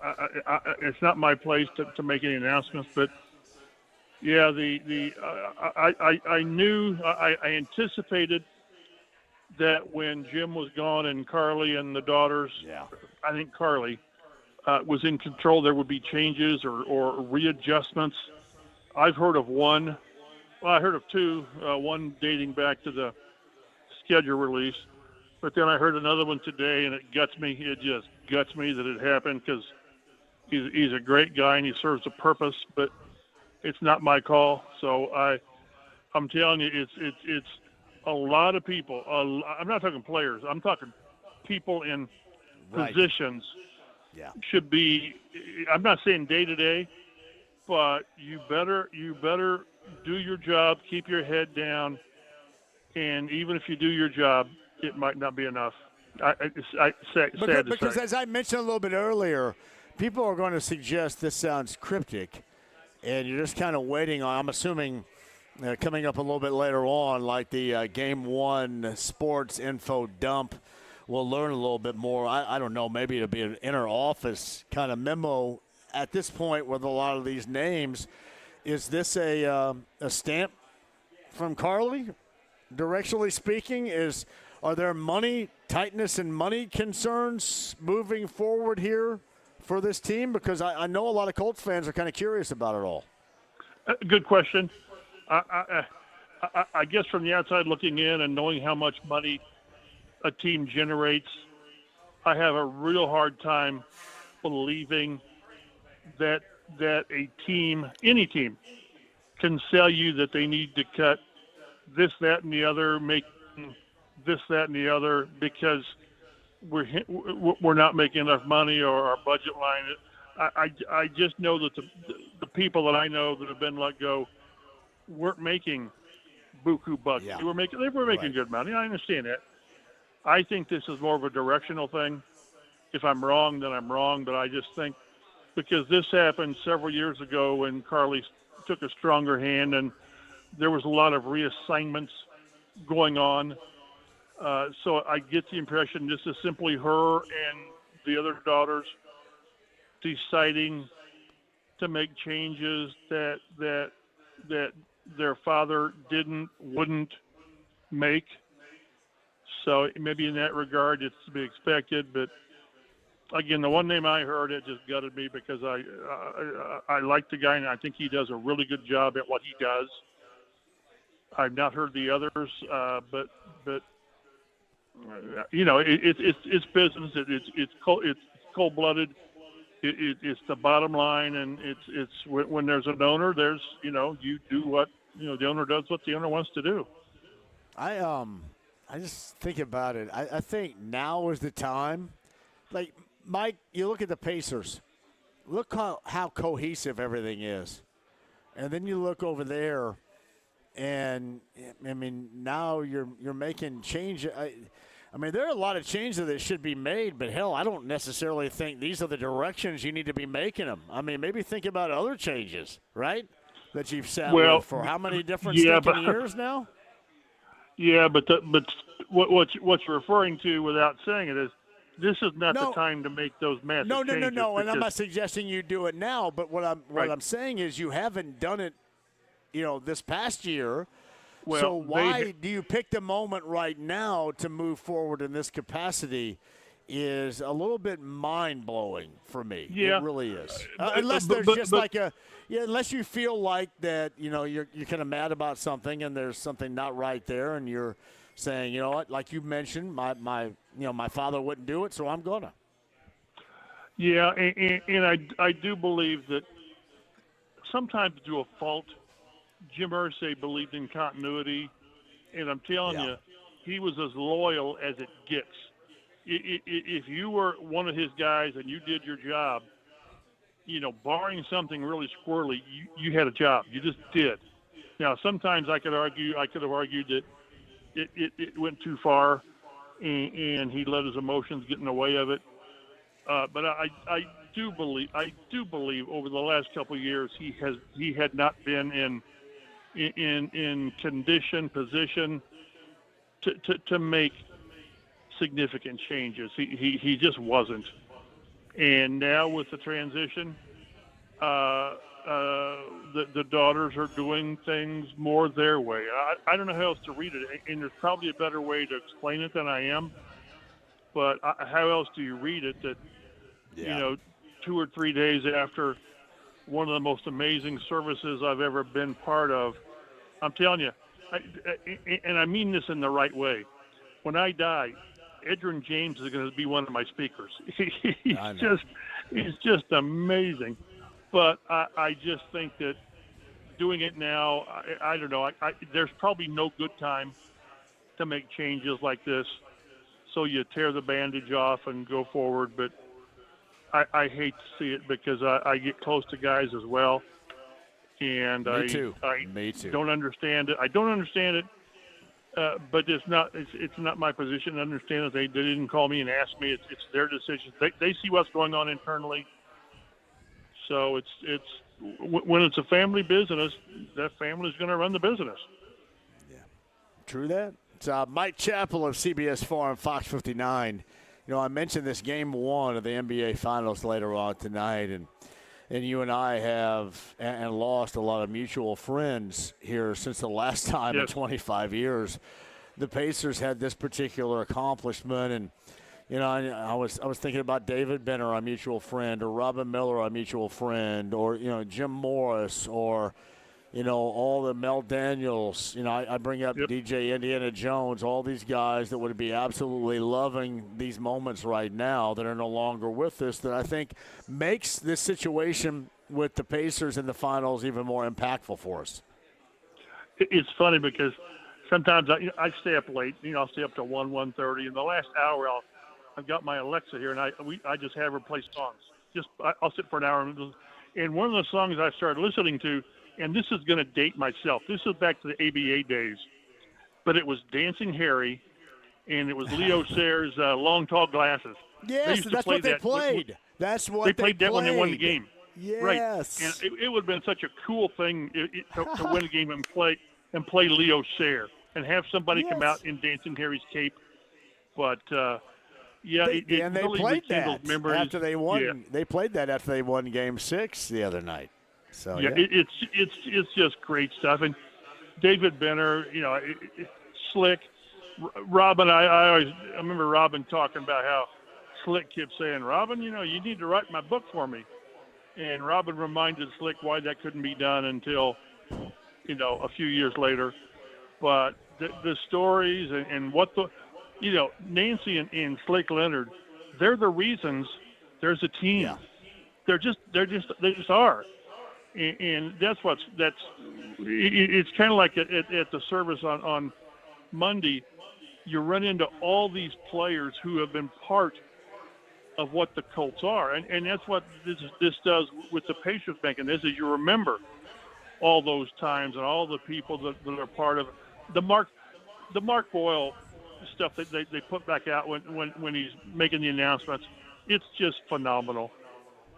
to it's not my place to make any announcements, but, yeah, I anticipated that when Jim was gone and Carly and the daughters, I think Carly was in control, there would be changes or readjustments. I've heard of one. Well, I heard of 2, one dating back to the schedule release. But then I heard another one today, and it guts me. It just guts me that it happened because he's a great guy and he serves a purpose, but it's not my call. So I'm telling you, it's a lot of people. I'm not talking players. I'm talking people in positions should be. I'm not saying day to day, but you better do your job. Keep your head down, and even if you do your job, it might not be enough. Because as I mentioned a little bit earlier, people are going to suggest this sounds cryptic, and you're just kind of waiting on. I'm assuming. Coming up a little bit later on, like the Game 1 sports info dump, we'll learn a little bit more. I don't know, maybe it'll be an inner office kind of memo at this point with a lot of these names. Is this a stamp from Carly, directionally speaking? Are there tightness and money concerns moving forward here for this team? Because I know a lot of Colts fans are kind of curious about it all. Good question. I guess from the outside looking in and knowing how much money a team generates, I have a real hard time believing that that a team, any team, can sell you that they need to cut this, that, and the other, make this, that, and the other because we're not making enough money or our budget line. I just know that the people that I know that have been let go weren't making buku bucks. Yeah. They were making good money. I understand that. I think this is more of a directional thing. If I'm wrong, then I'm wrong. But I just think because this happened several years ago when Carly took a stronger hand and there was a lot of reassignments going on. So I get the impression this is simply her and the other daughters deciding to make changes that their father wouldn't make. So maybe in that regard, it's to be expected. But again, the one name I heard, it just gutted me because I like the guy and I think he does a really good job at what he does. I've not heard the others, but you know, it's business. It's cold-blooded. It's the bottom line, and it's when there's an owner, there's, you know, you do what, you know, the owner does what the owner wants to do. I just think about it. I think now is the time. Like, Mike, you look at the Pacers. Look how cohesive everything is. And then you look over there, and, I mean, now you're making change. I mean, there are a lot of changes that should be made, but, hell, I don't necessarily think these are the directions you need to be making them. I mean, maybe think about other changes, right, that you've sat with for how many different years now? Yeah, but what you're referring to without saying it is this is not the time to make those massive changes. No. And I'm not suggesting you do it now, but what I'm saying is you haven't done it, you know, this past year. Well, so why do you pick the moment right now to move forward in this capacity is a little bit mind-blowing for me. Yeah. It really is. Unless there's unless you feel like that, you know, you're kind of mad about something and there's something not right there and you're saying, you know what, like you mentioned, my father wouldn't do it, so I'm gonna. Yeah, and I do believe that sometimes to a fault, Jim Irsay believed in continuity, and I'm telling you, he was as loyal as it gets. If you were one of his guys and you did your job, you know, barring something really squirrely, you had a job. You just did. Now, sometimes I could have argued that it went too far, and he let his emotions get in the way of it. But I do believe over the last couple of years he had not been in position to make significant changes. He just wasn't. And now with the transition, the daughters are doing things more their way. I don't know how else to read it, and there's probably a better way to explain it than I am. But how else do you read it that, you know, 2 or 3 days after one of the most amazing services I've ever been part of, I'm telling you, and I mean this in the right way, when I die, Edgerrin James is going to be one of my speakers. He's just amazing. But I just think that doing it now, I don't know. There's probably no good time to make changes like this. So you tear the bandage off and go forward. But I hate to see it because I get close to guys as well. And Me too. Don't understand it. I don't understand it. But it's not my position to understand that they didn't call me and ask me. It's their decision. They see what's going on internally. So it's when it's a family business, that family's going to run the business. Yeah, true that. It's Mike Chappell of CBS 4 and Fox 59. You know, I mentioned this game 1 of the NBA Finals later on tonight, and you and I have and lost a lot of mutual friends here since the last time in 25 years. The Pacers had this particular accomplishment, and you know, I was thinking about David Benner, our mutual friend, or Robin Miller, our mutual friend, or you know, Jim Morris, or you know, all the Mel Daniels. You know, I bring up DJ Indiana Jones, all these guys that would be absolutely loving these moments right now that are no longer with us, that I think makes this situation, with the Pacers in the finals even more impactful for us? It's funny because sometimes I stay up late. I'll stay up to 1:30. In the last hour, I've got my Alexa here, and I just have her play songs. I'll sit for an hour, and one of the songs I started listening to, and this is going to date myself. This is back to the ABA days, but it was Dancing Harry, and it was Leo Sayers' Long Tall Glasses. Yes, that's what they played. That's what they played that when they won the game. Yes. Right. And it would have been such a cool thing to win a game and play Leo Sayer and have somebody come out in Dancing Harry's cape. But they really played that after they won. Yeah. They played that after they won Game 6 the other night. So it's just great stuff. And David Benner, Slick, Robin. I remember Robin talking about how Slick kept saying, "Robin, you need to write my book for me." And Robin reminded Slick why that couldn't be done until, a few years later. But the stories and what Nancy and Slick Leonard, they're the reasons there's a team. Yeah. They just are. And it's kind of like at the service on Monday, you run into all these players who have been part of what the Colts are. And that's what this does with the Pacers making this, is you remember all those times and all the people that are part of it. The Mark Boyle stuff that they put back out when he's making the announcements, it's just phenomenal.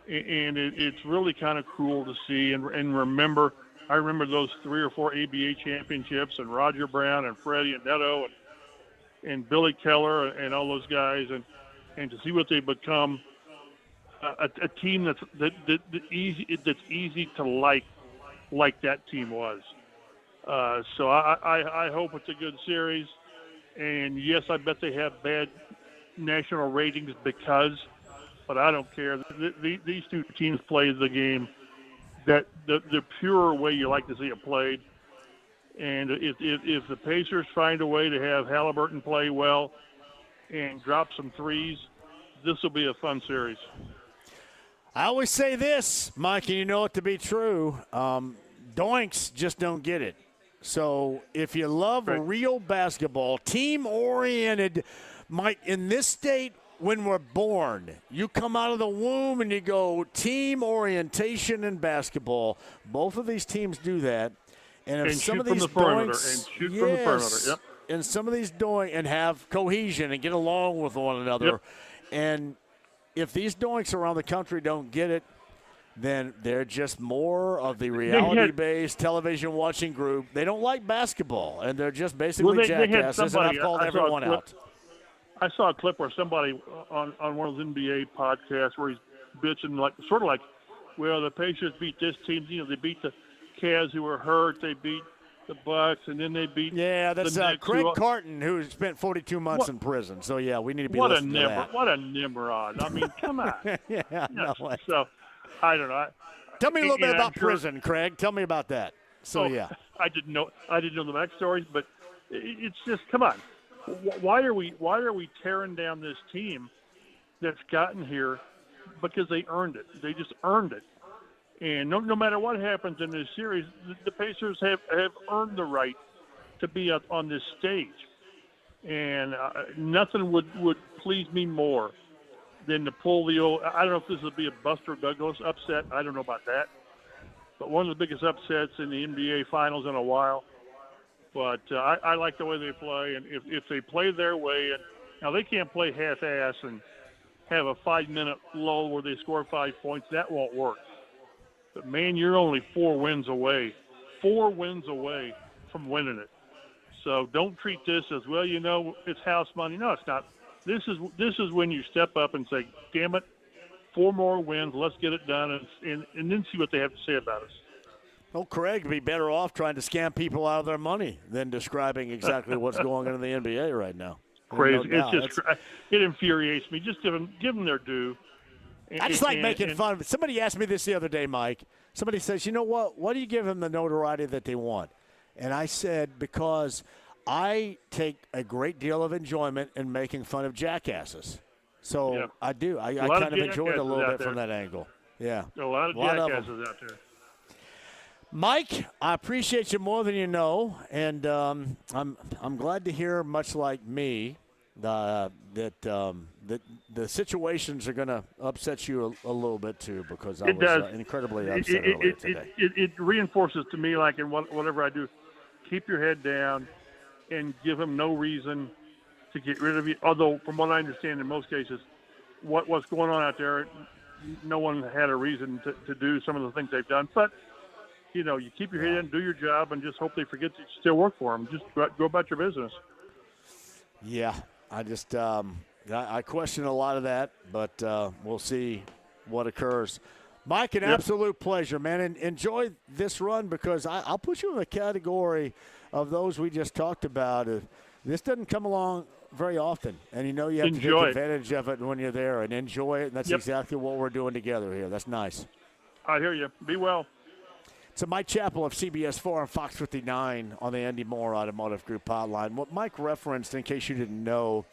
And it's really kind of cool to see and remember. I remember those 3 or 4 ABA championships and Roger Brown and Freddie and Neto and Billy Keller and all those guys, and to see what they've become, a team that's easy to like that team was. So I hope it's a good series. And yes, I bet they have bad national ratings but I don't care. These two teams play the game that the pure way you like to see it played. And if the Pacers find a way to have Halliburton play well and drop some threes, this will be a fun series. I always say this, Mike, and you know it to be true. Doinks just don't get it. So if you love real basketball, team-oriented, Mike, in this state, when we're born, you come out of the womb and you go team orientation in basketball. Both of these teams do that. And if some of these doinks, from the perimeter. Yep. And some of these doinks and have cohesion and get along with one another. Yep. And if these doinks around the country don't get it, then they're just more of the reality-based television-watching group. They don't like basketball, and they're just basically jackasses, and I've called everyone out. I saw a clip where somebody on one of those NBA podcasts where he's bitching, well, the Pacers beat this team. They beat the Cavs who were hurt. They beat the Bucks, and then they beat that's Craig Carton, who spent 42 months in prison. So, yeah, we need to be listening to that. What a Nimrod. I mean, come on. No. So, I don't know. Tell me a little bit about prison, Craig. Tell me about that. So, yeah. I didn't know the backstories, but it's just, come on. Why are we tearing down this team that's gotten here? Because they earned it. They just earned it. And no matter what happens in this series, the Pacers have earned the right to be on this stage. And nothing would please me more than to pull the old – I don't know if this would be a Buster Douglas upset. I don't know about that. But one of the biggest upsets in the NBA Finals in a while. But I like the way they play. And if they play their way – now, they can't play half-ass and have a 5-minute lull where they score 5 points. That won't work. But, man, you're only 4 wins away from winning it. So don't treat this as, well, it's house money. No, it's not. This is when you step up and say, damn it, 4 more wins, let's get it done, and then see what they have to say about us. Well, Craig would be better off trying to scam people out of their money than describing exactly what's going on in the NBA right now. Crazy. It infuriates me. Just give them their due. I just like making fun of it. Somebody asked me this the other day, Mike. Somebody says, you know what? Why do you give them the notoriety that they want? And I said, because I take a great deal of enjoyment in making fun of jackasses. So I do. I kind of enjoy it a little bit from that angle. Yeah. A lot of jackasses out there. Mike, I appreciate you more than you know, and I'm glad to hear, much like me, that the situations are going to upset you a little bit too, because I was incredibly upset earlier today. It reinforces to me, like in whatever I do, keep your head down and give them no reason to get rid of you. Although, from what I understand, in most cases, what's going on out there, no one had a reason to do some of the things they've done. But you keep your head in, do your job, and just hope they forget that you still work for them. Just go about your business. Yeah, I just I question a lot of that, but we'll see what occurs. Mike, an absolute pleasure, man. And enjoy this run, because I'll put you in the category of those we just talked about. This doesn't come along very often, and you have to take advantage of it when you're there and enjoy it, and that's exactly what we're doing together here. That's nice. I hear you. Be well. So Mike Chappell of CBS 4 and Fox 59 on the Andy Moore Automotive Group hotline. What Mike referenced, in case you didn't know,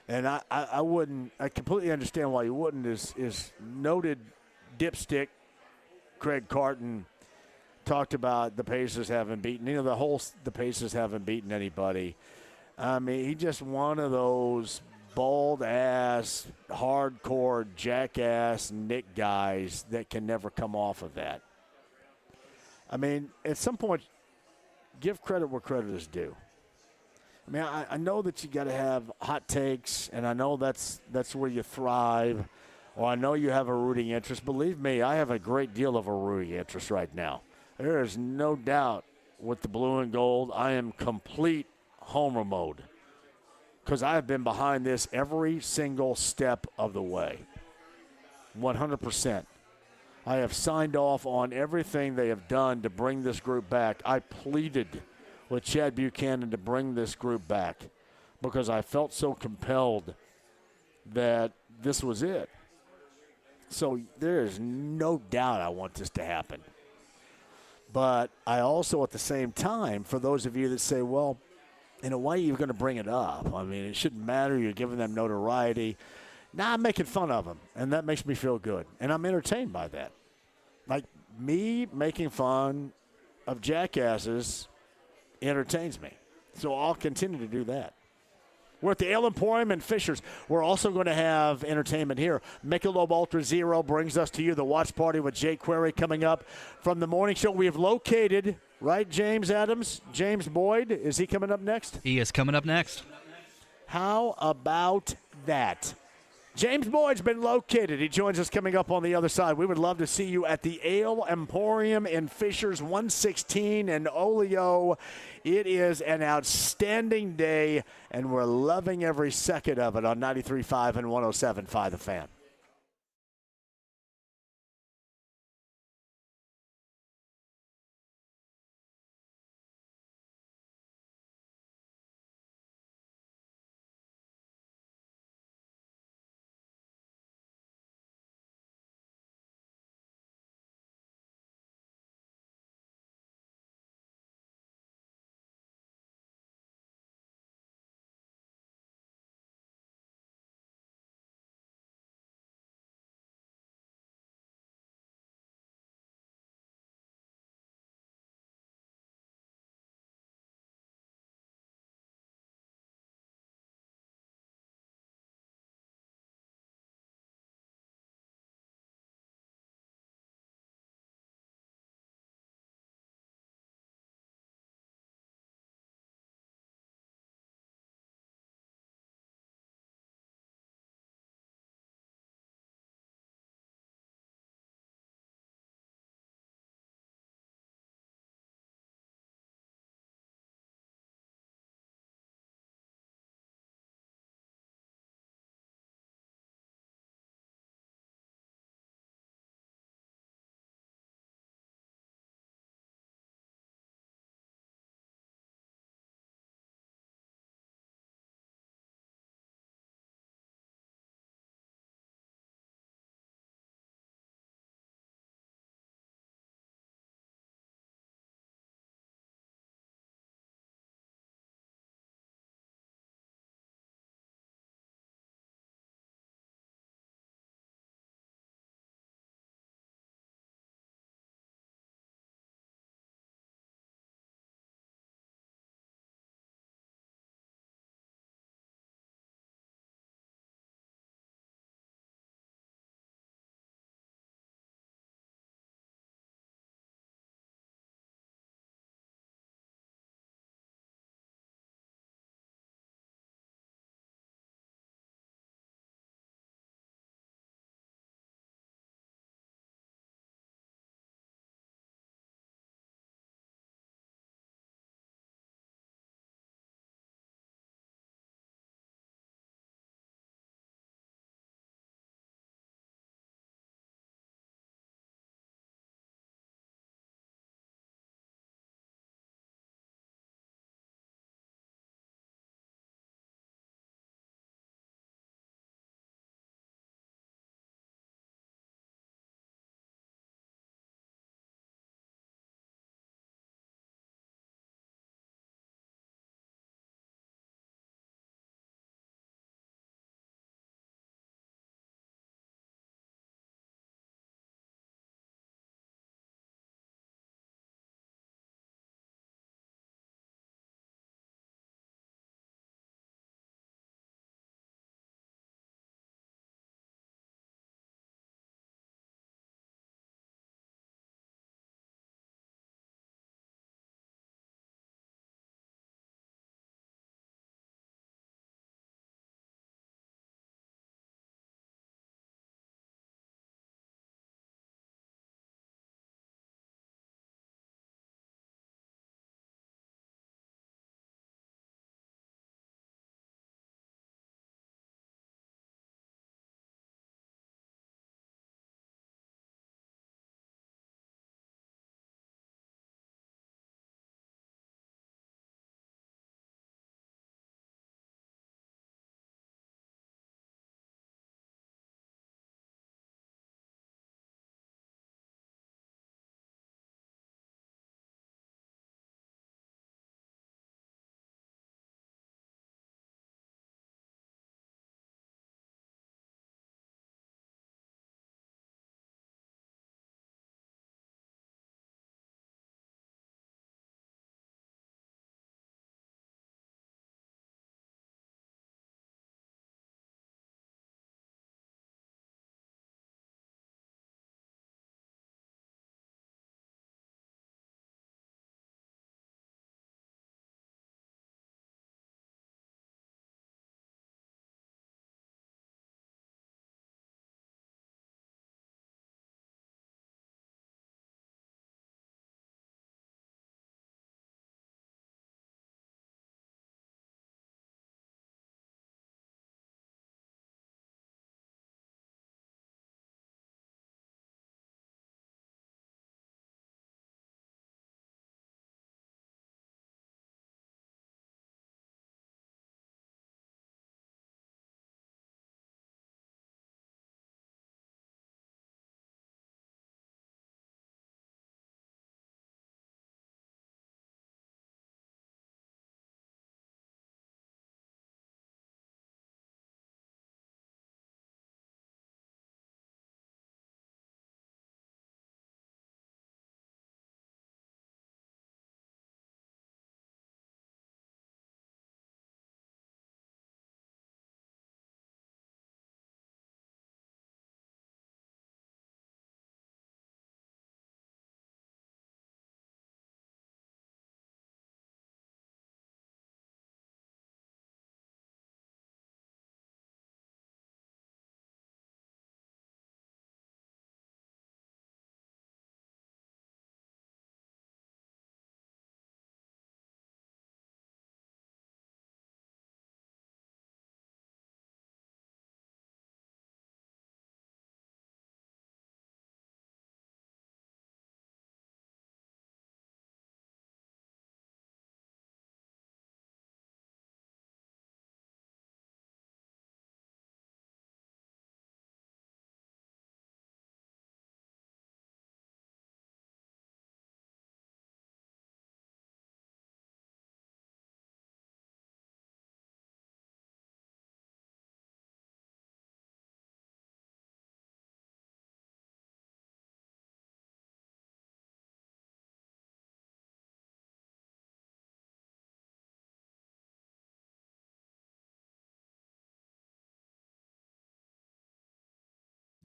and I completely understand why you wouldn't, is noted dipstick Craig Carton talked about the Pacers haven't beaten, the Pacers haven't beaten anybody. I mean, he's just one of those bald-ass, hardcore, jackass Nick guys that can never come off of that. I mean, at some point, give credit where credit is due. I mean, I know that you got to have hot takes, and I know that's where you thrive, or I know you have a rooting interest. Believe me, I have a great deal of a rooting interest right now. There is no doubt with the blue and gold, I am complete homer mode, because I have been behind this every single step of the way, 100%. I have signed off on everything they have done to bring this group back. I pleaded with Chad Buchanan to bring this group back because I felt so compelled that this was it. So there is no doubt I want this to happen. But I also, at the same time, for those of you that say, well, in a way you're going to bring it up. I mean, it shouldn't matter. You're giving them notoriety. Now I'm making fun of them, and that makes me feel good. And I'm entertained by that. Like, me making fun of jackasses entertains me. So I'll continue to do that. We're at the Ale Emporium in Fishers. We're also going to have entertainment here. Michelob Ultra Zero brings us to you the watch party with Jay Query coming up from the morning show. We have located, right, James Adams? James Boyd, is he coming up next? He is coming up next. How about that? James Boyd's been located. He joins us coming up on the other side. We would love to see you at the Ale Emporium in Fishers, 116 and Oleo. It is an outstanding day, and we're loving every second of it on 93.5 and 107.5 The Fan.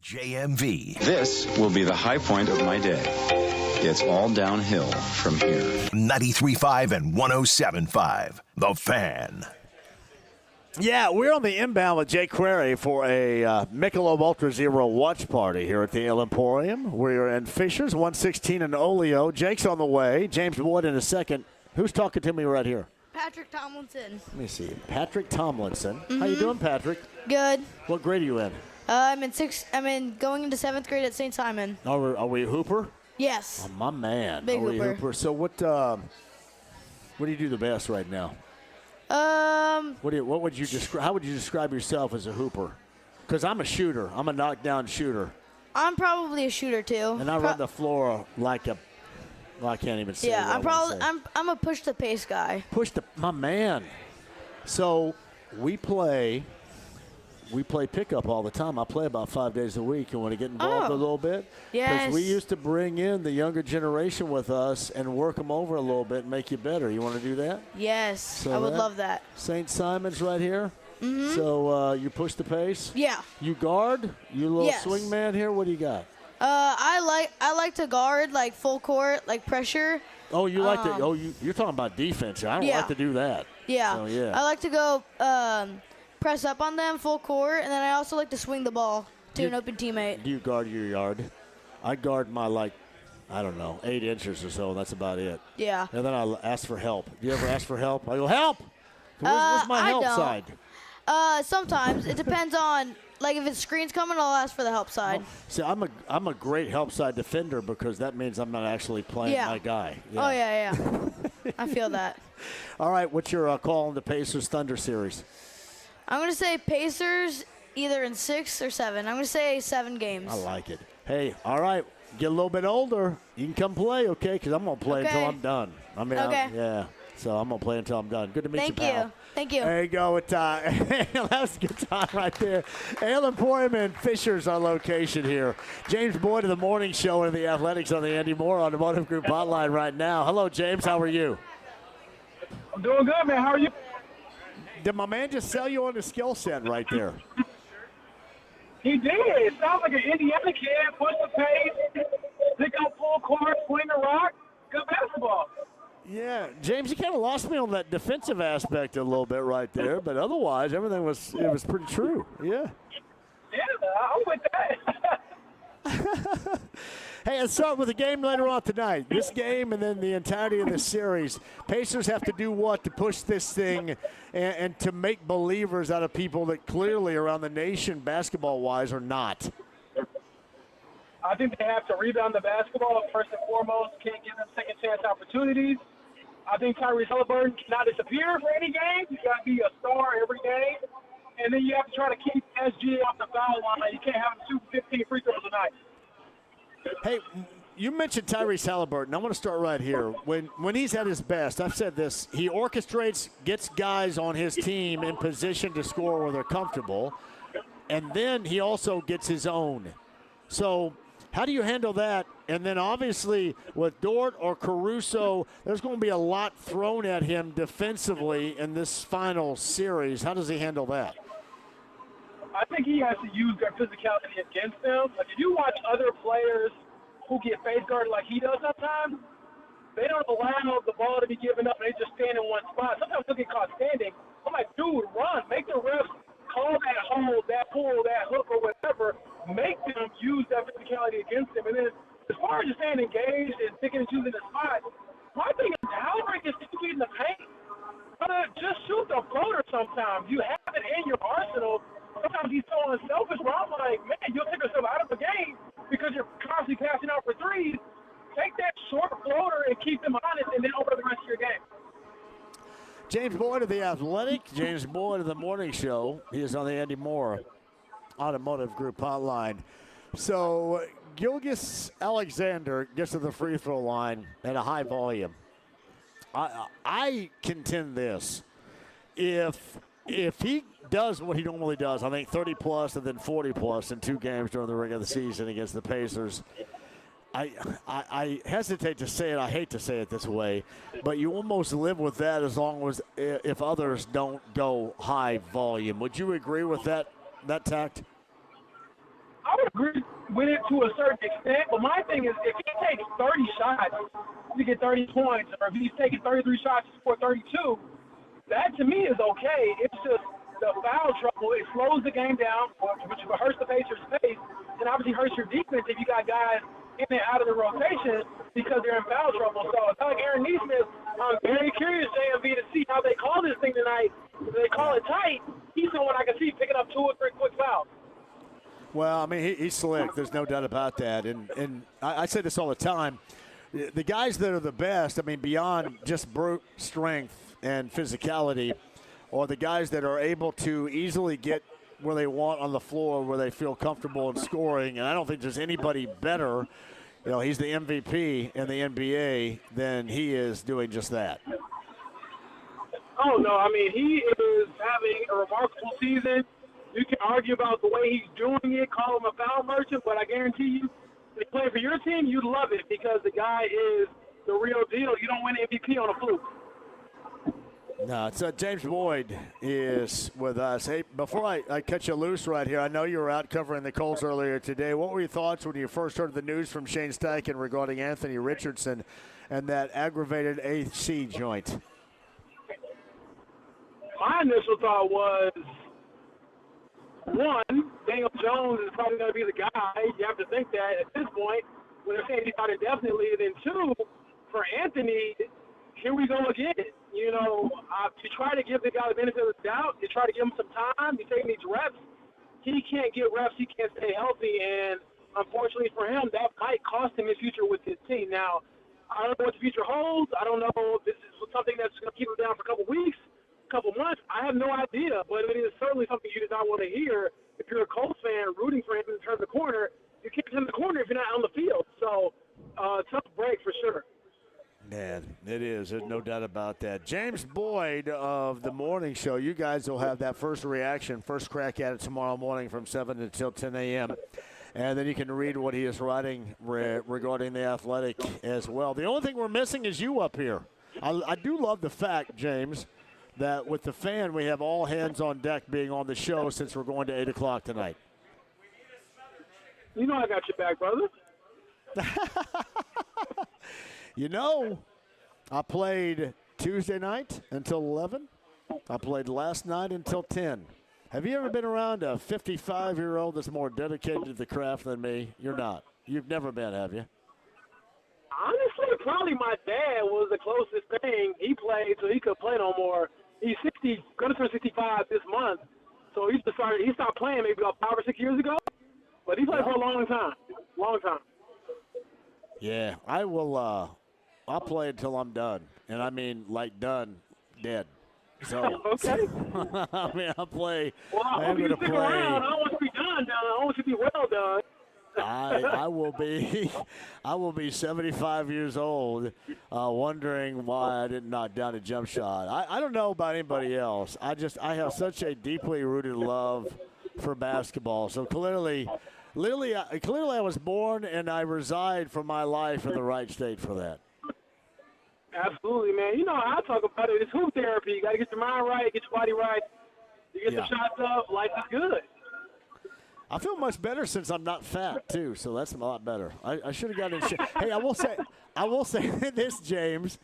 JMV. This will be the high point of my day. It's all downhill from here. 93.5 and 107.5. The Fan. Yeah, we're on the inbound with Jake Query for a Michelob Ultra Zero watch party here at the Ale Emporium. We're in Fishers, 116 and Oleo. Jake's on the way. James Wood in a second. Who's talking to me right here? Patrick Tomlinson. Let me see. Patrick Tomlinson. How you doing, Patrick? Good. What grade are you in? I'm going into 7th grade at St. Simon. Are we a Hooper? Yes. Oh, my man. Big are we Hooper. Hooper? So what do you do the best right now? What would you describe? How would you describe yourself as a Hooper? Because I'm a shooter. I'm a knockdown shooter. I'm probably a shooter too. And I run the floor like a. Well, I can't even say. Yeah, I'm a push the pace guy. My man. So we play pickup all the time. I play about 5 days a week. You want to get involved a little bit? Yes. Because we used to bring in the younger generation with us and work them over a little bit and make you better. You want to do that? Yes, So I would love that. St. Simon's right here. Mm-hmm. So you push the pace? Yeah. You guard? You little swing man here? What do you got? I like to guard, like full court, like pressure. Oh, you like to? Oh, you're talking about defense. I don't like to do that. Yeah. So, yeah. I like to go press up on them full court, and then I also like to swing the ball to an open teammate. Do you guard your yard? I guard my 8 inches or so. That's about it. Yeah. And then I ask for help. Do you ever ask for help? I go, help. Where's my help side? Sometimes it depends on. Like, if it's screens coming, I'll ask for the help side. See, I'm a great help side defender because that means I'm not actually playing my guy. Yeah. Oh, yeah. I feel that. All right, what's your call on the Pacers Thunder series? I'm going to say Pacers either in 6 or 7. I'm going to say 7 games. I like it. Hey, all right, get a little bit older. You can come play, okay? Because I'm going to play until I'm done. Yeah. So I'm going to play until I'm done. Good to meet you, pal. Thank you. There you go. That was a good time right there. Ale Emporium and Fishers, our location here. James Boyd of the Morning Show and the Athletics on the Andy Moore Automotive Group hotline right now. Hello, James. How are you? I'm doing good, man. How are you? Did my man just sell you on the skill set right there? He did. It sounds like an Indiana kid. Push the pace, pick up full court, swing the rock. Good basketball. Yeah, James, you kind of lost me on that defensive aspect a little bit right there, but otherwise everything was pretty true. Yeah. Yeah, I'm with that. Hey, let's start with the game later on tonight. This game and then the entirety of the series. Pacers have to do what to push this thing and to make believers out of people that clearly around the nation basketball-wise are not. I think they have to rebound the basketball first and foremost. Can't give them second chance opportunities. I think Tyrese Halliburton cannot disappear for any game. You got to be a star every game. And then you have to try to keep SGA off the foul line. You can't have him shoot 15 free throws a night. Hey, you mentioned Tyrese Halliburton. I want to start right here. When he's at his best, I've said this, he orchestrates, gets guys on his team in position to score where they're comfortable, and then he also gets his own. So how do you handle that? And then obviously with Dort or Caruso, there's going to be a lot thrown at him defensively in this final series. How does he handle that? I think he has to use their physicality against them. Like, if you watch other players who get face guarded like he does sometimes, they don't allow the ball to be given up and they just stand in one spot. Sometimes they'll get caught standing. I'm like, dude, run. Make the refs call that hold, that pull, that hook, or whatever. Make them use that physicality against them. And then as far as just staying engaged and picking and choosing the spot, my thing is Halliburton gets 2 feet in the paint. Just shoot the floater sometimes. You have it in your arsenal. Sometimes he's so unselfish where I'm like, man, you'll take yourself out of the game because you're constantly passing out for threes. Take that short floater and keep them honest and then over the rest of your game. James Boyd of The Athletic, James Boyd of The Morning Show. He is on the Andy Moore Automotive Group hotline. So Gilgeous Alexander gets to the free throw line at a high volume. I contend this. If he does what he normally does, I think 30-plus and then 40-plus in 2 games during the regular season against the Pacers, I hesitate to say it. I hate to say it this way, but you almost live with that as long as if others don't go high volume. Would you agree with that tact? I would agree with it to a certain extent, but my thing is if he takes 30 shots to get 30 points, or if he's taking 33 shots to score 32, that to me is okay. It's just the foul trouble. It slows the game down, which hurts the Pacers' pace, and obviously hurts your defense if you got guys in and out of the rotation because they're in foul trouble. So like Aaron Neesmith, I'm very curious, JMV, to see how they call this thing tonight. If they call it tight, he's someone I can see picking up 2 or 3 quick fouls. Well, I mean, he's slick. There's no doubt about that. And I say this all the time. The guys that are the best, I mean, beyond just brute strength and physicality, are the guys that are able to easily get where they want on the floor, where they feel comfortable in scoring. And I don't think there's anybody better. You know, he's the MVP in the NBA than he is doing just that. Oh, no, I mean, he is having a remarkable season. You can argue about the way he's doing it, call him a foul merchant, but I guarantee you, if you play for your team, you'd love it because the guy is the real deal. You don't win MVP on a fluke. No, it's James Boyd is with us. Hey, before I cut you loose right here, I know you were out covering the Colts earlier today. What were your thoughts when you first heard the news from Shane Steichen regarding Anthony Richardson and that aggravated AC joint? My initial thought was, one, Daniel Jones is probably going to be the guy. You have to think that at this point, when they're saying he's out indefinitely. Then two, for Anthony, here we go again. You know, to try to give the guy the benefit of the doubt, to try to give him some time, he's taking these reps. He can't get reps. He can't stay healthy. And unfortunately for him, that might cost him his future with his team. Now, I don't know what the future holds. I don't know if this is something that's going to keep him down for a couple weeks, a couple months. I have no idea, but it is certainly something you did not want to hear if you're a Colts fan rooting for him to turn the corner. You can't turn the corner if you're not on the field. So, tough break for sure. Man, it is. There's no doubt about that. James Boyd of the morning show, you guys will have that first reaction, first crack at it tomorrow morning from 7 until 10 a.m. And then you can read what he is writing regarding the Athletic as well. The only thing we're missing is you up here. I do love the fact, James, that with the fan, we have all hands on deck being on the show since we're going to 8 o'clock tonight. You know I got your back, brother. You know, I played Tuesday night until 11. I played last night until 10. Have you ever been around a 55-year-old that's more dedicated to the craft than me? You're not. You've never been, have you? Honestly, probably my dad was the closest thing. He played so he could play no more. He's 60, going to turn 65 this month. So he stopped playing maybe about 5 or 6 years ago. But he played for a long time. Long time. Yeah, I will. I'll play until I'm done, and I mean like done, dead. So okay. I mean, I'll play. Well, I hope you stick around. I don't want to be done. I want you to be well done. I will be 75 years old, wondering why I didn't knock down a jump shot. I don't know about anybody else. I have such a deeply rooted love for basketball. So clearly I was born and I reside for my life in the right state for that. Absolutely, man. You know, I talk about it. It's hoop therapy. You got to get your mind right, get your body right. You get some shots up, life is good. I feel much better since I'm not fat, too, so that's a lot better. I should have gotten in shape. Hey, I will say this, James.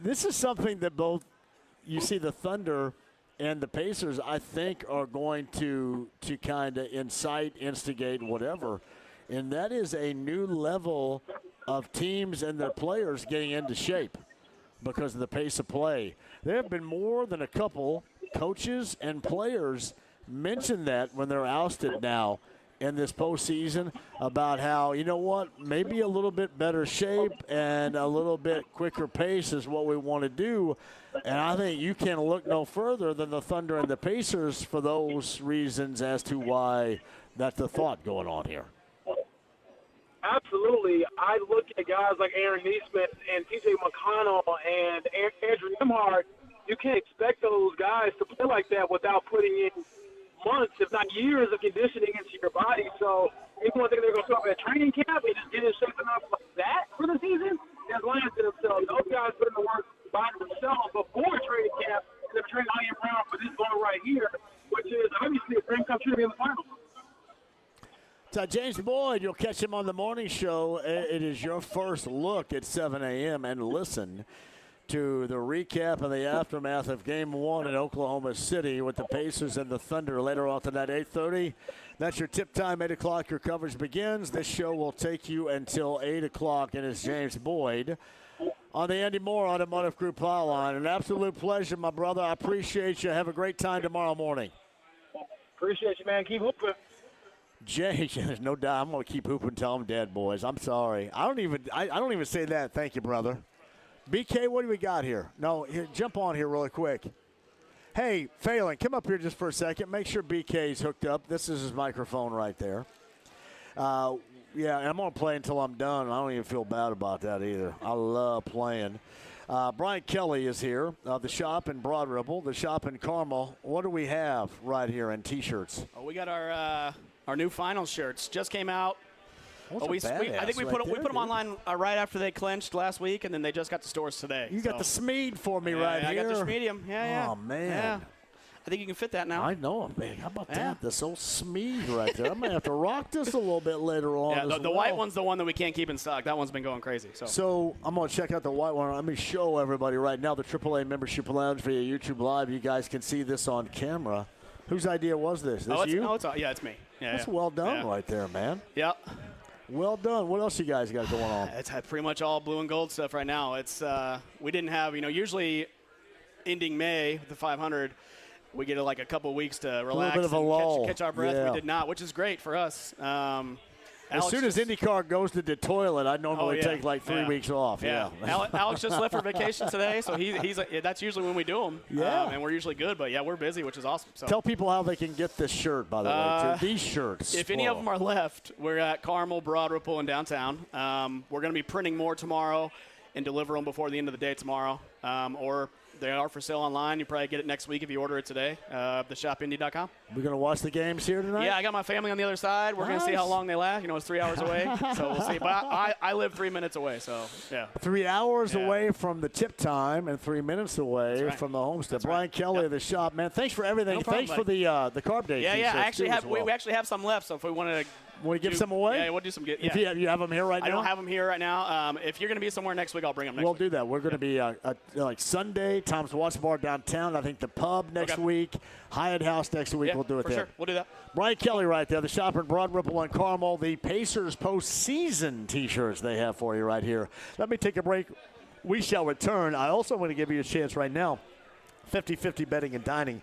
This is something that both you see the Thunder and the Pacers, I think, are going to kind of incite, instigate, whatever. And that is a new level of teams and their players getting into shape because of the pace of play. There have been more than a couple coaches and players mention that when they're ousted now in this postseason about how, you know what, maybe a little bit better shape and a little bit quicker pace is what we want to do. And I think you can look no further than the Thunder and the Pacers for those reasons as to why that's the thought going on here. Absolutely. I look at guys like Aaron Neesmith and T.J. McConnell and Andrew Nembhard. You can't expect those guys to play like that without putting in months, if not years, of conditioning into your body. So people think they're going to show up at training camp and just get in shape enough like that for the season. They're lying to themselves. Those guys put in the work by themselves before training camp, and they're training all year round for this goal right here, which is obviously a dream come true to be in the finals. So James Boyd, you'll catch him on the morning show. It is your first look at 7 a.m. and listen to the recap and the aftermath of Game 1 in Oklahoma City with the Pacers and the Thunder later on tonight, 8:30. That's your tip time, 8 o'clock. Your coverage begins. This show will take you until 8 o'clock, and it's James Boyd on the Andy Moore Automotive Group hotline. An absolute pleasure, my brother. I appreciate you. Have a great time tomorrow morning. Appreciate you, man. Keep hooping. Jay, there's no doubt. I'm going to keep hooping until I'm dead, boys. I'm sorry. I don't even say that. Thank you, brother. BK, what do we got here? No, here, jump on here really quick. Hey, Phelan, come up here just for a second. Make sure BK's hooked up. This is his microphone right there. Yeah, and I'm going to play until I'm done. I don't even feel bad about that either. I love playing. Brian Kelly is here. The shop in Broad Ripple, the shop in Carmel. What do we have right here in T-shirts? Oh, we got our new finals shirts. Just came out. I think we put them online right after they clinched last week, and then they just got to stores today. You got the Smeed for me right here. I got the medium. Yeah. Oh, man. Yeah. I think you can fit that now. I know, man. How about that? This old Smeed right there. I might have to rock this a little bit later on. Yeah, the white one's the one that we can't keep in stock. That one's been going crazy. So I'm going to check out the white one. Let me show everybody right now the AAA Membership Lounge via YouTube Live. You guys can see this on camera. Whose idea was this? You? No, it's me. Yeah, That's well done right there, man. Yep. Well done. What else you guys got going on? It's pretty much all blue and gold stuff right now. It's we didn't have, usually ending May, the 500, we get like a couple weeks to relax and catch our breath. Yeah. We did not, which is great for us. As soon as IndyCar goes to the toilet, I normally take like 3 weeks off. Yeah. Alex just left for vacation today, so he's that's usually when we do them. Yeah. And we're usually good, but we're busy, which is awesome. So. Tell people how they can get this shirt, by the way, too. These shirts. If any of them are left, we're at Carmel, Broad Ripple, and downtown. We're going to be printing more tomorrow and deliver them before the end of the day tomorrow. Or they are for sale online. You probably get it next week if you order it today. theshopindy.com. We're going to watch the games here tonight? Yeah, I got my family on the other side. We're going to see how long they last. It's 3 hours away, so we'll see. But I live 3 minutes away, so yeah. 3 hours away from the tip time and 3 minutes away from the homestead. Brian Kelly of the shop, man. Thanks for everything. No problem, thanks for the Carb Day. Yeah. We actually have some left, so if we want to. Want to give some away? Yeah, we'll do some. If you have them here right now? I don't have them here right now. If you're going to be somewhere next week, I'll bring them next week. We'll do that. We're going to be like Sunday, Tom's Watch Bar downtown. I think the pub next week, Hyatt House next week. We'll do it there. Sure. We'll do that. Brian Kelly right there, the shop in Broad Ripple and Carmel. The Pacers postseason T-shirts they have for you right here. Let me take a break. We shall return. I also want to give you a chance right now, 50-50 betting and dining.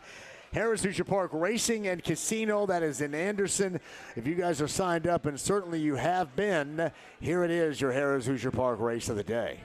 Harrah's Hoosier Park Racing and Casino, that is in Anderson. If you guys are signed up, and certainly you have been, here it is, your Harrah's Hoosier Park race of the day.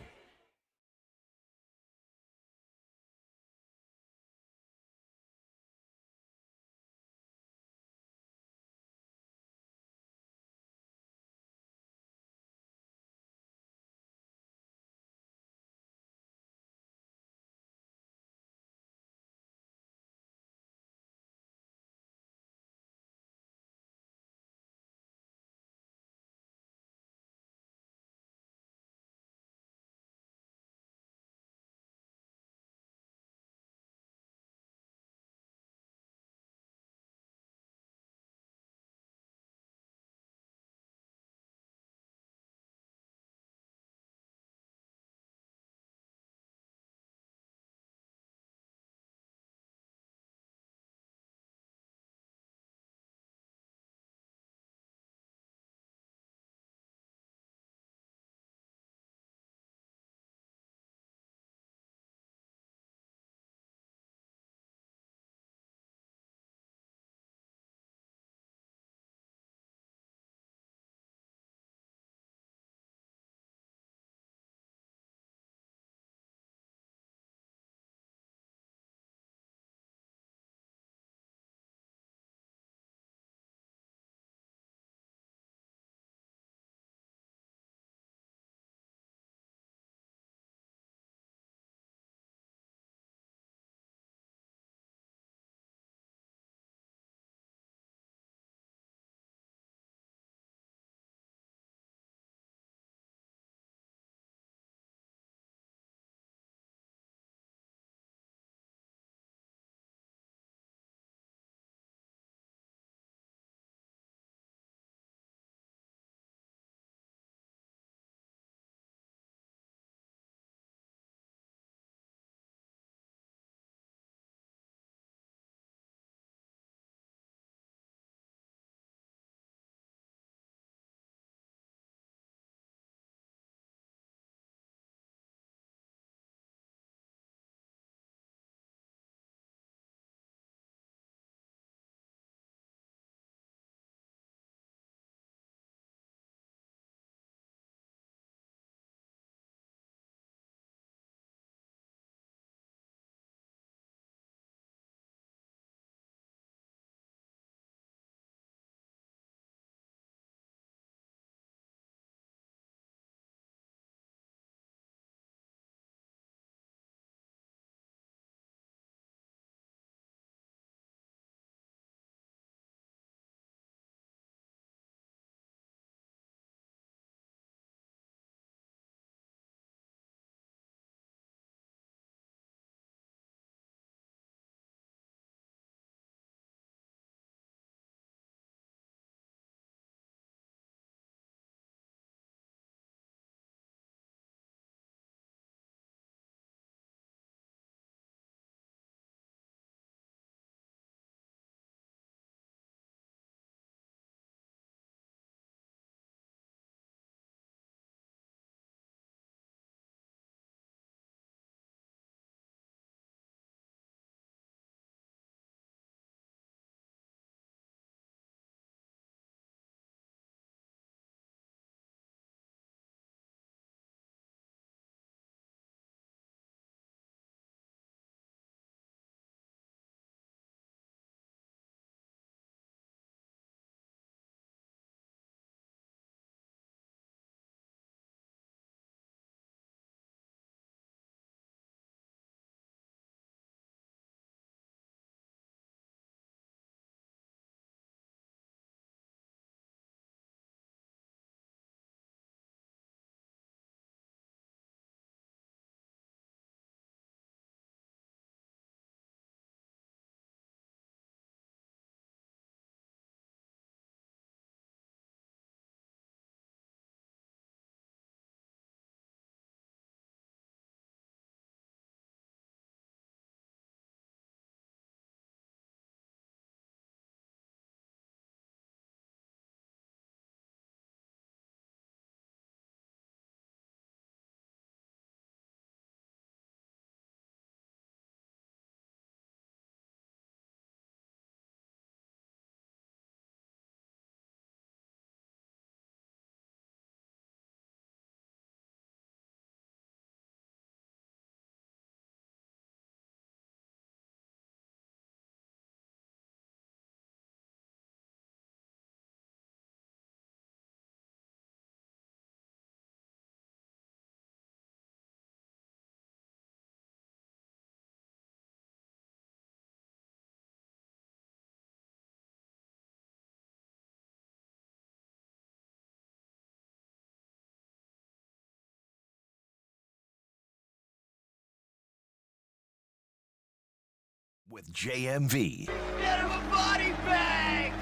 With JMV. Get him a body bag!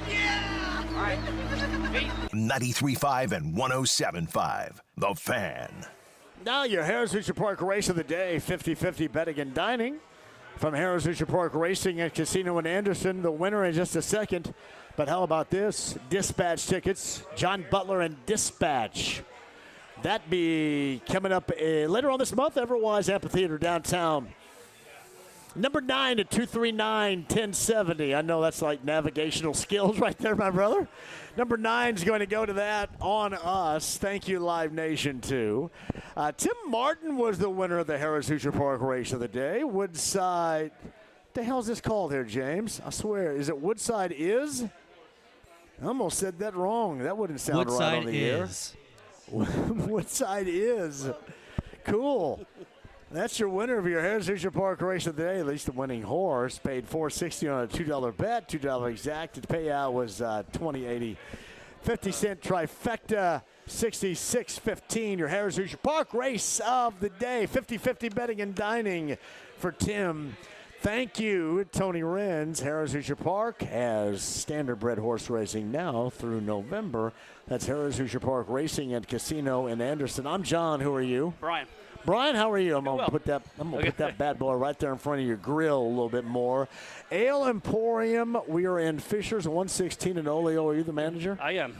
Yeah! All right. 93.5 and 107.5. The Fan. Now your Harris Hoosier Park race of the day, 50-50 betting and dining. From Harris Hoosier Park Racing and Casino in Anderson, the winner in just a second. But how about this? Dispatch tickets, John Butler and Dispatch. That be coming up later on this month, Everwise Amphitheater downtown. Number 9 at 239-1070. I know that's like navigational skills right there, my brother. Number 9 is going to go to that on us. Thank you, Live Nation, too. Tim Martin was the winner of the Harris Hoosier Park race of the day. Woodside. What the hell is this called here, James? I swear. Is it Woodside is? I almost said that wrong. That wouldn't sound right on the air. Woodside is. Cool. That's your winner of your Harris Hoosier Park race of the day. At least the winning horse paid $4.60 on a $2 bet, $2 exact. The payout was $20.80. 50-cent trifecta, $66.15. Your Harris Hoosier Park race of the day. 50-50 betting and dining for Tim. Thank you, Tony Renz. Harris Hoosier Park has standardbred horse racing now through November. That's Harris Hoosier Park Racing and Casino in Anderson. I'm John. Who are you? Brian. Brian, how are you? I'm gonna put that bad boy right there in front of your grill a little bit more. Ale Emporium. We are in Fishers, 116 in Oleo. Are you the manager? I am.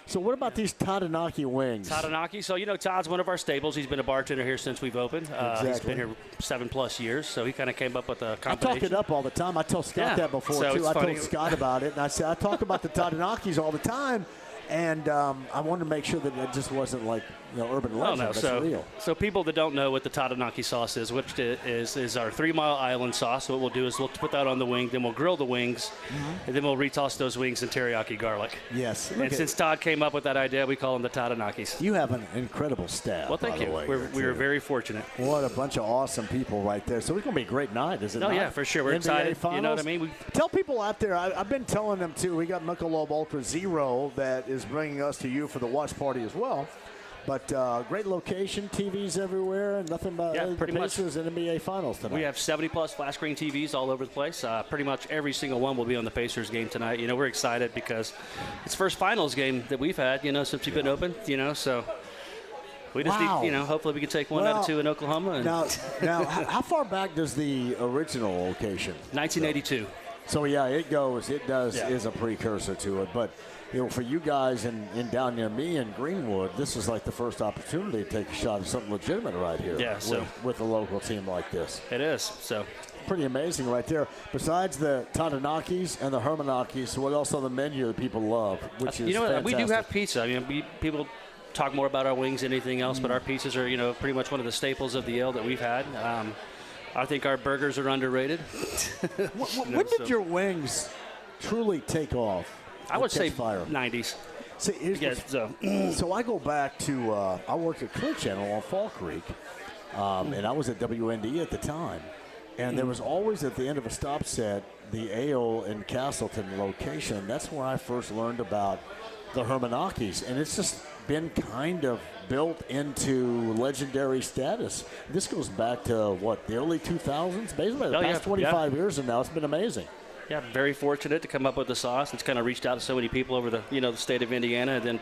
So what about these Tadanaki wings? Tadanaki. So, Todd's one of our staples. He's been a bartender here since we've opened. Exactly. He's been here 7+ years, so he kind of came up with a combination. I talk it up all the time. I tell Scott that before, too. I told Scott about it, and I said, I talk about the Tadanakis all the time. And I wanted to make sure that it just wasn't like urban legend. That's real. So people that don't know what the Tadanaki sauce is, which is our 3 Mile Island sauce. So what we'll do is we'll put that on the wing, then we'll grill the wings, and then we'll retoss those wings in teriyaki garlic. Yes. And since Todd came up with that idea, we call them the Tadanakis. You have an incredible staff. Well, thank you. We were very fortunate. What a bunch of awesome people right there. So it's going to be a great night, is it not? Oh, yeah, for sure. We're NBA excited. Finals. You know what I mean? Tell people out there, I've been telling them, too, we got Michelob Ultra Zero that is bringing us to you for the watch party as well. But great location, TVs everywhere, and nothing but the Pacers and NBA Finals tonight. We have 70+ flat screen TVs all over the place. Pretty much every single one will be on the Pacers game tonight. We're excited because it's the first Finals game that we've had, since we've been open, so we just need, hopefully we can take one out of 2 in Oklahoma. Now, how far back does the original location? 1982. So, yeah, it is a precursor to it. But, for you guys and down near me in Greenwood, this is like the first opportunity to take a shot at something legitimate right here. Yeah, with a local team like this. It is. So pretty amazing right there. Besides the Tadanakis and the Hermanakis, what else on the menu that people love, which is fantastic. We do have pizza. People talk more about our wings than anything else, but our pizzas are, pretty much one of the staples of the ale that we've had. I think our burgers are underrated. When did your wings truly take off? I would say 90s. See, so I go back to, I worked at Clear Channel on Fall Creek, and I was at WND at the time. And there was always at the end of a stop set, the ale in Castleton location. That's where I first learned about the Hermanakis. And it's just been kind of built into legendary status. This goes back to, the early 2000s? Basically the past 25 years, and now it's been amazing. Yeah, very fortunate to come up with the sauce. It's kind of reached out to so many people over the, the state of Indiana, and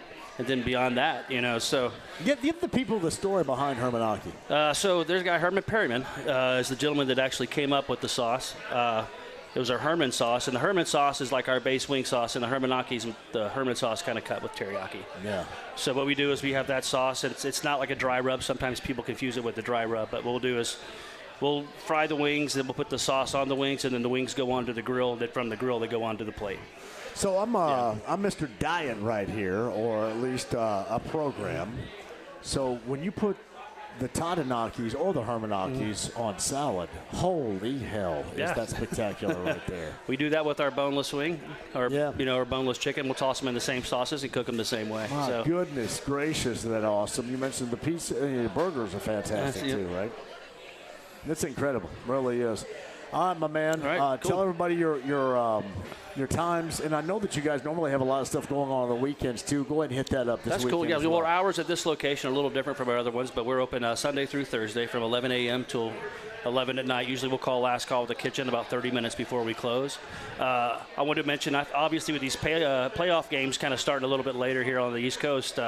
then beyond that, so. Give the people the story behind Hermanaki. So there's a guy, Herman Perryman, is the gentleman that actually came up with the sauce. It was our Herman sauce, and the Herman sauce is like our base wing sauce, and the Hermanaki's the Herman sauce kind of cut with teriyaki. Yeah. So what we do is we have that sauce, and it's not like a dry rub. Sometimes people confuse it with the dry rub, but what we'll do is we'll fry the wings, then we'll put the sauce on the wings, and then the wings go onto the grill. Then from the grill, they go onto the plate. So I'm Mr. Diet right here, or at least a program. So when you put the Tadanakis or the Hermanakis on salad, holy hell, is that spectacular right there. We do that with our boneless wing, or our boneless chicken. We'll toss them in the same sauces and cook them the same way. My goodness gracious, is that awesome. You mentioned the pizza, the burgers are fantastic too, right? It's incredible, really is. All right, my man. All right, cool. Tell everybody your your times. And I know that you guys normally have a lot of stuff going on the weekends, too. Go ahead and hit that up this That's weekend. cool. Yeah, as well. our hours at this location are a little different from our other ones, but we're open Sunday through Thursday from 11 a.m. till 11 at night. Usually we'll call last call with the kitchen about 30 minutes before we close. I wanted to mention, obviously with these playoff games kind of starting a little bit later here on the East Coast,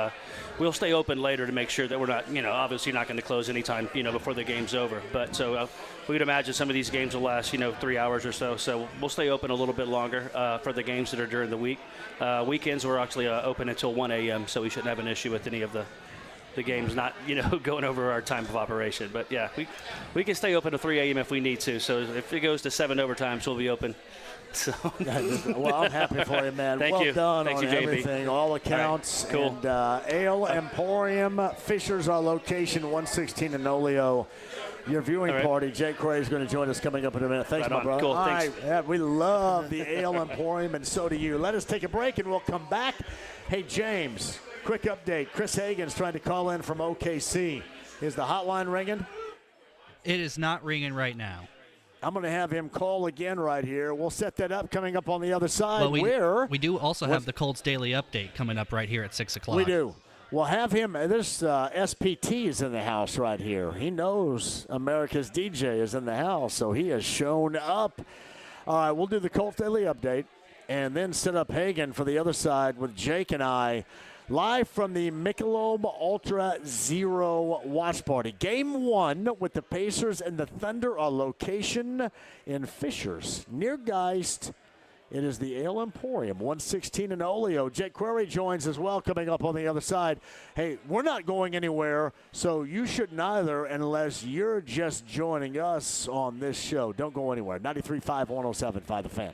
we'll stay open later to make sure that we're not, obviously not going to close anytime, before the game's over. But so we would imagine some of these games will last, 3 hours or so. So we'll stay open a little bit longer for the games that are during the week. Weekends we're actually open until 1 a.m., so we shouldn't have an issue with any of the game's not, going over our time of operation. But, yeah, we can stay open to 3 a.m. if we need to. So if it goes to 7 overtimes, we'll be open. So. Well, I'm happy for you, man. Thank well you. done Thanks on you, JMV. everything, all accounts. All right, cool. And Ale Emporium, Fisher's our location, 116 in Oleo. Your viewing party, Jake Cray is going to join us coming up in a minute. Thanks, my brother. Cool, all thanks. right, yeah, we love the Ale Emporium, and so do you. Let us take a break, and we'll come back. Hey, James, quick update. Chris Hagan's trying to call in from OKC. Is the hotline ringing? It is not ringing right now. I'm going to have him call again right here. We'll set that up coming up on the other side. Well, we do also have the Colts Daily Update coming up right here at 6 o'clock. We do. We'll have him. This SPT is in the house right here. He knows America's DJ is in the house, so he has shown up. All right, we'll do the Colts Daily Update and then set up Hagan for the other side with Jake and I. Live from the Michelob Ultra Zero watch party. Game 1 with the Pacers and the Thunder, a location in Fishers, near Geist. It is the Ale Emporium, 116 in Oleo. Jake Query joins as well coming up on the other side. Hey, we're not going anywhere, so you shouldn't either unless you're just joining us on this show. Don't go anywhere. 93.5, 107.5 The Fan.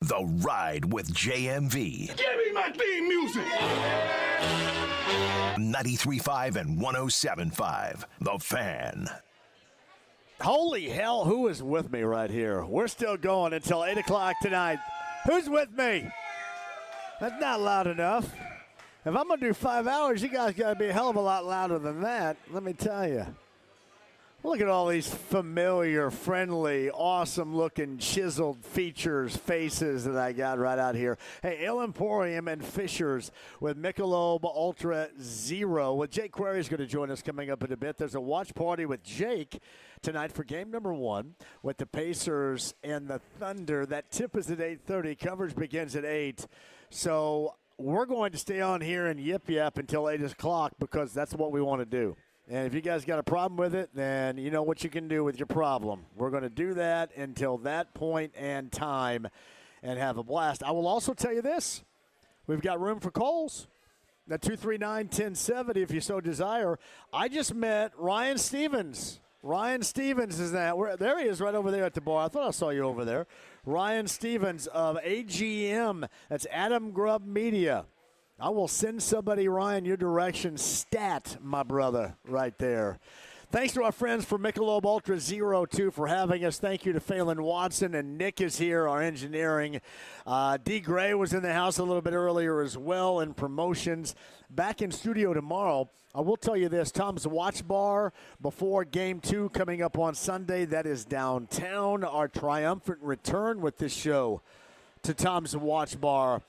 The Ride with JMV. Give me my theme music. 93.5 and 107.5. The Fan. Holy hell, who is with me right here? We're still going until 8 o'clock tonight. Who's with me? That's not loud enough. If I'm going to do 5 hours, you guys got to be a hell of a lot louder than that, let me tell you. Look at all these familiar, friendly, awesome-looking, chiseled features, faces that I got right out here. Hey, Ale Emporium and Fishers with Michelob Ultra Zero. Well, Jake Query is going to join us coming up in a bit. There's a watch party with Jake tonight for game number 1 with the Pacers and the Thunder. That tip is at 8:30. Coverage begins at 8. So we're going to stay on here and yip-yap until 8 o'clock because that's what we want to do. And if you guys got a problem with it, then you know what you can do with your problem. We're going to do that until that point and time and have a blast. I will also tell you this. We've got room for calls. At 239-1070 if you so desire. I just met Ryan Stevens. Ryan Stevens is that. There he is right over there at the bar. I thought I saw you over there. Ryan Stevens of AGM. That's Adam Grubb Media. I will send somebody, Ryan, your direction. Stat, my brother, right there. Thanks to our friends for Michelob Ultra Zero, too, for having us. Thank you to Phelan Watson, and Nick is here, our engineering. D. Gray was in the house a little bit earlier as well in promotions. Back in studio tomorrow. I will tell you this, Tom's Watch Bar before Game 2 coming up on Sunday. That is downtown. Our triumphant return with this show to Tom's Watch Bar.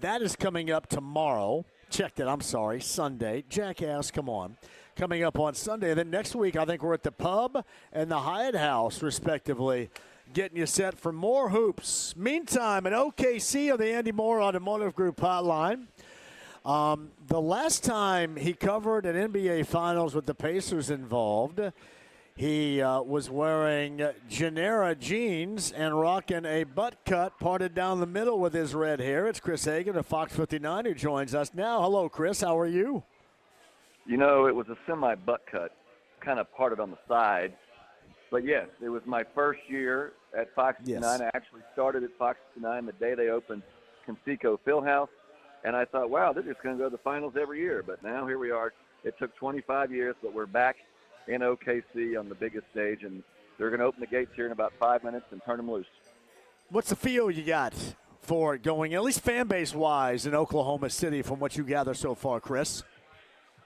That is coming up tomorrow. Checked it, I'm sorry, Sunday. Jackass, come on. Coming up on Sunday. And then next week, I think we're at the Pub and the Hyatt House, respectively, getting you set for more hoops. Meantime, an OKC on the Andy Moore Automotive Group hotline. The last time he covered an NBA Finals with the Pacers involved, he was wearing Genera jeans and rocking a butt cut parted down the middle with his red hair. It's Chris Hagan of Fox 59 who joins us now. Hello, Chris. How are you? You know, it was a semi-butt cut, kind of parted on the side. But, yes, it was my first year at Fox 59. Yes. I actually started at Fox 59 the day they opened Conseco Fieldhouse. And I thought, wow, they're just going to go to the finals every year. But now here we are. It took 25 years, but we're back in OKC on the biggest stage, and they're going to open the gates here in about 5 minutes and turn them loose. What's the feel you got for it going, at least fan base-wise, in Oklahoma City from what you gather so far, Chris?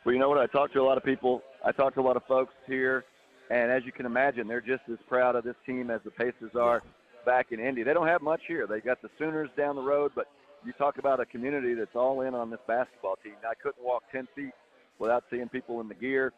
Well, you know what? I talked to a lot of people. I talked to a lot of folks here, and as you can imagine, they're just as proud of this team as the Pacers are back in Indy. They don't have much here. They got the Sooners down the road, but you talk about a community that's all in on this basketball team. I couldn't walk 10 feet without seeing people in the gear.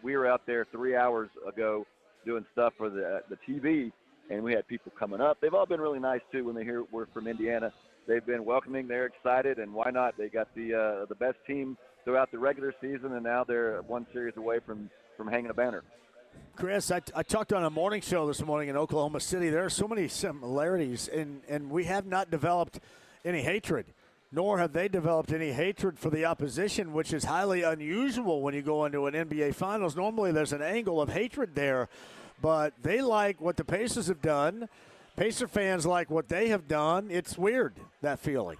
We were out there 3 hours ago doing stuff for the TV, and we had people coming up. They've all been really nice, too, when they hear we're from Indiana. They've been welcoming. They're excited, and why not? They got the best team throughout the regular season, and now they're one series away from hanging a banner. Chris, I talked on a morning show this morning in Oklahoma City. There are so many similarities, and we have not developed any hatred, nor have they developed any hatred for the opposition, which is highly unusual when you go into an NBA Finals. Normally there's an angle of hatred there, but they like what the Pacers have done. Pacer fans like what they have done. It's weird, that feeling.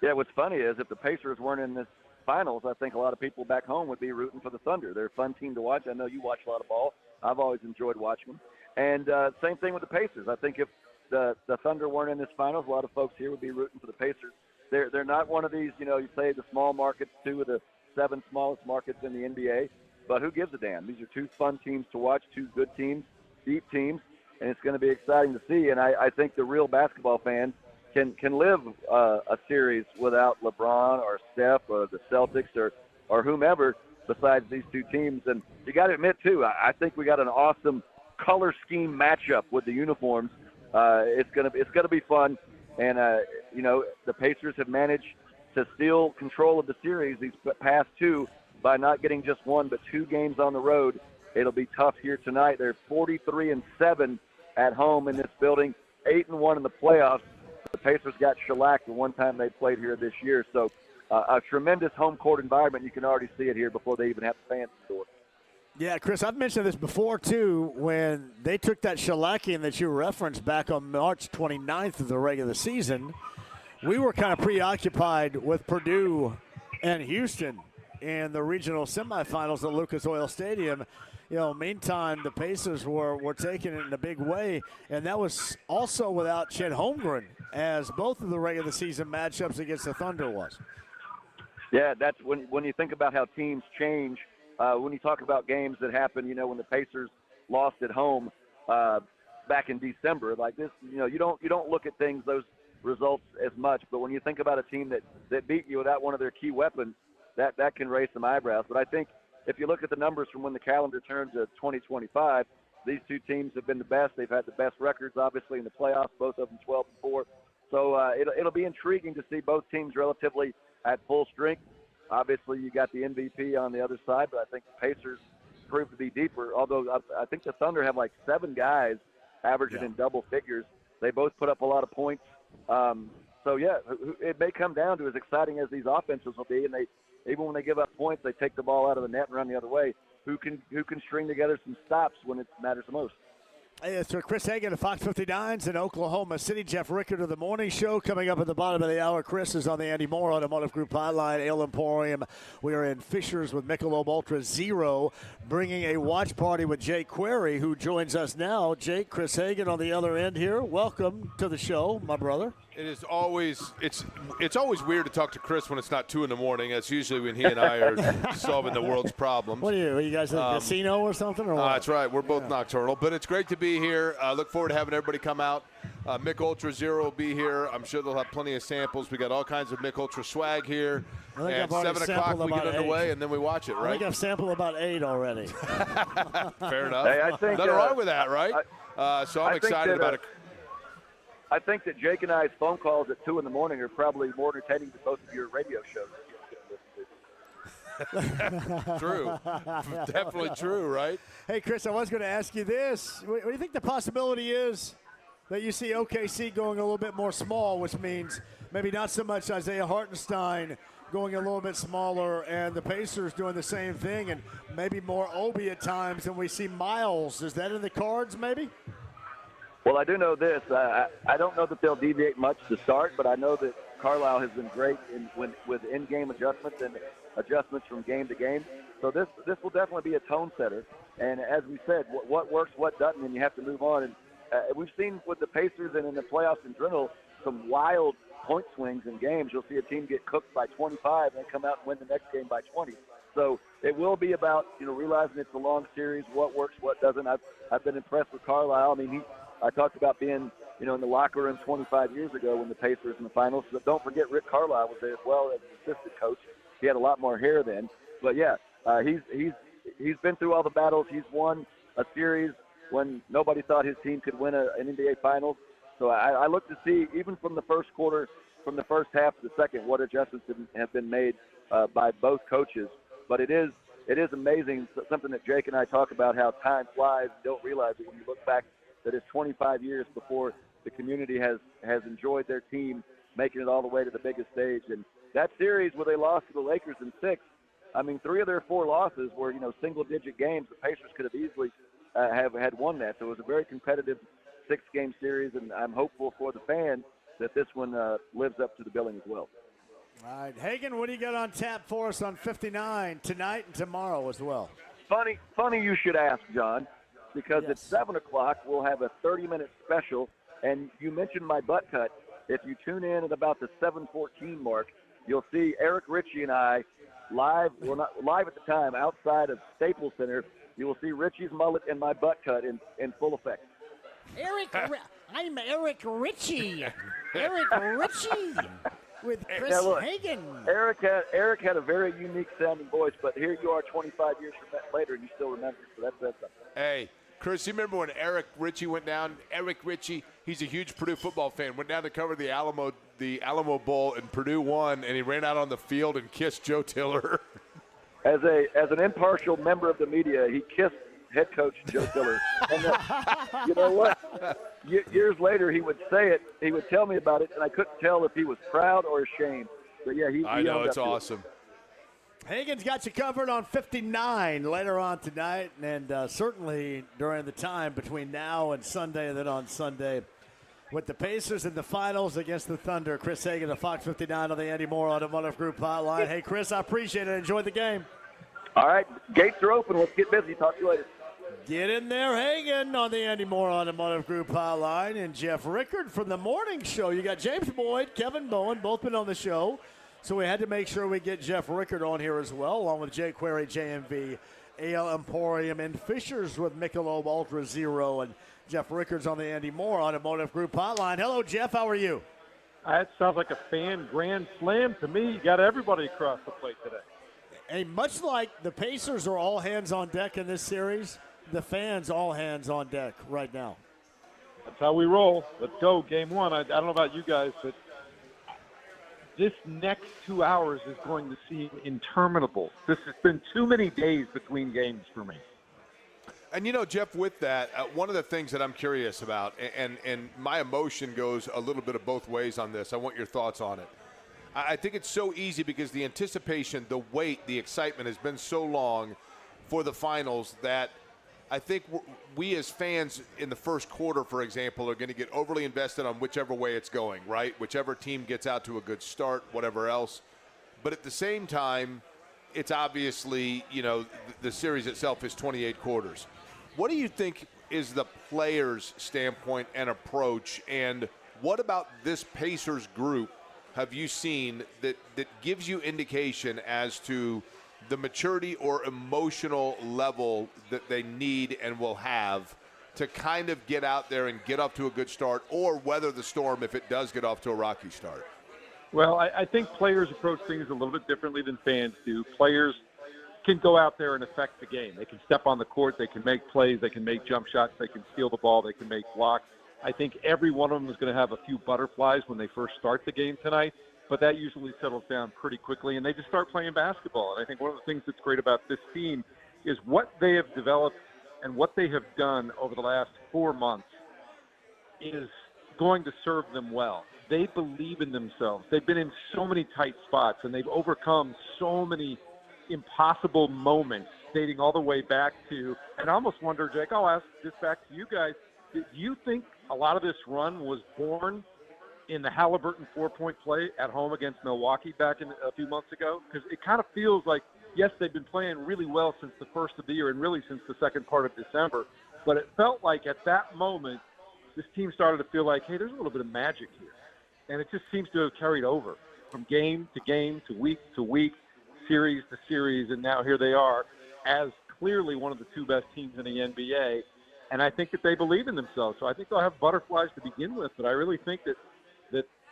Yeah, what's funny is if the Pacers weren't in this Finals, I think a lot of people back home would be rooting for the Thunder. They're a fun team to watch. I know you watch a lot of ball. I've always enjoyed watching them. And same thing with the Pacers. I think if the Thunder weren't in this Finals, a lot of folks here would be rooting for the Pacers. They're not one of these, you say the small markets, 2 of the 7 smallest markets in the NBA, but who gives a damn? These are 2 fun teams to watch, 2 good teams, deep teams, and it's going to be exciting to see. And I think the real basketball fans can live a series without LeBron or Steph or the Celtics or whomever besides these 2 teams. And you got to admit, too, I think we got an awesome color scheme matchup with the uniforms. It's gonna be fun. And, the Pacers have managed to steal control of the series these past 2 by not getting just 1 but 2 games on the road. It'll be tough here tonight. They're 43-7 at home in this building, 8-1 in the playoffs. The Pacers got shellacked the one time they played here this year. So a tremendous home court environment. You can already see it here before they even have the fans in the door. Yeah, Chris, I've mentioned this before, too, when they took that shellacking that you referenced back on March 29th of the regular season. We were kind of preoccupied with Purdue and Houston in the regional semifinals at Lucas Oil Stadium. Meantime, the Pacers were taking it in a big way, and that was also without Chet Holmgren, as both of the regular season matchups against the Thunder was. Yeah, that's when you think about how teams change. When you talk about games that happen, when the Pacers lost at home back in December, like this, you don't look at those results as much. But when you think about a team that beat you without one of their key weapons, that can raise some eyebrows. But I think if you look at the numbers from when the calendar turned to 2025, these two teams have been the best. They've had the best records, obviously, in the playoffs, both of them 12-4. So it'll be intriguing to see both teams relatively at full strength. Obviously, you got the MVP on the other side, but I think the Pacers proved to be deeper, although I think the Thunder have like 7 guys averaging in double figures. They both put up a lot of points. It may come down to as exciting as these offenses will be, and even when they give up points, they take the ball out of the net and run the other way. Who can string together some stops when it matters the most? Hey, so Chris Hagan of Fox 59's in Oklahoma City. Jeff Rickard of the Morning Show coming up at the bottom of the hour. Chris is on the Andy Moore Automotive Group hotline. Ale Emporium. We are in Fishers with Michelob Ultra Zero, bringing a watch party with Jake Query, who joins us now. Jake, Chris Hagan on the other end here. Welcome to the show, my brother. It is always it's always weird to talk to Chris when it's not 2 a.m. That's usually when he and I are solving the world's problems. What are you guys at a casino or something? Or what? That's right. We're both nocturnal, but it's great to be here. Look forward to having everybody come out. Mick Ultra Zero will be here. I'm sure they'll have plenty of samples. We got all kinds of Mick Ultra swag here. And 7 o'clock we get underway, and then we watch it, right? I think I've sampled about 8 already. Fair enough. Hey, I think, nothing wrong with that, right? So I'm excited about it. I think that Jake and I's phone calls at 2 a.m. are probably more entertaining than both of your radio shows. True. Definitely true, right? Hey, Chris, I was going to ask you this. What do you think the possibility is that you see OKC going a little bit more small, which means maybe not so much Isaiah Hartenstein going a little bit smaller and the Pacers doing the same thing, and maybe more Obi at times than we see Miles? Is that in the cards maybe? Well, I do know this. I don't know that they'll deviate much to start, but I know that Carlisle has been great with in-game adjustments and adjustments from game to game. So this will definitely be a tone setter. And as we said, what works, what doesn't, and you have to move on. And we've seen with the Pacers and in the playoffs in general some wild point swings in games. You'll see a team get cooked by 25 and then come out and win the next game by 20. So it will be about realizing it's a long series, what works, what doesn't. I've been impressed with Carlisle. I mean, I talked about being, in the locker room 25 years ago when the Pacers in the finals. But don't forget Rick Carlisle was there as well as an assistant coach. He had a lot more hair then. But yeah, he's been through all the battles. He's won a series when nobody thought his team could win an NBA Finals. So I look to see, even from the first quarter, from the first half to the second, what adjustments have been made by both coaches. But it is amazing, something that Jake and I talk about, how time flies. You don't realize it when you look back that it's 25 years before the community has enjoyed their team making it all the way to the biggest stage. And that series where they lost to the Lakers in 6, I mean, 3 of their 4 losses were, single-digit games. The Pacers could have easily have had won that. So it was a very competitive 6-game series, and I'm hopeful for the fans that this one lives up to the billing as well. All right, Hagan, what do you got on tap for us on 59 tonight and tomorrow as well? Funny you should ask, John, because at 7 o'clock we'll have a 30-minute special, and you mentioned my butt cut. If you tune in at about the 7:14 mark, you'll see Eric Ritchie and I live, well, not live at the time, outside of Staples Center. You will see Ritchie's mullet and my butt cut in full effect. I'm Eric Ritchie. Eric Ritchie with Chris Hagan. Eric had a very unique sounding voice, but here you are 25 years later and you still remember. So that's something. Hey, Chris, you remember when Eric Ritchie went down? Eric Ritchie, he's a huge Purdue football fan, went down to cover the Alamo Bowl, and Purdue won, and he ran out on the field and kissed Joe Tiller. As an impartial member of the media, he kissed head coach Joe Tiller. And you know what? Years later, he would say it. He would tell me about it, and I couldn't tell if he was proud or ashamed. But yeah, I know, it's awesome. Hagen's got you covered on 59 later on tonight, and certainly during the time between now and Sunday, and then on Sunday with the Pacers in the finals against the Thunder. Chris Hagen of Fox 59 on the Andy Moore Automotive Group hotline. Hey, Chris, I appreciate it. Enjoy the game. All right, gates are open. Let's get busy. Talk to you later. Get in there, Hagen, on the Andy Moore Automotive Group hotline. And Jeff Rickard from the morning show. You got James Boyd, Kevin Bowen, both been on the show. So we had to make sure we get Jeff Rickard on here as well, along with Jay Query, JMV, Ale Emporium, and Fishers with Michelob Ultra Zero. And Jeff Rickard's on the Andy Moore Automotive Group hotline. Hello, Jeff. How are you? That sounds like a fan grand slam to me. You got everybody across the plate today. Hey, much like the Pacers are all hands on deck in this series, the fans all hands on deck right now. That's how we roll. Let's go. Game one. I don't know about you guys, but this next 2 hours is going to seem interminable. This has been too many days between games for me. And, you know, Jeff, with that, one of the things that I'm curious about, and my emotion goes a little bit of both ways on this. I want your thoughts on it. I think it's so easy because the anticipation, the wait, the excitement has been so long for the finals that I think we as fans in the first quarter, for example, are going to get overly invested on whichever way it's going, right? Whichever team gets out to a good start, whatever else. But at the same time, it's obviously, you know, the series itself is 28 quarters. What do you think is the players' standpoint and approach? And what about this Pacers group have you seen that gives you indication as to the maturity or emotional level that they need and will have to kind of get out there and get off to a good start or weather the storm if it does get off to a rocky start? Well, I think players approach things a little bit differently than fans do. Players can go out there and affect the game. They can step on the court. They can make plays. They can make jump shots. They can steal the ball. They can make blocks. I think every one of them is going to have a few butterflies when they first start the game tonight. But that usually settles down pretty quickly, and they just start playing basketball. And I think one of the things that's great about this team is what they have developed and what they have done over the last 4 months is going to serve them well. They believe in themselves. They've been in so many tight spots, and they've overcome so many impossible moments dating all the way back to, and I almost wonder, Jake, I'll ask this back to you guys, do you think a lot of this run was born in the Halliburton 4-point play at home against Milwaukee back in a few months ago? Because it kind of feels like, yes, they've been playing really well since the first of the year and really since the second part of December, but it felt like at that moment this team started to feel like, hey, there's a little bit of magic here. And it just seems to have carried over from game to week, series to series, and now here they are as clearly one of the two best teams in the NBA. And I think that they believe in themselves. So I think they'll have butterflies to begin with, but I really think that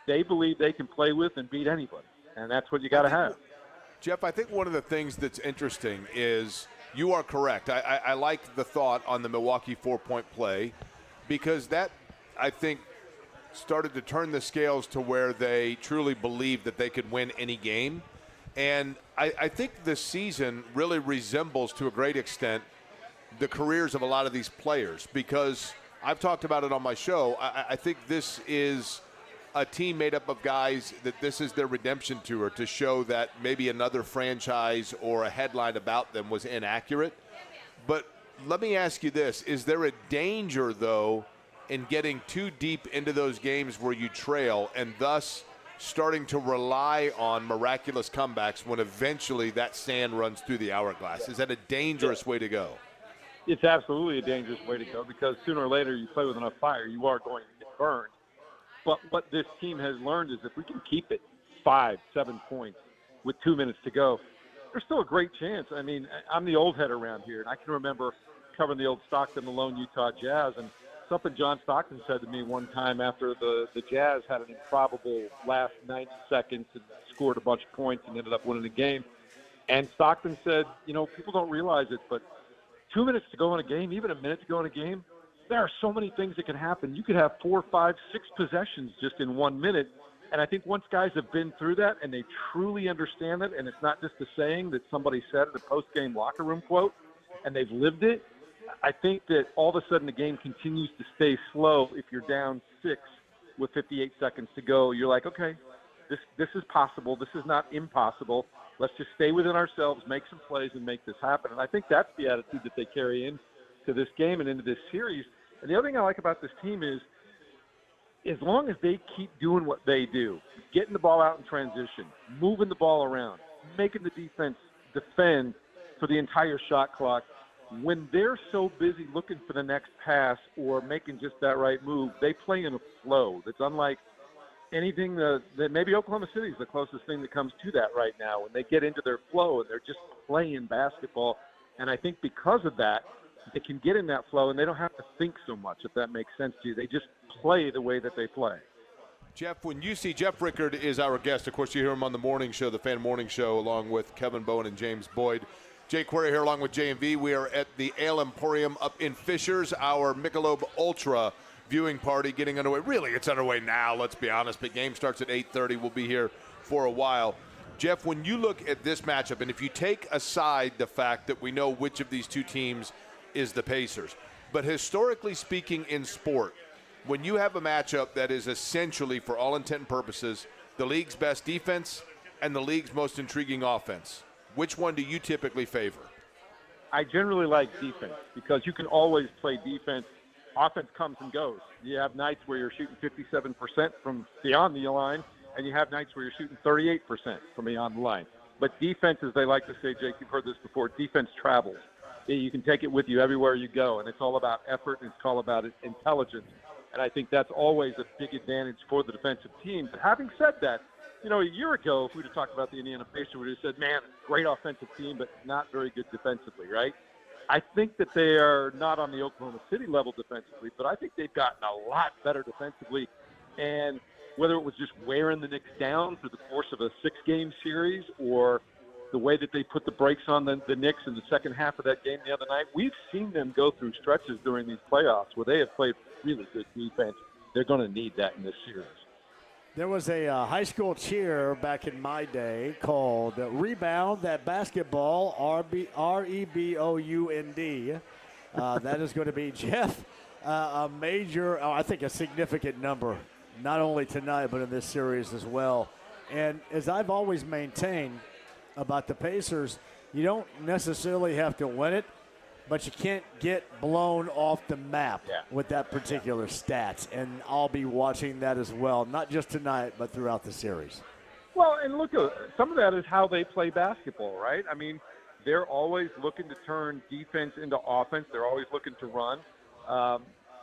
they believe they can play with and beat anybody. And that's what you got to have. Jeff, I think one of the things that's interesting is you are correct. I like the thought on the Milwaukee 4-point play because that, I think, started to turn the scales to where they truly believed that they could win any game. And I think this season really resembles, to a great extent, the careers of a lot of these players because I've talked about it on my show. I think this is a team made up of guys that this is their redemption tour to show that maybe another franchise or a headline about them was inaccurate. But let me ask you this. Is there a danger, though, in getting too deep into those games where you trail and thus starting to rely on miraculous comebacks when eventually that sand runs through the hourglass? Is that a dangerous way to go? It's absolutely a dangerous way to go because sooner or later you play with enough fire, you are going to get burned. But what this team has learned is if we can keep it 5-7 points with 2 minutes to go, there's still a great chance. I mean, I'm the old head around here, and I can remember covering the old Stockton Malone Utah Jazz, and something John Stockton said to me one time after the Jazz had an improbable last 90 seconds and scored a bunch of points and ended up winning the game. And Stockton said, you know, people don't realize it, but 2 minutes to go in a game, even a minute to go in a game, there are so many things that can happen. You could have 4, 5, 6 possessions just in 1 minute. And I think once guys have been through that and they truly understand it, and it's not just a saying that somebody said in a post-game locker room quote, and they've lived it, I think that all of a sudden the game continues to stay slow. If you're down 6 with 58 seconds to go, you're like, okay, this is possible. This is not impossible. Let's just stay within ourselves, make some plays, and make this happen. And I think that's the attitude that they carry into this game and into this series. And the other thing I like about this team is, as long as they keep doing what they do, getting the ball out in transition, moving the ball around, making the defense defend for the entire shot clock, when they're so busy looking for the next pass or making just that right move, they play in a flow that's unlike anything that maybe Oklahoma City is the closest thing that comes to that right now. When they get into their flow and they're just playing basketball. And I think because of that, they can get in that flow and they don't have to think so much, if that makes sense to you. They just play the way that they play. Jeff, when you see Jeff Rickard is our guest, of course you hear him on the morning show, the Fan Morning Show, along with Kevin Bowen and James Boyd. Jay Query here along with JMV. We are at the Ale Emporium up in Fishers, our Michelob Ultra viewing party getting underway. Really, it's underway now, let's be honest, but game starts at 8:30. We'll be here for a while. Jeff, when you look at this matchup, and if you take aside the fact that we know which of these two teams is the Pacers, but historically speaking in sport, when you have a matchup that is essentially, for all intent and purposes, the league's best defense and the league's most intriguing offense, which one do you typically favor? I generally like defense because you can always play defense. Offense comes and goes. You have nights where you're shooting 57% from beyond the line, and you have nights where you're shooting 38% from beyond the line. But defense, as they like to say, Jake, you've heard this before, defense travels. You can take it with you everywhere you go, and it's all about effort, and it's all about intelligence. And I think that's always a big advantage for the defensive team. But having said that, you know, a year ago, if we would have talked about the Indiana Pacers, we would have said, man, great offensive team, but not very good defensively, right? I think that they are not on the Oklahoma City level defensively, but I think they've gotten a lot better defensively. And whether it was just wearing the Knicks down through the course of a 6-game series or the way that they put the brakes on the Knicks in the second half of that game the other night, we've seen them go through stretches during these playoffs where they have played really good defense. They're going to need that in this series. There was a high school cheer back in my day called Rebound That Basketball, R-E-B-O-U-N-D. That is going to be, Jeff, a major, I think a significant number, not only tonight but in this series as well. And as I've always maintained about the Pacers, you don't necessarily have to win it, but you can't get blown off the map with that particular stats. And I'll be watching that as well, not just tonight, but throughout the series. Well, and look, some of that is how they play basketball, right? I mean, they're always looking to turn defense into offense. They're always looking to run.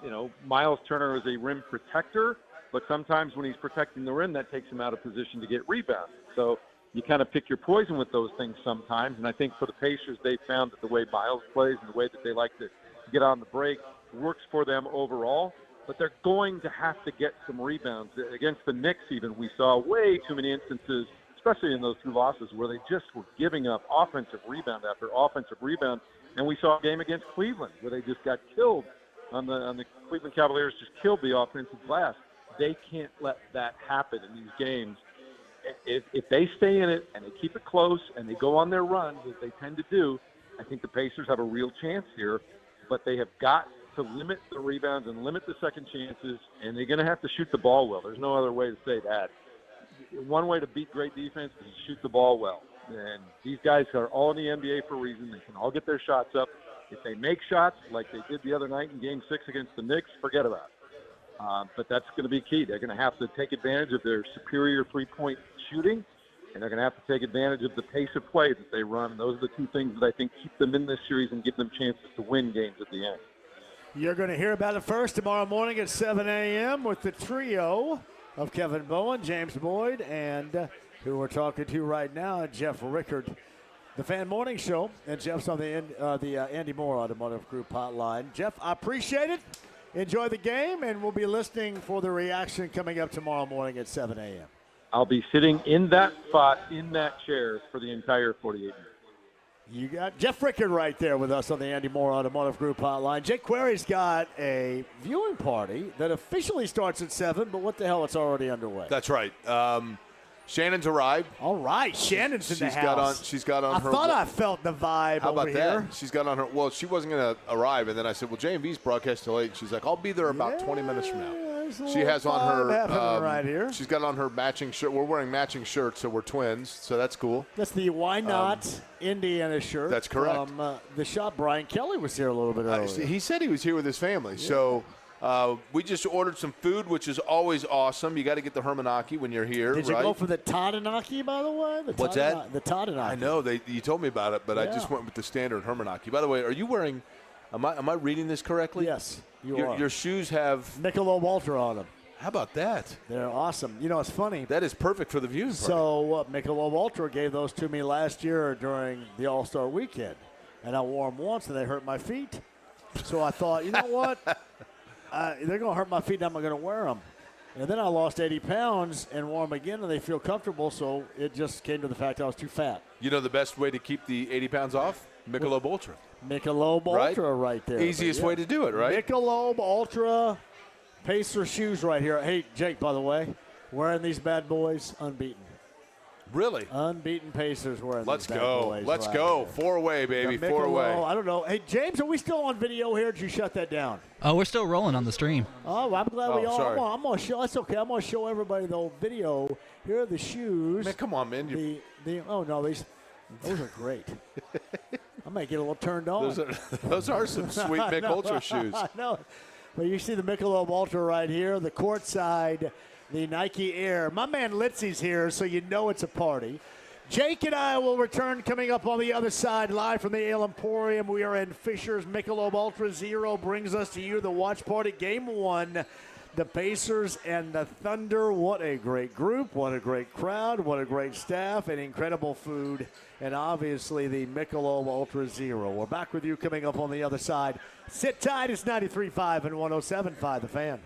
You know, Miles Turner is a rim protector, but sometimes when he's protecting the rim, that takes him out of position to get rebounds. So you kind of pick your poison with those things sometimes. And I think for the Pacers, they found that the way Miles plays and the way that they like to get on the break works for them overall. But they're going to have to get some rebounds. Against the Knicks even, we saw way too many instances, especially in those two losses, where they just were giving up offensive rebound after offensive rebound. And we saw a game against Cleveland where they just got killed on the Cleveland Cavaliers, just killed the offensive glass. They can't let that happen in these games. If they stay in it and they keep it close and they go on their runs, as they tend to do, I think the Pacers have a real chance here. But they have got to limit the rebounds and limit the second chances, and they're going to have to shoot the ball well. There's no other way to say that. One way to beat great defense is to shoot the ball well. And these guys are all in the NBA for a reason. They can all get their shots up. If they make shots like they did the other night in Game 6 against the Knicks, forget about it. But that's going to be key. They're going to have to take advantage of their superior three-point shooting, and they're going to have to take advantage of the pace of play that they run. And those are the two things that I think keep them in this series and give them chances to win games at the end. You're going to hear about it first tomorrow morning at 7 a.m. with the trio of Kevin Bowen, James Boyd, and who we're talking to right now, Jeff Rickard. The Fan Morning Show, and Jeff's on the Andy Moore Automotive Group hotline. Jeff, I appreciate it. Enjoy the game, and we'll be listening for the reaction coming up tomorrow morning at 7 a.m. I'll be sitting in that spot, in that chair, for the entire 48 minutes. You got Jeff Rickard right there with us on the Andy Moore Automotive Group hotline. Jake Query's got a viewing party that officially starts at 7, but what the hell, it's already underway. That's right. Shannon's arrived. All right, Shannon's in the house. She's got on her. I thought I felt the vibe How about over here. that? She's got on her. Well, she wasn't going to arrive, and then I said, well, JMV's broadcast till 8. She's like, I'll be there about 20 minutes from now. She has on her right here. She's got on her matching shirt. We're wearing matching shirts, so we're twins. So that's cool. That's the Why Not Indiana shirt. That's correct. From the shop. Brian Kelly was here a little bit earlier. He said he was here with his family. Yeah. So we just ordered some food, which is always awesome. You got to get the hermanaki when you're here. Did you go for the Tadanaki, by the way? What's that? The Tadanaki. I know. You told me about it, but I just went with the standard hermanaki. By the way, are you wearing? Am I reading this correctly? Yes, you are. Your shoes have Michelob Ultra on them. How about that? They're awesome. You know, it's funny. That is perfect for the viewing party. So Michelob Ultra gave those to me last year during the All-Star Weekend, and I wore them once, and they hurt my feet. So I thought, you know what? They're going to hurt my feet, and I'm not going to wear them. And then I lost 80 pounds and wore them again, and they feel comfortable, so it just came to the fact I was too fat. You know the best way to keep the 80 pounds off? Michelob Ultra. Michelob Ultra right there. Easiest way to do it, right? Michelob Ultra Pacer shoes right here. Hey, Jake, by the way, wearing these bad boys, unbeaten. Really? Unbeaten Pacers wearing Let's these bad go. boys. Let's right go. here. 4 away, baby. 4 away. I don't know. Hey, James, are we still on video here? Did you shut that down? Oh, we're still rolling on the stream. Oh, I'm glad we are. Sorry. I'm going to show. That's okay. I'm going to show everybody the old video. Here are the shoes. Man, come on, man. Those are great. I might get a little turned on. Those are some sweet Mick Ultra shoes. I know. But you see the Michelob Ultra right here, the courtside, the Nike Air. My man Litzy's here, so you know it's a party. Jake and I will return coming up on the other side, live from the Ale Emporium. We are in Fisher's. Michelob Ultra Zero brings us to you the watch party. Game 1, the Pacers and the Thunder. What a great group, what a great crowd, what a great staff, and incredible food, and obviously the Michelob Ultra Zero. We're back with you coming up on the other side. Sit tight. It's 93.5 and 107.5 The Fan.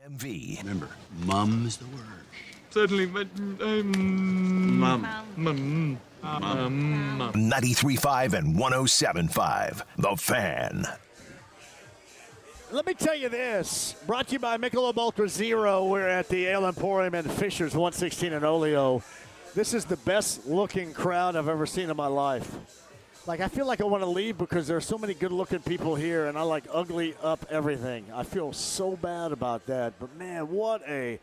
JMV. Remember, mum is the word. Certainly, but Mum. 93.5 and 107.5. The Fan. Let me tell you this. Brought to you by Michelob Ultra Zero. We're at the Ale Emporium in Fishers, 116 in Oleo. This is the best-looking crowd I've ever seen in my life. Like, I feel like I want to leave because there are so many good-looking people here, and I, like, ugly up everything. I feel so bad about that. But, man, what a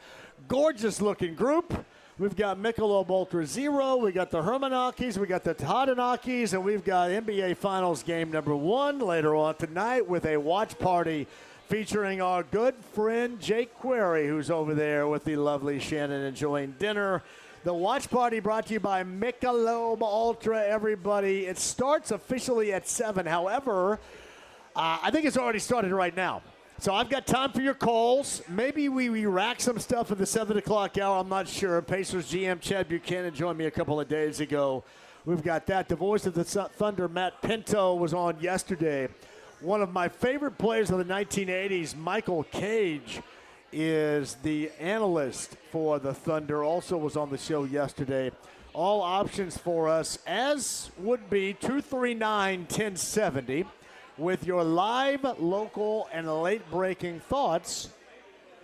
gorgeous-looking group. We've got Michelob Ultra Zero. We got the Hermanakis. We got the Tadanakis. And we've got NBA Finals game number 1 later on tonight with a watch party featuring our good friend Jake Query, who's over there with the lovely Shannon enjoying dinner. The watch party brought to you by Michelob Ultra, everybody. It starts officially at 7. However, I think it's already started right now. So I've got time for your calls. Maybe we rack some stuff at the 7 o'clock hour. I'm not sure. Pacers GM Chad Buchanan joined me a couple of days ago. We've got that. The voice of the Thunder, Matt Pinto, was on yesterday. One of my favorite players of the 1980s, Michael Cage, is the analyst for the Thunder, also was on the show yesterday. All options for us, as would be 239-1070, with your live, local, and late-breaking thoughts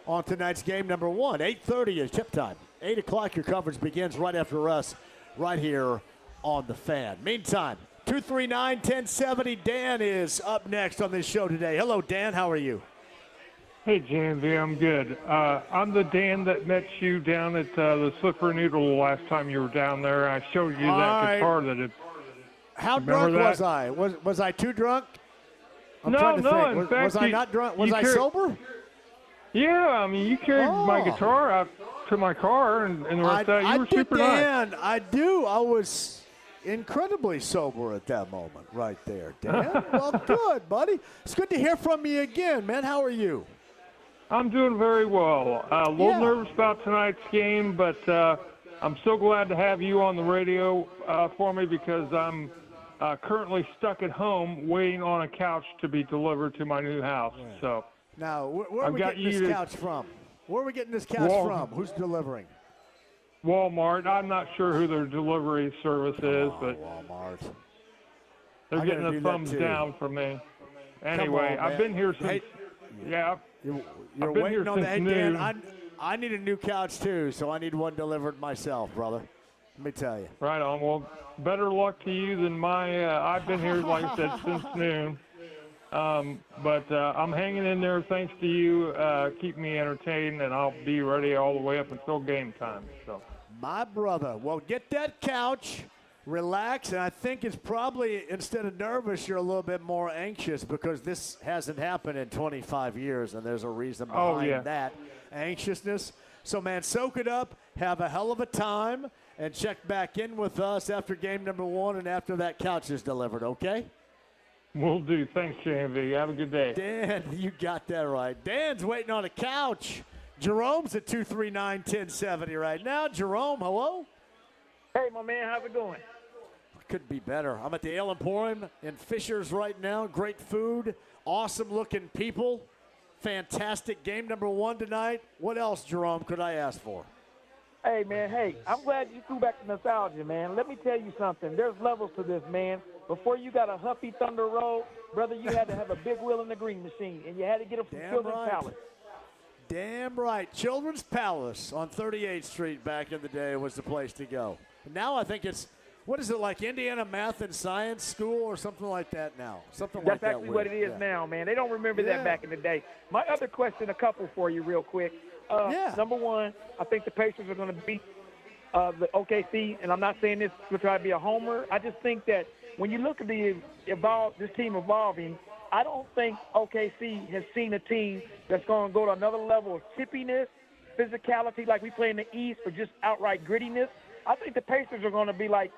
on tonight's game number 1. 8:30 is tip time. 8 o'clock, your coverage begins right after us, right here on The Fan. Meantime, 239-1070, Dan is up next on this show today. Hello, Dan. How are you? Hey, JMV, I'm good. I'm the Dan that met you down at the Slipper Noodle last time you were down there. I showed you that guitar that it. How drunk was I? Was I too drunk? I'm trying to think. In fact, was I not drunk? Was I sober? Yeah, I mean, you carried my guitar out to my car and the rest of that. You were super nice. I do. I was incredibly sober at that moment right there, Dan. Well, good, buddy. It's good to hear from you again, man. How are you? I'm doing very well. A little nervous about tonight's game, but I'm so glad to have you on the radio for me because I'm currently stuck at home waiting on a couch to be delivered to my new house. Yeah. So now, where are we getting this couch from? Where are we getting this couch from? Who's delivering? Walmart. I'm not sure who their delivery service is, but Walmart. They're getting a thumbs down from me. Anyway, I've been here since. You're waiting on that. Hey, Dan, I need a new couch too, so I need one delivered myself, brother. Let me tell you. Right on. Well, better luck to you than my. I've been here, like I said, since noon. But I'm hanging in there thanks to you. Keep me entertained, and I'll be ready all the way up until game time. So. My brother. Well, get that couch, relax, and I think it's probably, instead of nervous, you're a little bit more anxious because this hasn't happened in 25 years, and there's a reason behind that anxiousness. So, man, soak it up, have a hell of a time, and check back in with us after game number 1 and after that couch is delivered, okay? Will do. Thanks, JMV. Have a good day. Dan, you got that right. Dan's waiting on a couch. Jerome's at 239-1070 right now. Jerome, hello? Hey, my man, how's it going? Could be better. I'm at the Ale Emporium in Fishers right now. Great food, awesome-looking people, fantastic game number 1 tonight. What else, Jerome, could I ask for? Hey, man, I'm glad you threw back the nostalgia, man. Let me tell you something. There's levels to this, man. Before you got a Huffy Thunder Road, brother, you had to have a big wheel in the green machine, and you had to get them from Children's Palace. Damn right. Children's Palace on 38th Street back in the day was the place to go. Now I think it's, what is it, like Indiana Math and Science School or something like that now? Something like that. That's actually what it is now, man. They don't remember that back in the day. My other question, a couple for you real quick. Number 1, I think the Pacers are going to beat the OKC, and I'm not saying this to try to be a homer. I just think that when you look at this team evolving, I don't think OKC has seen a team that's going to go to another level of chippiness, physicality like we play in the East, or just outright grittiness. I think the Pacers are going to be like,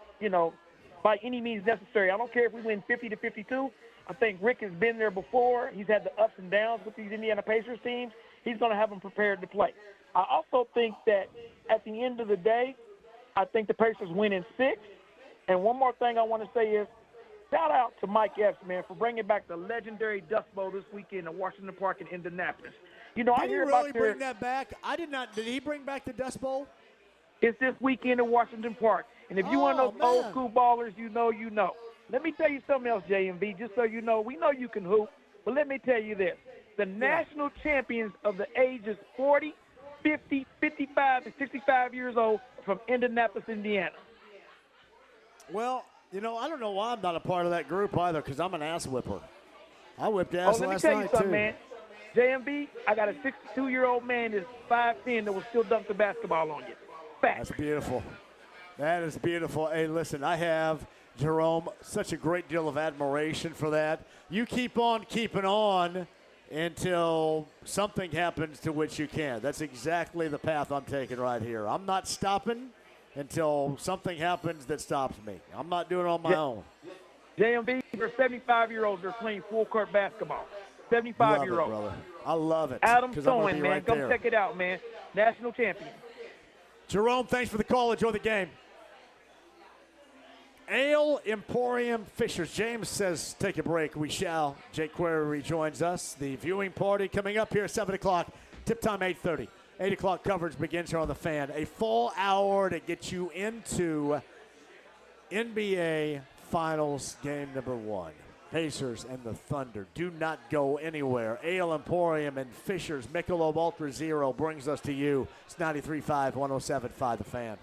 by any means necessary. I don't care if we win 50-52. I think Rick has been there before. He's had the ups and downs with these Indiana Pacers teams. He's going to have them prepared to play. I also think that at the end of the day, I think the Pacers win in 6. And one more thing I want to say is, shout out to Mike Epps, man, for bringing back the legendary Dust Bowl this weekend at Washington Park in Indianapolis. You know, I Did he hear really about bring that back? I did not. Did he bring back the Dust Bowl? It's this weekend in Washington Park. And if you want those old school ballers, you know. Let me tell you something else, JMV, just so you know. We know you can hoop, but let me tell you this. The national champions of the ages 40, 50, 55, and 65 years old are from Indianapolis, Indiana. Well, you know, I don't know why I'm not a part of that group either, because I'm an ass whipper. I whipped ass let me last tell you night, something, too. man. JMV, I got a 62-year-old man that's 5'10" that will still dunk the basketball on you. Fact. That's beautiful. That is beautiful. Hey, listen, I have, Jerome, such a great deal of admiration for that. You keep on keeping on until something happens to which you can. That's exactly the path I'm taking right here. I'm not stopping until something happens that stops me. I'm not doing it on my own. JMV, for 75-year-olds, they're playing full-court basketball. 75-year-olds. Love it, brother. I love it. Adam 'cause I'm gonna Soen, be man. right Come there. check it out, man. National champion. Jerome, thanks for the call. Enjoy the game. Ale Emporium Fishers. James says, take a break. We shall. Jake Query rejoins us. The viewing party coming up here at 7 o'clock. Tip time 8:30. 8 o'clock coverage begins here on The Fan. A full hour to get you into NBA Finals game number 1. Pacers and the Thunder. Do not go anywhere. Ale Emporium and Fishers Michelob Ultra Zero brings us to you. It's 93.5, 107.5 The Fan.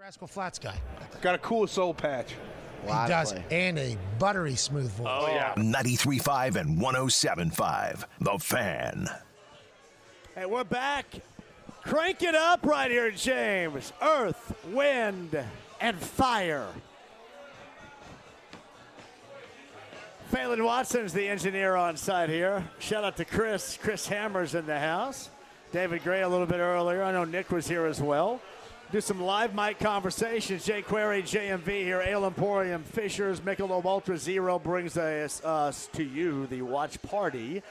Rascal Flats guy. Got a cool soul patch. He does, and a buttery smooth voice. Oh, yeah. 93.5 and 107.5, The Fan. Hey, we're back. Crank it up right here, James. Earth, wind, and fire. Phelan Watson's the engineer on site here. Shout out to Chris. Chris Hammer's in the house. David Gray a little bit earlier. I know Nick was here as well. Do some live mic conversations. Jay Query, JMV here. Ale Emporium, Fishers, Michelob Ultra Zero brings us to you the watch party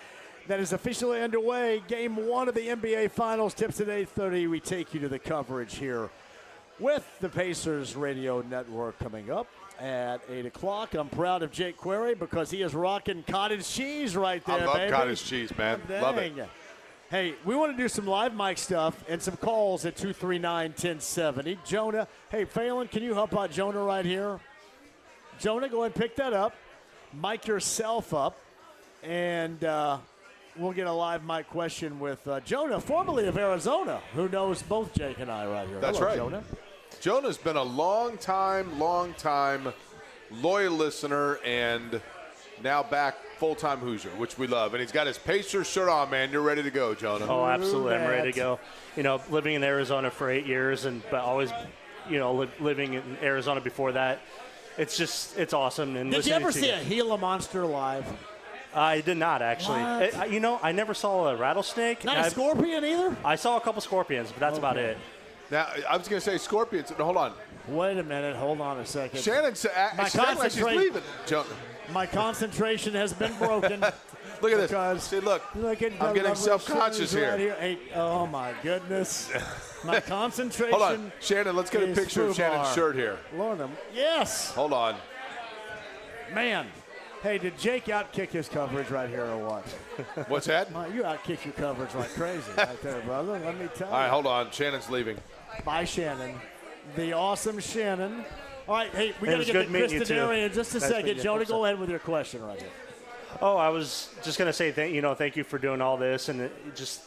that is officially underway. Game 1 of the NBA Finals tips at 8:30. We take you to the coverage here with the Pacers Radio Network coming up at 8 o'clock. I'm proud of Jake Query because he is rocking cottage cheese right there, I love baby. cottage cheese, man. Love it. Hey, we want to do some live mic stuff and some calls at 239-1070. Jonah, hey, Phelan, can you help out Jonah right here? Jonah, go ahead and pick that up. Mic yourself up, and we'll get a live mic question with Jonah, formerly of Arizona, who knows both Jake and I right here. That's Hello, right. Jonah. Jonah's been a long time loyal listener and now back full-time Hoosier, which we love. And he's got his Pacers shirt on, man. You're ready to go, Jonah. Oh, absolutely. I'm ready to go. You know, living in Arizona for 8 years but always, living in Arizona before that. It's awesome. And did you ever see a Gila monster live? I did not, actually. I never saw a rattlesnake. Not a scorpion either? I saw a couple scorpions, but that's about it. Now, I was going to say scorpions. Hold on. Wait a minute. Hold on a second. Shannon's like she's leaving. Jonah. My concentration has been broken. Look at this. See, look. I'm getting self-conscious here. Right here. Hey, oh, my goodness. My concentration. Hold on. Shannon, let's get a picture of Shannon's shirt here. Lord, yes. Hold on. Man. Hey, did Jake outkick his coverage right here or what? What's that? You outkick your coverage like crazy right there, brother. Let me tell you. All right, hold on. Shannon's leaving. Bye, Shannon. The awesome Shannon. All right, hey, we got to get to Chris Denari in just a second. Jonah, go ahead with your question right here. Oh, I was just going to say thank you for doing all this and just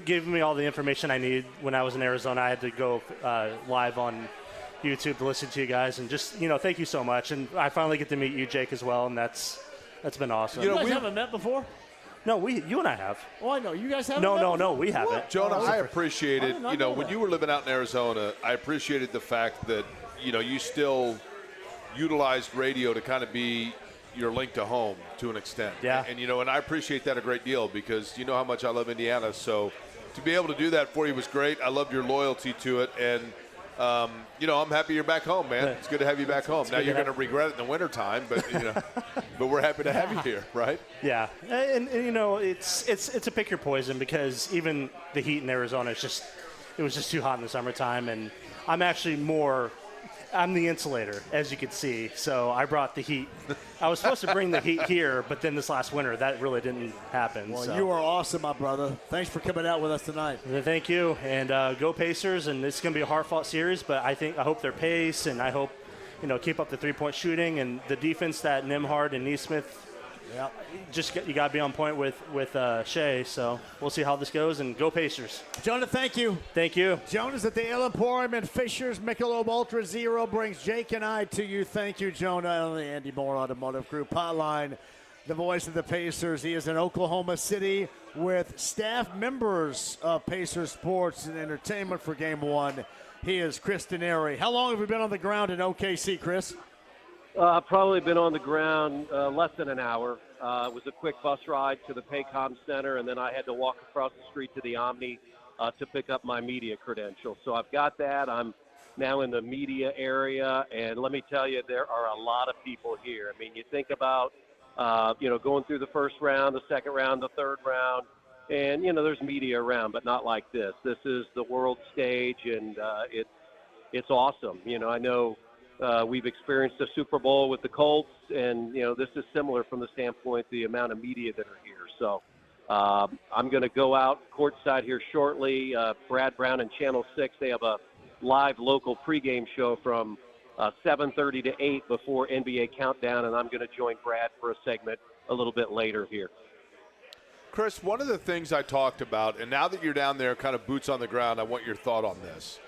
giving me all the information I need. When I was in Arizona, I had to go live on YouTube to listen to you guys, and just thank you so much. And I finally get to meet you, Jake, as well, and that's been awesome. You guys haven't met before? No, you and I have. Oh, I know. You guys haven't? No, we haven't. What? Jonah, I appreciated, when you were living out in Arizona, I appreciated the fact that, you still utilized radio to kind of be your link to home to an extent. Yeah. And I appreciate that a great deal because you know how much I love Indiana. So to be able to do that for you was great. I loved your loyalty to it. And, I'm happy you're back home, man. It's good to have you back home. Now you're going to regret it in the wintertime, but, but we're happy to have you here, right? Yeah. And it's a pick your poison because even the heat in Arizona, it was just too hot in the summertime. And I'm the insulator, as you can see. So I brought the heat. I was supposed to bring the heat here, but then this last winter, that really didn't happen. Well, you are awesome, my brother. Thanks for coming out with us tonight. Thank you. And go Pacers. And it's going to be a hard-fought series, but I hope their pace, and I hope, keep up the three-point shooting and the defense that Nembhard and Nesmith. Yeah, you got to be on point with Shea, so we'll see how this goes, and go Pacers. Jonah, thank you. Thank you. Jonah's at the Ale Emporium and Fishers. Michelob Ultra Zero brings Jake and I to you. Thank you, Jonah, on the Andy Moore Automotive Group hotline. The voice of the Pacers. He is in Oklahoma City with staff members of Pacers Sports and Entertainment for Game 1. He is Chris Denari. How long have we been on the ground in OKC, Chris? Probably been on the ground less than an hour. It was a quick bus ride to the Paycom Center, and then I had to walk across the street to the Omni to pick up my media credentials. So I've got that. I'm now in the media area, and let me tell you, there are a lot of people here. I mean, you think about, going through the first round, the second round, the third round, and, there's media around, but not like this. This is the world stage, and it's awesome. I know we've experienced a Super Bowl with the Colts, and, this is similar from the standpoint the amount of media that are here. So I'm going to go out courtside here shortly. Brad Brown and Channel 6, they have a live local pregame show from 7:30 to 8 before NBA Countdown, and I'm going to join Brad for a segment a little bit later here. Chris, one of the things I talked about, and now that you're down there kind of boots on the ground, I want your thought on this.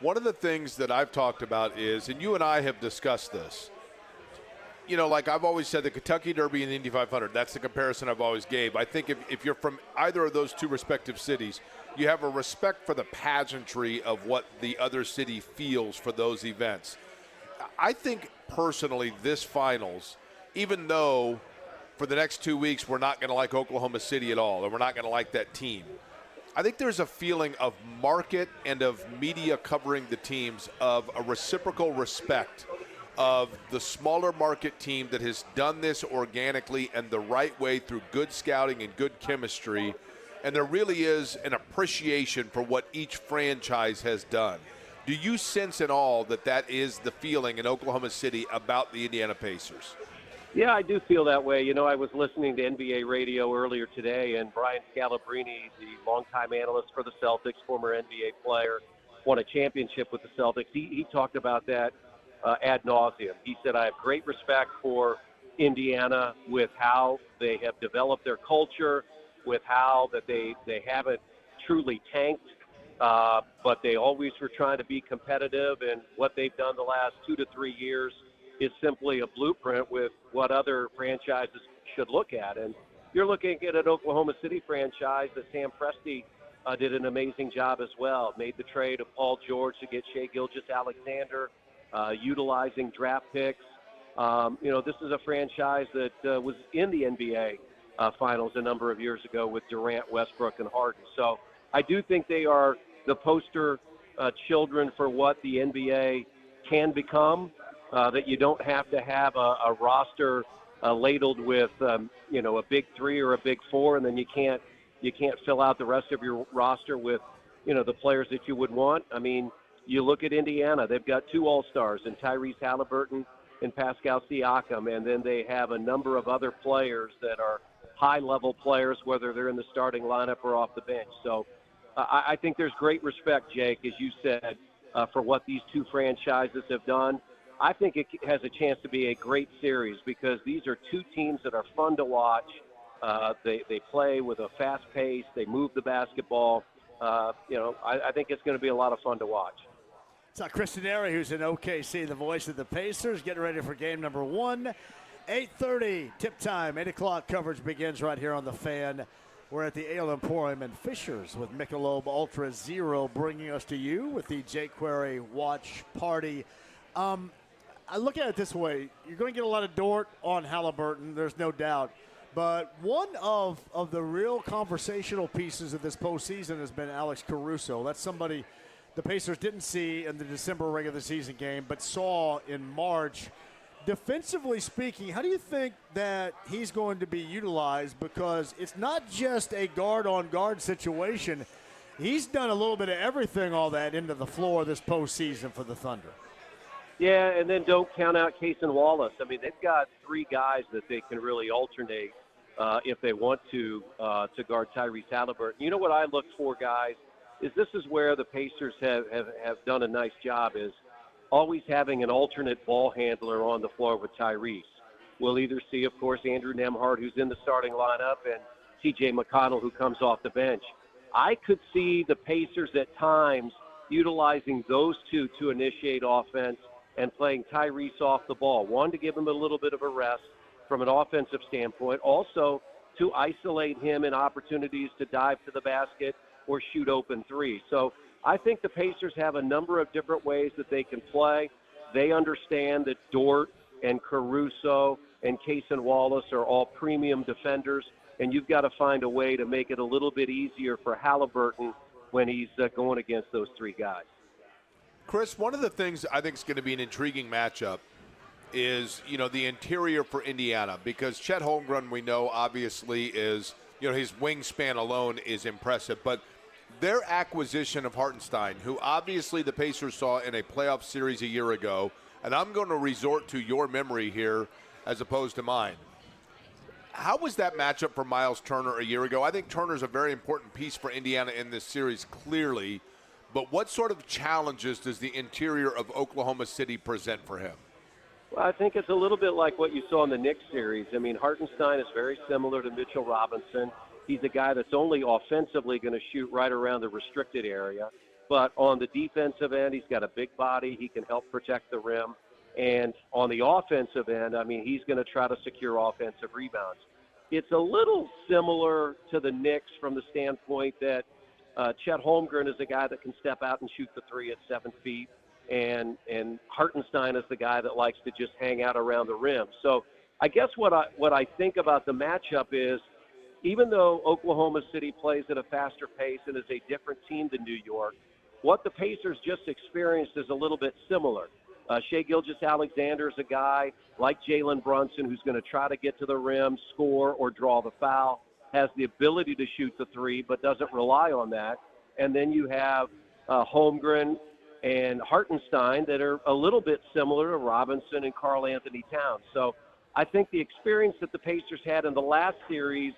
one of the things that I've talked about is, and you and I have discussed this, you know, like I've always said, the Kentucky Derby and the Indy 500, that's the comparison I've always gave. I think if you're from either of those two respective cities, you have a respect for the pageantry of what the other city feels for those events. I think personally this finals, even though for the next 2 weeks we're not going to like Oklahoma City at all, or we're not going to like that team, I think there's a feeling of market and of media covering the teams of a reciprocal respect of the smaller market team that has done this organically and the right way through good scouting and good chemistry. And there really is an appreciation for what each franchise has done. Do you sense at all that that is the feeling in Oklahoma City about the Indiana Pacers? Yeah, I do feel that way. You know, I was listening to NBA radio earlier today, and Brian Scalabrine, the longtime analyst for the Celtics, former NBA player, won a championship with the Celtics. He talked about that ad nauseum. He said, I have great respect for Indiana with how they have developed their culture, with how that they haven't truly tanked, but they always were trying to be competitive, and what they've done the last 2 to 3 years is simply a blueprint with what other franchises should look at. And you're looking at an Oklahoma City franchise that Sam Presti did an amazing job as well, made the trade of Paul George to get Shai Gilgeous-Alexander, utilizing draft picks. You know, this is a franchise that was in the NBA finals a number of years ago with Durant, Westbrook, and Harden. So I do think they are the poster children for what the NBA can become, that you don't have to have a roster ladled with, you know, a big three or a big four, and then you can't fill out the rest of your roster with, you know, the players that you would want. I mean, you look at Indiana, they've got 2 All-Stars in Tyrese Halliburton and Pascal Siakam, and then they have a number of other players that are high-level players, whether they're in the starting lineup or off the bench. So I think there's great respect, Jake, as you said, for what these two franchises have done. I think it has a chance to be a great series because these are two teams that are fun to watch. They play with a fast pace. They move the basketball. You know, I think it's going to be a lot of fun to watch. It's Chris Denari, who's in OKC, the voice of the Pacers, getting ready for game number 1. 8:30 tip time, 8 o'clock coverage begins right here on The Fan. We're at the Ale Emporium in Fishers with Michelob Ultra Zero bringing us to you with the jQuery Watch Party. I look at it this way. You're going to get a lot of Dort on Halliburton, there's no doubt. But one of the real conversational pieces of this postseason has been Alex Caruso. That's somebody the Pacers didn't see in the December regular season game, but saw in March. Defensively speaking, how do you think that he's going to be utilized? Because it's not just a guard-on-guard situation. He's done a little bit of everything, all that, into the floor this postseason for the Thunder. Yeah, and then don't count out Case and Wallace. I mean, they've got 3 guys that they can really alternate if they want to guard Tyrese Halliburton. You know what I look for, guys, is this is where the Pacers have done a nice job, is always having an alternate ball handler on the floor with Tyrese. We'll either see, of course, Andrew Nembhard, who's in the starting lineup, and T.J. McConnell, who comes off the bench. I could see the Pacers at times utilizing those two to initiate offense and playing Tyrese off the ball. One, to give him a little bit of a rest from an offensive standpoint. Also, to isolate him in opportunities to dive to the basket or shoot open three. So I think the Pacers have a number of different ways that they can play. They understand that Dort and Caruso and Case and Wallace are all premium defenders, and you've got to find a way to make it a little bit easier for Halliburton when he's going against those 3 guys. Chris, one of the things I think is going to be an intriguing matchup is, you know, the interior for Indiana, because Chet Holmgren, we know, obviously is, you know, his wingspan alone is impressive, but their acquisition of Hartenstein, who obviously the Pacers saw in a playoff series a year ago, and I'm going to resort to your memory here as opposed to mine. How was that matchup for Miles Turner a year ago? I think Turner's a very important piece for Indiana in this series, clearly. But what sort of challenges does the interior of Oklahoma City present for him? Well, I think it's a little bit like what you saw in the Knicks series. I mean, Hartenstein is very similar to Mitchell Robinson. He's a guy that's only offensively going to shoot right around the restricted area. But on the defensive end, he's got a big body. He can help protect the rim. And on the offensive end, I mean, he's going to try to secure offensive rebounds. It's a little similar to the Knicks from the standpoint that Chet Holmgren is a guy that can step out and shoot the three at 7 feet, and Hartenstein is the guy that likes to just hang out around the rim. So I guess what I think about the matchup is, even though Oklahoma City plays at a faster pace and is a different team than New York, what the Pacers just experienced is a little bit similar. Shai Gilgeous-Alexander is a guy like Jalen Brunson who's going to try to get to the rim, score, or draw the foul, has the ability to shoot the three but doesn't rely on that. And then you have Holmgren and Hartenstein that are a little bit similar to Robinson and Karl Anthony Towns. So I think the experience that the Pacers had in the last series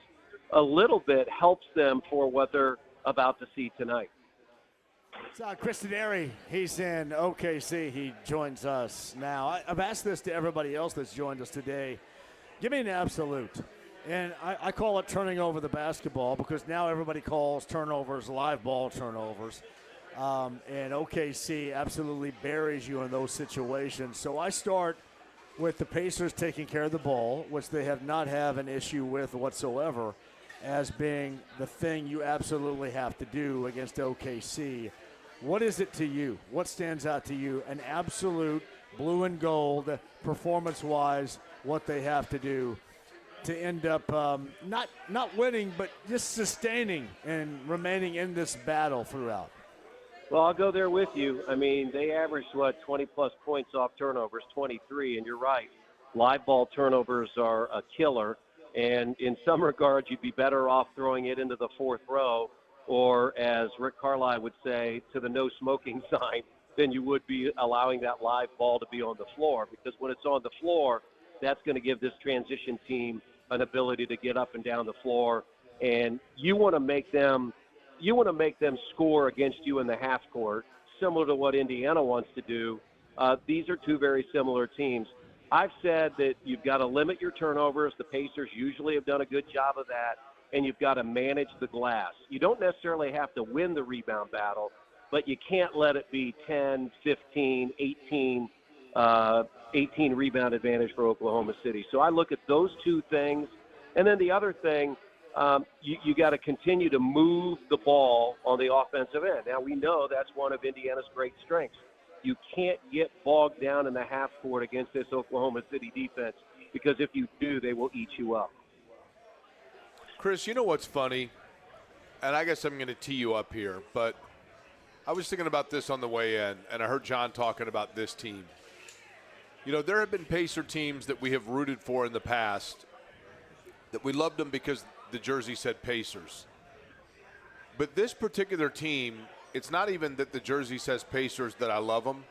a little bit helps them for what they're about to see tonight. It's Chris Denari. He's in OKC. He joins us now. I've asked this to everybody else that's joined us today. Give me an absolute. And I call it turning over the basketball because now everybody calls turnovers live ball turnovers. And OKC absolutely buries you in those situations. So I start with the Pacers taking care of the ball, which they have not had an issue with whatsoever, as being the thing you absolutely have to do against OKC. What is it to you? What stands out to you? An absolute blue and gold, performance-wise, what they have to do to end up not winning, but just sustaining and remaining in this battle throughout. Well, I'll go there with you. I mean, they averaged, 20-plus points off turnovers, 23, and you're right. Live ball turnovers are a killer, and in some regards, you'd be better off throwing it into the fourth row, or as Rick Carlisle would say, to the no smoking sign, than you would be allowing that live ball to be on the floor. Because when it's on the floor, that's going to give this transition team an ability to get up and down the floor. And you want to make them score against you in the half court, similar to what Indiana wants to do. These are two very similar teams. I've said that you've got to limit your turnovers. The Pacers usually have done a good job of that. And you've got to manage the glass. You don't necessarily have to win the rebound battle, but you can't let it be 10, 15, 18 rebound advantage for Oklahoma City. So I look at those two things. And then the other thing, you got to continue to move the ball on the offensive end. Now, we know that's one of Indiana's great strengths. You can't get bogged down in the half court against this Oklahoma City defense, because if you do, they will eat you up. Chris, you know what's funny? And I guess I'm going to tee you up here, but I was thinking about this on the way in, and I heard John talking about this team. You know, there have been Pacer teams that we have rooted for in the past that we loved them because the jersey said Pacers. But this particular team, it's not even that the jersey says Pacers that I love them,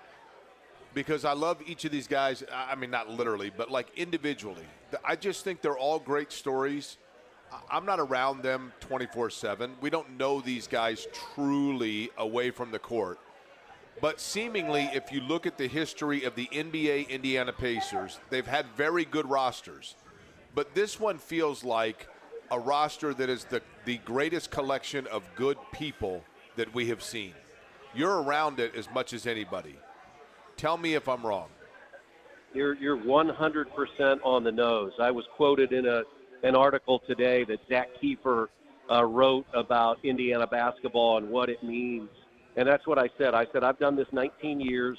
because I love each of these guys. I mean, not literally, but like individually. I just think they're all great stories. I'm not around them 24/7. We don't know these guys truly away from the court. But seemingly, if you look at the history of the NBA Indiana Pacers, they've had very good rosters. But this one feels like a roster that is the greatest collection of good people that we have seen. You're around it as much as anybody. Tell me if I'm wrong. You're 100% on the nose. I was quoted in an article today that Zach Kiefer wrote about Indiana basketball and what it means. And that's what I said. I said, I've done this 19 years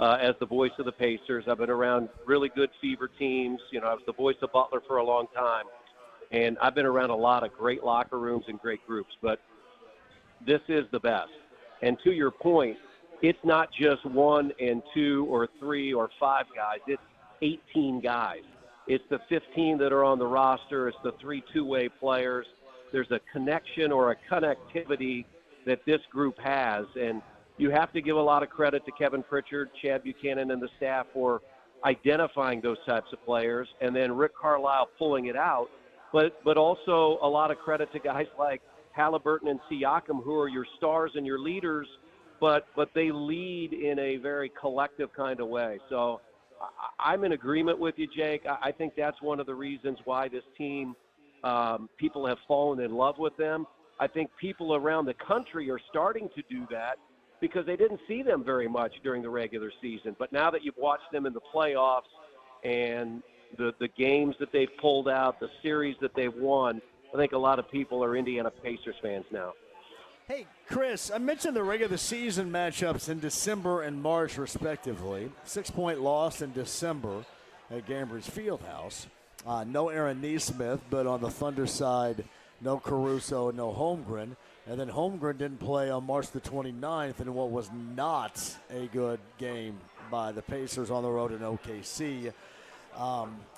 as the voice of the Pacers. I've been around really good fever teams. You know, I was the voice of Butler for a long time. And I've been around a lot of great locker rooms and great groups. But this is the best. And to your point, it's not just 1 and 2 or 3 or 5 guys. It's 18 guys. It's the 15 that are on the roster. It's the 3 two-way players. There's a connection or a connectivity that this group has. And you have to give a lot of credit to Kevin Pritchard, Chad Buchanan, and the staff for identifying those types of players, and then Rick Carlisle pulling it out. But also a lot of credit to guys like Halliburton and Siakam, who are your stars and your leaders, but they lead in a very collective kind of way. So I'm in agreement with you, Jake. I think that's one of the reasons why this team, people have fallen in love with them. I think people around the country are starting to do that because they didn't see them very much during the regular season. But now that you've watched them in the playoffs and the games that they've pulled out, the series that they've won, I think a lot of people are Indiana Pacers fans now. Hey, Chris, I mentioned the regular season matchups in December and March, respectively. 6-point loss in December at Gainbridge Fieldhouse. No Aaron Nesmith, but on the Thunder side, no Caruso, no Holmgren. And then Holmgren didn't play on March the 29th in what was not a good game by the Pacers on the road in OKC.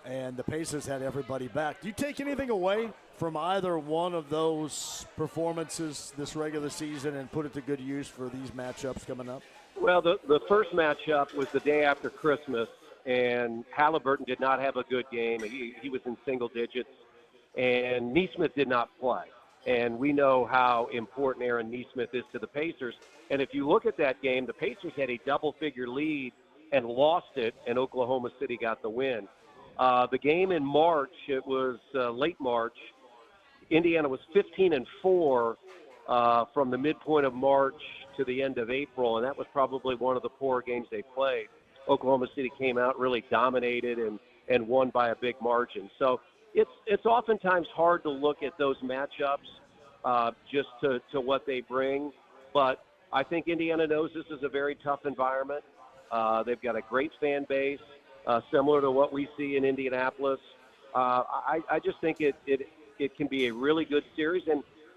And the Pacers had everybody back. Do you take anything away from either one of those performances this regular season and put it to good use for these matchups coming up? Well, the first matchup was the day after Christmas, and Halliburton did not have a good game. He was in single digits, and Nesmith did not play. And we know how important Aaron Nesmith is to the Pacers. And if you look at that game, the Pacers had a double-figure lead and lost it, and Oklahoma City got the win. The game in March, it was late March. Indiana was 15-4 from the midpoint of March to the end of April, and that was probably one of the poor games they played. Oklahoma City came out, really dominated, and won by a big margin. So it's oftentimes hard to look at those matchups just to what they bring, but I think Indiana knows this is a very tough environment. They've got a great fan base, similar to what we see in Indianapolis. I just think it can be a really good series,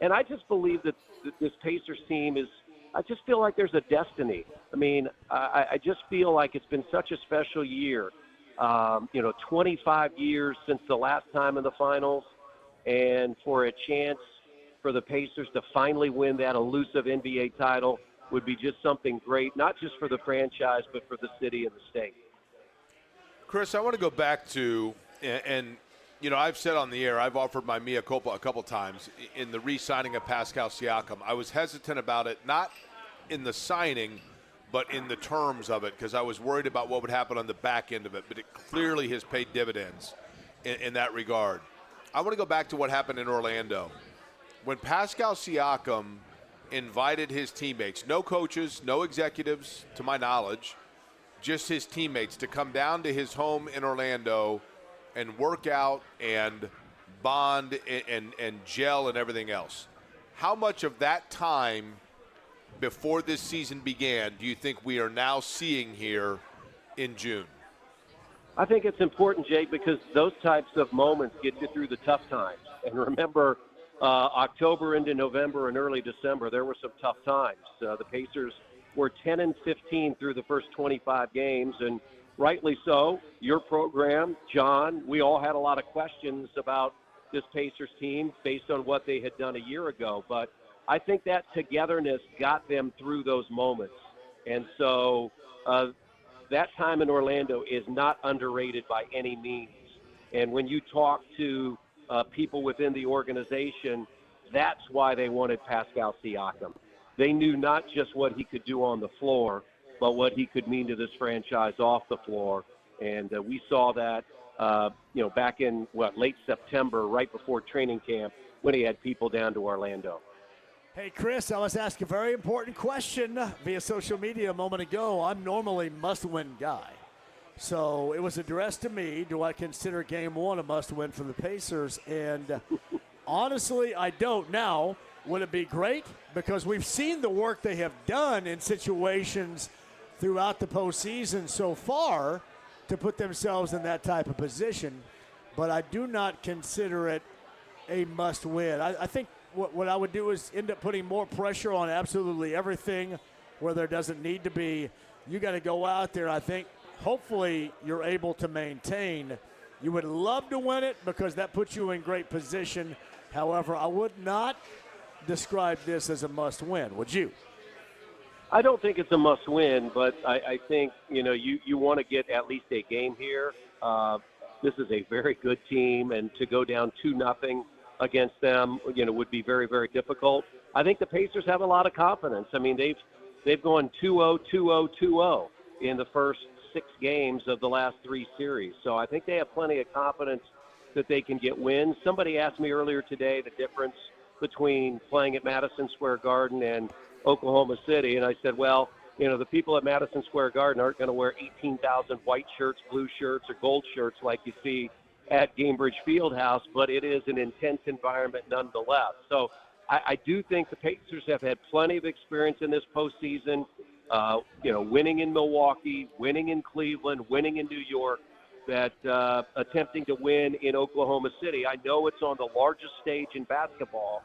and I just believe that this Pacers team is. I just feel like there's a destiny. I mean, I just feel like it's been such a special year. 25 years since the last time in the finals, and for a chance for the Pacers to finally win that elusive NBA title would be just something great, not just for the franchise, but for the city and the state. Chris, I want to go back to, and I've said on the air, I've offered my mea culpa a couple times in the re-signing of Pascal Siakam. I was hesitant about it, not in the signing, but in the terms of it, because I was worried about what would happen on the back end of it. But it clearly has paid dividends in that regard. I want to go back to what happened in Orlando. When Pascal Siakam invited his teammates, no coaches, no executives, to my knowledge, just his teammates, to come down to his home in Orlando and work out and bond and gel and everything else. How much of that time before this season began do you think we are now seeing here in June? I think it's important, Jake, because those types of moments get you through the tough times. And remember, October into November and early December, there were some tough times. The Pacers were 10-15 through the first 25 games, and rightly so. Your program, John, we all had a lot of questions about this Pacers team based on what they had done a year ago. But I think that togetherness got them through those moments. And so that time in Orlando is not underrated by any means. And when you talk to people within the organization, that's why they wanted Pascal Siakam. They knew not just what he could do on the floor, but what he could mean to this franchise off the floor. And we saw that, back in, late September, right before training camp, when he had people down to Orlando. Hey, Chris, I was asked a very important question via social media a moment ago. I'm normally must-win guy. So it was addressed to me, do I consider Game 1 a must-win for the Pacers? And honestly, I don't. Now, would it be great? Because we've seen the work they have done in situations throughout the postseason so far to put themselves in that type of position. But I do not consider it a must-win. I think what I would do is end up putting more pressure on absolutely everything where there doesn't need to be. You got to go out there. I think hopefully you're able to maintain. You would love to win it because that puts you in great position. However, I would not describe this as a must-win. Would you? I don't think it's a must-win, but I think, you want to get at least a game here. This is a very good team, and to go down 2-0 against them, would be very, very difficult. I think the Pacers have a lot of confidence. I mean, they've gone 2-0, 2-0, 2-0 in the first 6 games of the last 3 series. So I think they have plenty of confidence that they can get wins. Somebody asked me earlier today the difference between playing at Madison Square Garden and Oklahoma City. And I said, well, the people at Madison Square Garden aren't going to wear 18,000 white shirts, blue shirts, or gold shirts like you see at Gainbridge Fieldhouse, but it is an intense environment nonetheless. So I do think the Pacers have had plenty of experience in this postseason, winning in Milwaukee, winning in Cleveland, winning in New York, that attempting to win in Oklahoma City. I know it's on the largest stage in basketball,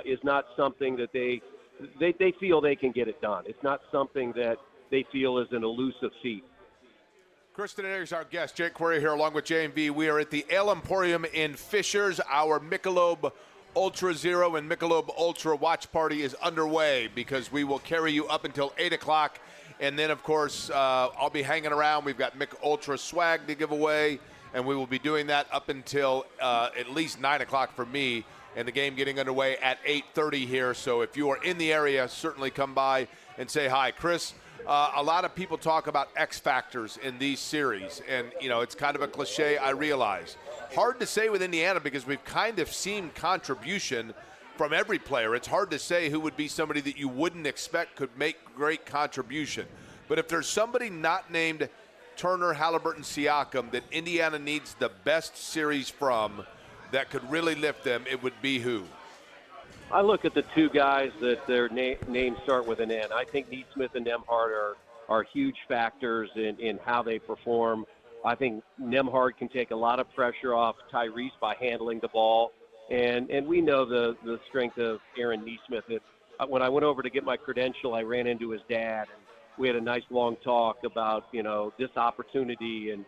is not something that they feel they can get it done. It's not something that they feel is an elusive feat. Chris Denari is our guest. Jake Query here along with JMV. We are at the Ale Emporium in Fishers. Our Michelob Ultra Zero and Michelob Ultra watch party is underway because we will carry you up until 8 o'clock. And then, of course, I'll be hanging around. We've got Mick Ultra swag to give away, and we will be doing that up until at least 9 o'clock for me, and the game getting underway at 8:30 here. So if you are in the area, certainly come by and say hi. Chris, a lot of people talk about X factors in these series, and, it's kind of a cliche, I realize. Hard to say with Indiana because we've kind of seen contribution from every player. It's hard to say who would be somebody that you wouldn't expect could make great contribution. But if there's somebody not named Turner, Halliburton, Siakam that Indiana needs the best series from that could really lift them, it would be who? I look at the two guys that their names start with an N. I think Neesmith and Nembhard are huge factors in how they perform. I think Nembhard can take a lot of pressure off Tyrese by handling the ball. And we know the strength of Aaron Neesmith. When I went over to get my credential, I ran into his dad, and we had a nice long talk about, this opportunity and,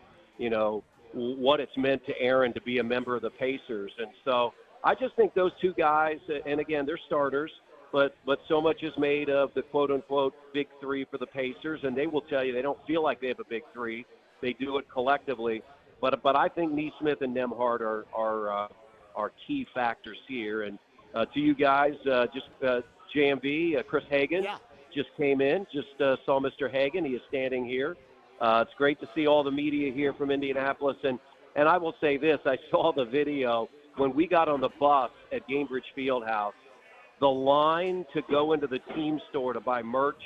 what it's meant to Aaron to be a member of the Pacers. And so I just think those two guys, and again, they're starters, but so much is made of the quote-unquote big three for the Pacers, and they will tell you they don't feel like they have a big three. They do it collectively. But I think Neesmith and Nembhard are key factors here. And to you guys, JMV, Chris Hagan just came in, saw Mr. Hagan. He is standing here. It's great to see all the media here from Indianapolis. And I will say this, I saw the video when we got on the bus at Gainbridge Fieldhouse. The line to go into the team store to buy merch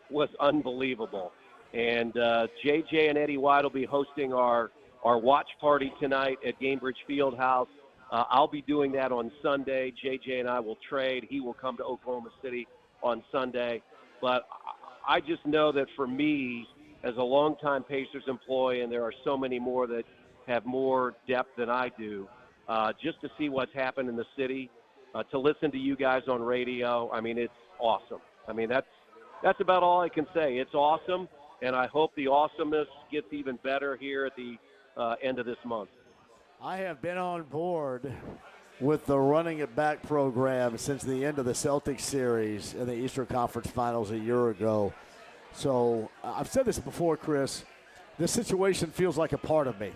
was unbelievable. And JJ and Eddie White will be hosting our watch party tonight at Gainbridge Fieldhouse. I'll be doing that on Sunday. JJ and I will trade. He will come to Oklahoma City on Sunday. But I just know that for me, as a longtime Pacers employee, and there are so many more that have more depth than I do, just to see what's happened in the city, to listen to you guys on radio, I mean, it's awesome. I mean, that's about all I can say. It's awesome, and I hope the awesomeness gets even better here at the end of this month. I have been on board with the Running It Back program since the end of the Celtics series in the Eastern Conference Finals a year ago. So I've said this before, Chris. This situation feels like a part of me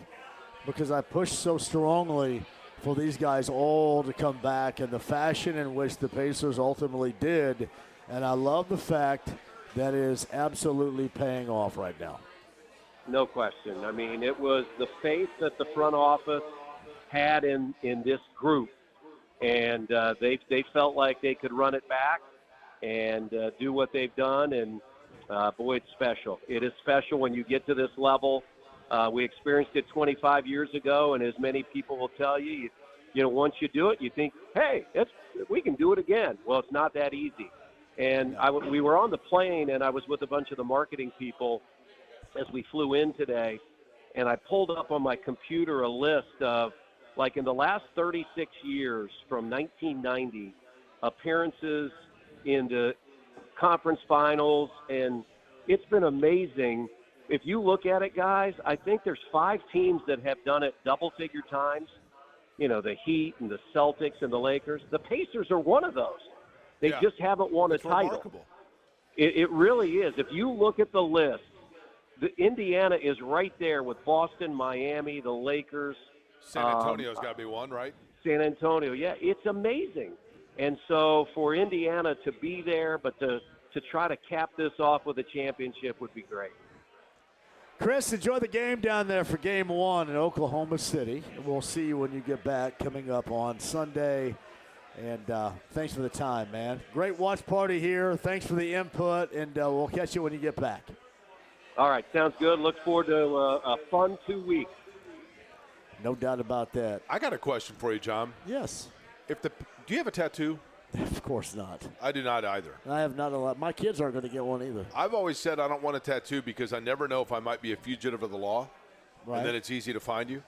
because I pushed so strongly for these guys all to come back in the fashion in which the Pacers ultimately did. And I love the fact that is absolutely paying off right now. No question. I mean, it was the faith that the front office had in this group, and they felt like they could run it back and do what they've done, and boy, it's special. It is special when you get to this level. We experienced it 25 years ago, and as many people will tell you, once you do it, you think, hey, we can do it again. Well, it's not that easy. And we were on the plane, and I was with a bunch of the marketing people as we flew in today, and I pulled up on my computer a list of, like, in the last 36 years from 1990, appearances in the conference finals, and it's been amazing. If you look at it, guys, I think there's 5 teams that have done it double-figure times, the Heat and the Celtics and the Lakers. The Pacers are one of those. They just haven't won a title. Remarkable. It really is. If you look at the list, the Indiana is right there with Boston, Miami, the Lakers. San Antonio's got to be one, right? San Antonio, yeah. It's amazing. And so for Indiana to be there, but to try to cap this off with a championship would be great. Chris, enjoy the game down there for Game 1 in Oklahoma City. We'll see you when you get back coming up on Sunday And thanks for the time, man. Great watch party here. Thanks for the input, and we'll catch you when you get back. All right, sounds good. Look forward to a fun 2 weeks. No doubt about that. I got a question for you, John. Yes. Do you have a tattoo? Of course not. I do not either. I have not a lot. My kids aren't going to get one either. I've always said I don't want a tattoo because I never know if I might be a fugitive of the law, right. And then it's easy to find you.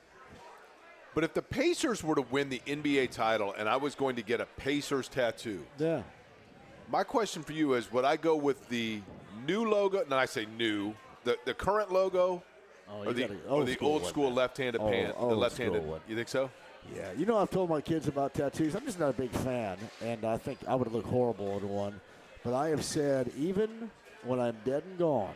But if the Pacers were to win the NBA title and I was going to get a Pacers tattoo, yeah. My question for you is, would I go with the new logo? And I say new, the current logo, or the old school left-handed pant, the left-handed. You think so? Yeah. You know, I've told my kids about tattoos. I'm just not a big fan, and I think I would look horrible in one. But I have said, even when I'm dead and gone,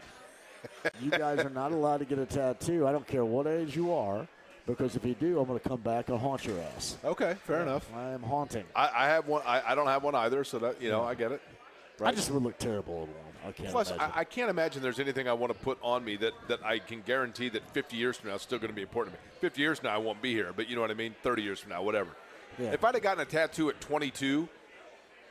you guys are not allowed to get a tattoo. I don't care what age you are. Because if you do, I'm going to come back and haunt your ass. Okay, fair enough. I am haunting. I have one. I don't have one either, so that I get it. Right? I just would look terrible in one. I can't. Plus, imagine. I can't imagine there's anything I want to put on me that I can guarantee that 50 years from now is still going to be important to me. 50 years from now, I won't be here, but you know what I mean. 30 years from now, whatever. Yeah. If I'd have gotten a tattoo at 22,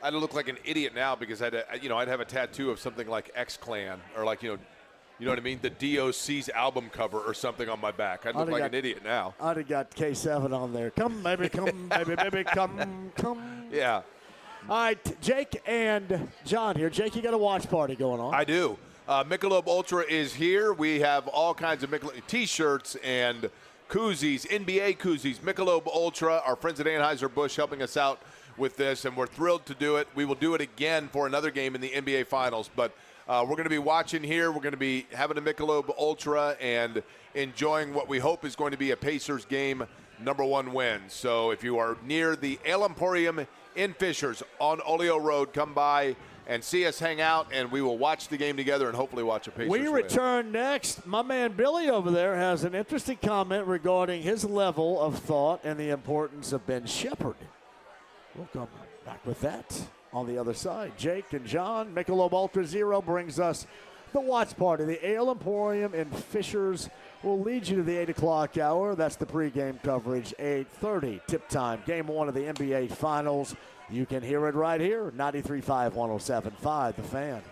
I'd look like an idiot now because I'd have a tattoo of something like X-Clan or like you know what I mean? The DOC's album cover or something on my back. I'd look like an idiot now. I'd have got K7 on there. Come, baby, baby, come. Yeah. All right, Jake and John here. Jake, you got a watch party going on. I do. Michelob Ultra is here. We have all kinds of Michelob T-shirts and koozies, NBA koozies, Michelob Ultra. Our friends at Anheuser-Busch helping us out with this, and we're thrilled to do it. We will do it again for another game in the NBA Finals, but we're going to be watching here. We're going to be having a Michelob Ultra and enjoying what we hope is going to be a Pacers game #1 win. So if you are near the Ale Emporium in Fishers on Oleo Road, come by and see us hang out, and we will watch the game together and hopefully watch a Pacers win. We win. return next. My man Billy over there has an interesting comment regarding his level of thought and the importance of Ben Shepherd. We'll come back with that. On the other side, Jake and John, Michelob Ultra Zero brings us the watch party. The Ale Emporium in Fishers will lead you to the 8 o'clock hour. That's the pregame coverage, 8:30 tip time. Game 1 of the NBA Finals. You can hear it right here, 93.5, 107.5, The Fan.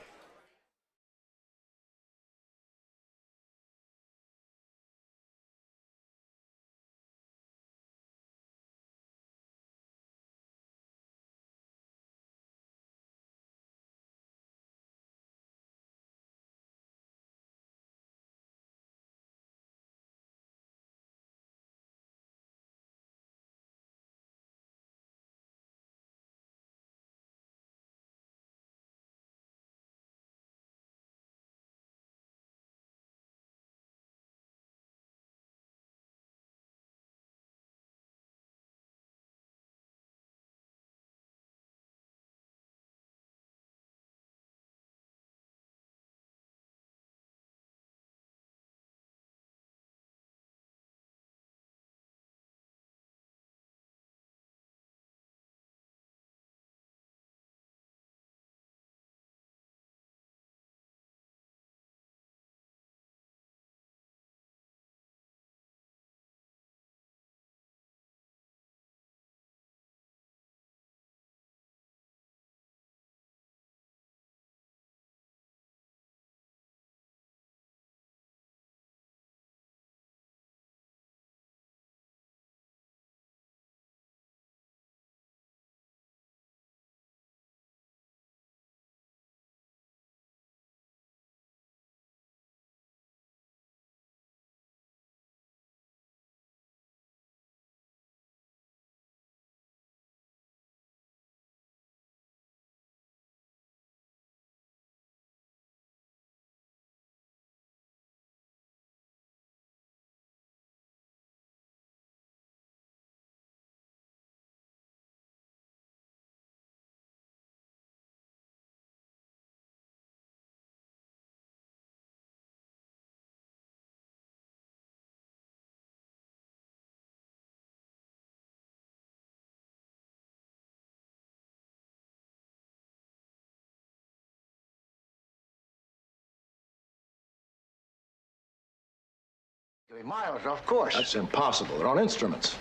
Miles, of course. That's impossible. They're on instruments.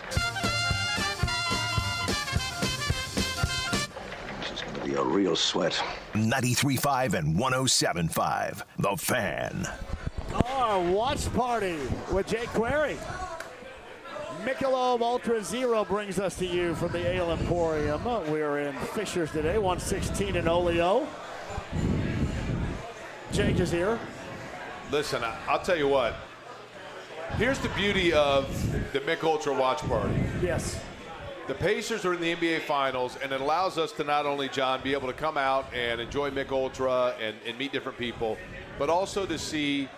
You're a real sweat. 93.5 and 107.5. The Fan. Our watch party with Jake Query. Michelob Ultra Zero brings us to you from the Ale Emporium. We're in Fishers today, 116 in Oleo. Jake is here. Listen, I'll tell you what. Here's the beauty of the Mick Ultra watch party. Yes. The Pacers are in the NBA Finals, and it allows us to not only, John, be able to come out and enjoy Mick Ultra and meet different people, but also to see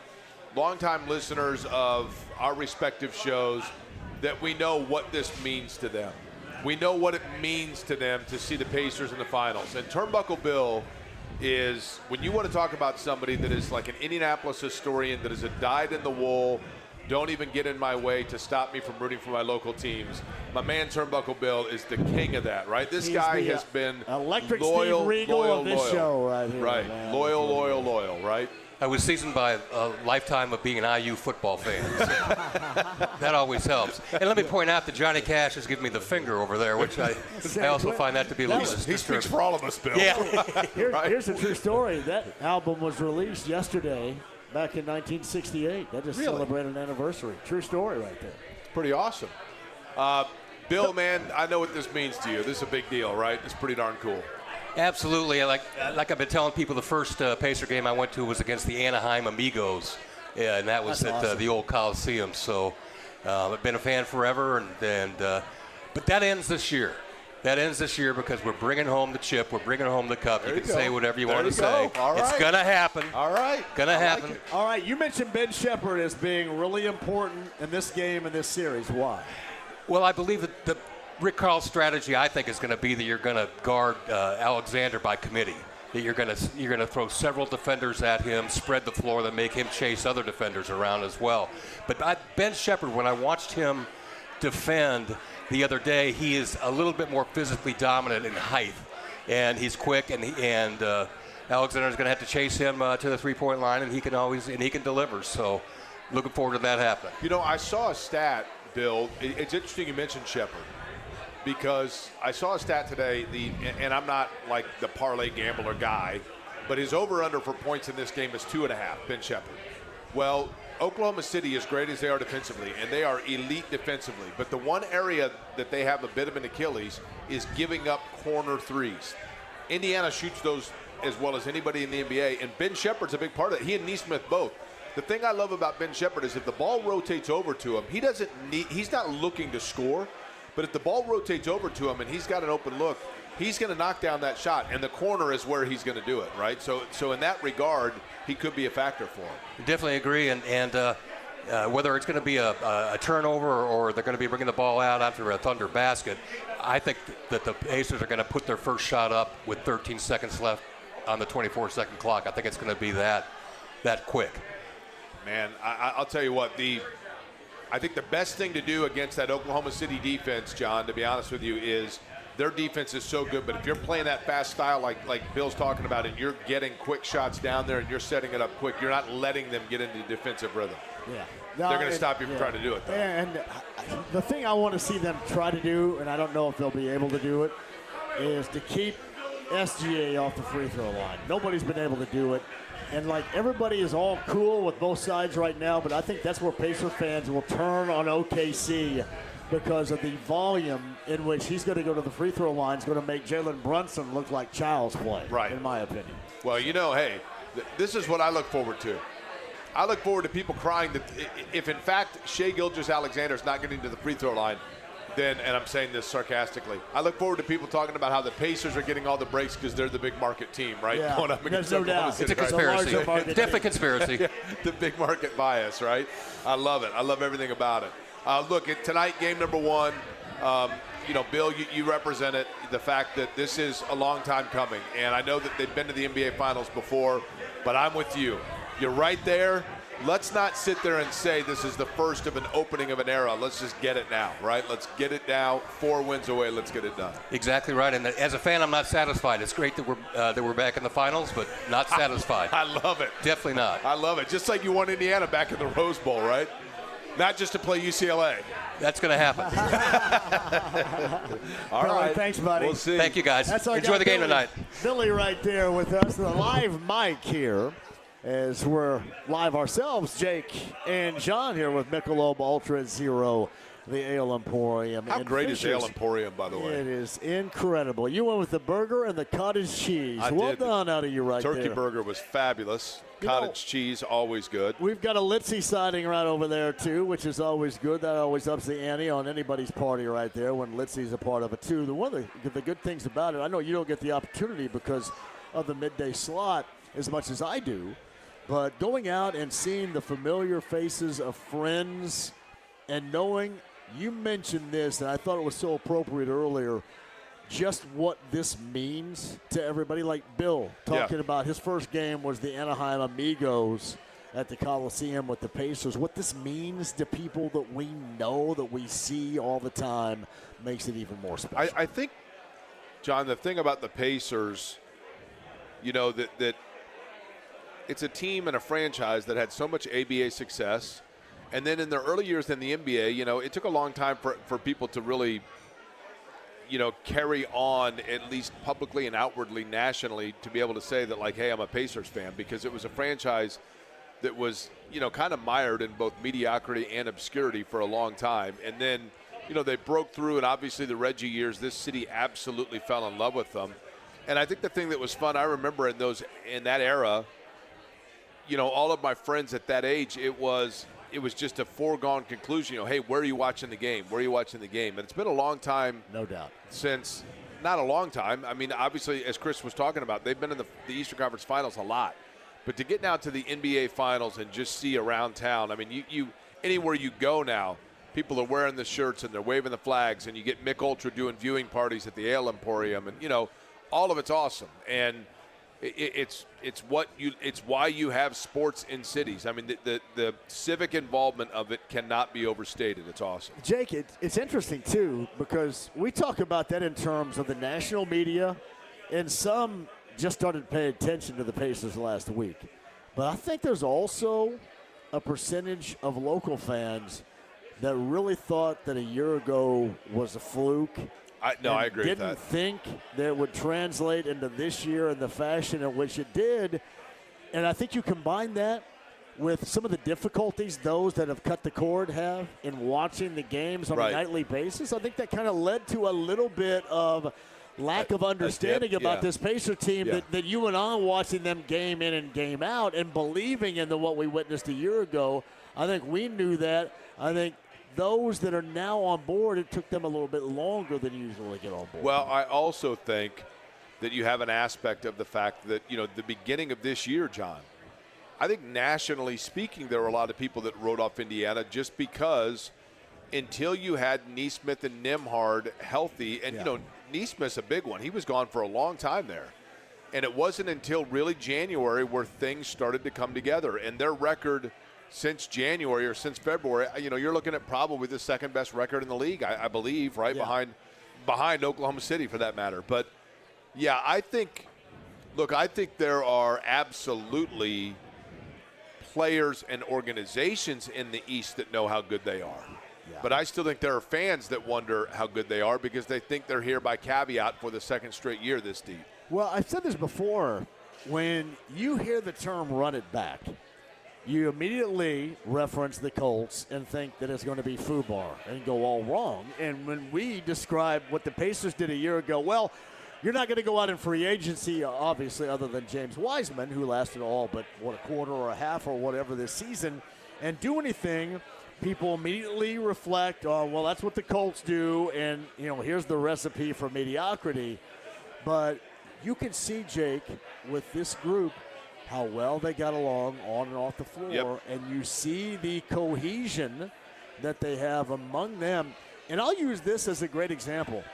longtime listeners of our respective shows that we know what this means to them. We know what it means to them to see the Pacers in the Finals. And Turnbuckle Bill is, when you want to talk about somebody that is like an Indianapolis historian that is a dyed-in-the-wool, don't even get in my way to stop me from rooting for my local teams. My man Turnbuckle Bill is the king of that, right? This guy has been electric loyal, Steve Regal loyal, of this loyal. show right here. Right, Man. loyal, right? I was seasoned by a lifetime of being an IU football fan. That always helps. And let me point out that Johnny Cash has given me the finger over there, which I also find that to be a little disturbing. He speaks for all of us, Bill. Yeah. Here's a true story. That album was released yesterday, back in 1968. That just celebrated an anniversary. True story right there. Pretty awesome. Bill, man, I know what this means to you. This is a big deal, right? It's pretty darn cool. Absolutely. Like I've been telling people, the first Pacer game I went to was against the Anaheim Amigos, and that was at the old Coliseum. So I've been a fan forever, but that ends this year. That ends this year because we're bringing home the chip. We're bringing home the cup. You can say whatever you want to say. All right. It's going to happen. All right. Going to happen. Like all right. You mentioned Ben Shepherd as being really important in this game and this series. Why? Well, I believe that the Rick Carl's strategy, I think, is going to be that you're going to guard Alexander by committee. That you're going to throw several defenders at him, spread the floor, that make him chase other defenders around as well. But Ben Shepherd, when I watched him defend the other day, he is a little bit more physically dominant in height, and he's quick, and Alexander's going to have to chase him to the three-point line, and he can deliver. So, looking forward to that happening. You know, I saw a stat, Bill. It's interesting you mentioned Shepherd, because I saw a stat today, and I'm not like the parlay gambler guy, but his over-under for points in this game is 2.5, Ben Shepherd. Well, Oklahoma City, as great as they are defensively, and they are elite defensively, but the one area that they have a bit of an Achilles is giving up corner threes. Indiana shoots those as well as anybody in the NBA, and Ben Shepherd's a big part of it. He and Nesmith both. The thing I love about Ben Shepherd is if the ball rotates over to him, he's not looking to score, but if the ball rotates over to him and he's got an open look, he's going to knock down that shot, and the corner is where he's going to do it, right? So in that regard, he could be a factor for him. Definitely agree, and whether it's going to be a turnover or they're going to be bringing the ball out after a Thunder basket, I think that the Pacers are going to put their first shot up with 13 seconds left on the 24-second clock. I think it's going to be that quick. Man, I'll tell you what, I think the best thing to do against that Oklahoma City defense, John, to be honest with you, is their defense is so good, but if you're playing that fast style like Bill's talking about, and you're getting quick shots down there and you're setting it up quick, you're not letting them get into defensive rhythm. Yeah. They're going to stop you from trying to do it, though. And the thing I want to see them try to do, and I don't know if they'll be able to do it, is to keep SGA off the free throw line. Nobody's been able to do it. And, everybody is all cool with both sides right now, but I think that's where Pacer fans will turn on OKC because of the volume in which he's going to go to the free throw line is going to make Jalen Brunson look like child's play, right, in my opinion. Well, hey, this is what I look forward to. I look forward to people crying that if, in fact, Shai Gilgeous-Alexander is not getting to the free throw line, then, and I'm saying this sarcastically, I look forward to people talking about how the Pacers are getting all the breaks because they're the big market team, right? Yeah, going up against no doubt. It's a conspiracy. Definitely conspiracy. Yeah, the big market bias, right? I love it. I love everything about it. Look, tonight, game number 1, Bill, you represent it, the fact that this is a long time coming. And I know that they've been to the NBA Finals before, but I'm with you. You're right there. Let's not sit there and say this is the first of an opening of an era. Let's just get it now, right? Let's get it now. 4 wins away. Let's get it done. Exactly right. And as a fan, I'm not satisfied. It's great that we're back in the finals, but not satisfied. I love it. Definitely not. I love it. Just like you won Indiana back in the Rose Bowl, right? Not just to play UCLA. That's going to happen. All right. Thanks, buddy. We'll see. Thank you, guys. That's our Enjoy guy, the game Billy. tonight. Billy right there with us, the live mic here, as we're live ourselves. Jake and John here with Michelob Ultra Zero, the Ale Emporium. How in great is Fishers. Ale Emporium, by the way? It is incredible. You went with the burger and the cottage cheese. Well did. done out of you right Turkey there. burger was fabulous. Cottage cheese, always good. We've got a Litzy sighting right over there, too, which is always good. That always ups the ante on anybody's party right there when Litzy's a part of it, too. One of the good things about it, I know you don't get the opportunity because of the midday slot as much as I do, but going out and seeing the familiar faces of friends and knowing, you mentioned this, and I thought it was so appropriate earlier, just what this means to everybody. Like Bill talking about his first game was the Anaheim Amigos at the Coliseum with the Pacers. What this means to people that we know, that we see all the time, makes it even more special. I think, John, the thing about the Pacers, you know, that it's a team and a franchise that had so much ABA success. And then in their early years in the NBA, you know, it took a long time for people to really, you know, carry on at least publicly and outwardly nationally to be able to say that, like, hey, I'm a Pacers fan, because it was a franchise that was, you know, kind of mired in both mediocrity and obscurity for a long time. And then, you know, they broke through, and obviously the Reggie years, this city absolutely fell in love with them. And I think the thing that was fun, I remember in that era, you know, all of my friends at that age, it was just a foregone conclusion. You know, hey, where are you watching the game? Where are you watching the game? And it's been a long time. No doubt. Since, not a long time. I mean, obviously, as Chris was talking about, they've been in the Eastern Conference Finals a lot. But to get now to the NBA Finals and just see around town, I mean, you anywhere you go now, people are wearing the shirts and they're waving the flags, and you get Mick Ultra doing viewing parties at the Ale Emporium, and, you know, all of it's awesome. And it's why you have sports in cities. I mean, the civic involvement of it cannot be overstated. It's awesome. Jake, it's interesting, too, because we talk about that in terms of the national media, and some just started paying attention to the Pacers last week. But I think there's also a percentage of local fans that really thought that a year ago was a fluke. I agree with that. Didn't think that it would translate into this year in the fashion in which it did. And I think you combine that with some of the difficulties those that have cut the cord have in watching the games on a nightly basis. I think that kind of led to a little bit of lack of understanding about this Pacer team that you and I watching them game in and game out and believing in what we witnessed a year ago. I think we knew that. I think those that are now on board, it took them a little bit longer than usual to get on board. Well, I also think that you have an aspect of the fact that, you know, the beginning of this year, John, I think nationally speaking, there were a lot of people that wrote off Indiana just because until you had Neesmith and Nembhard healthy, and, you know, Neesmith's a big one. He was gone for a long time there. And it wasn't until really January where things started to come together. And their record since January or since February, you know, you're looking at probably the second best record in the league, I believe, right behind Oklahoma City for that matter. But yeah, I think there are absolutely players and organizations in the East that know how good they are. Yeah. But I still think there are fans that wonder how good they are because they think they're here by caveat for the second straight year this deep. Well, I've said this before. When you hear the term run it back, you immediately reference the Colts and think that it's going to be FUBAR and go all wrong. And when we describe what the Pacers did a year ago, well, you're not going to go out in free agency, obviously, other than James Wiseman, who lasted all but, a quarter or a half or whatever this season, and do anything. People immediately reflect on, well, that's what the Colts do, and, you know, here's the recipe for mediocrity. But you can see, Jake, with this group, how well they got along on and off the floor, and you see the cohesion that they have among them. And I'll use this as a great example.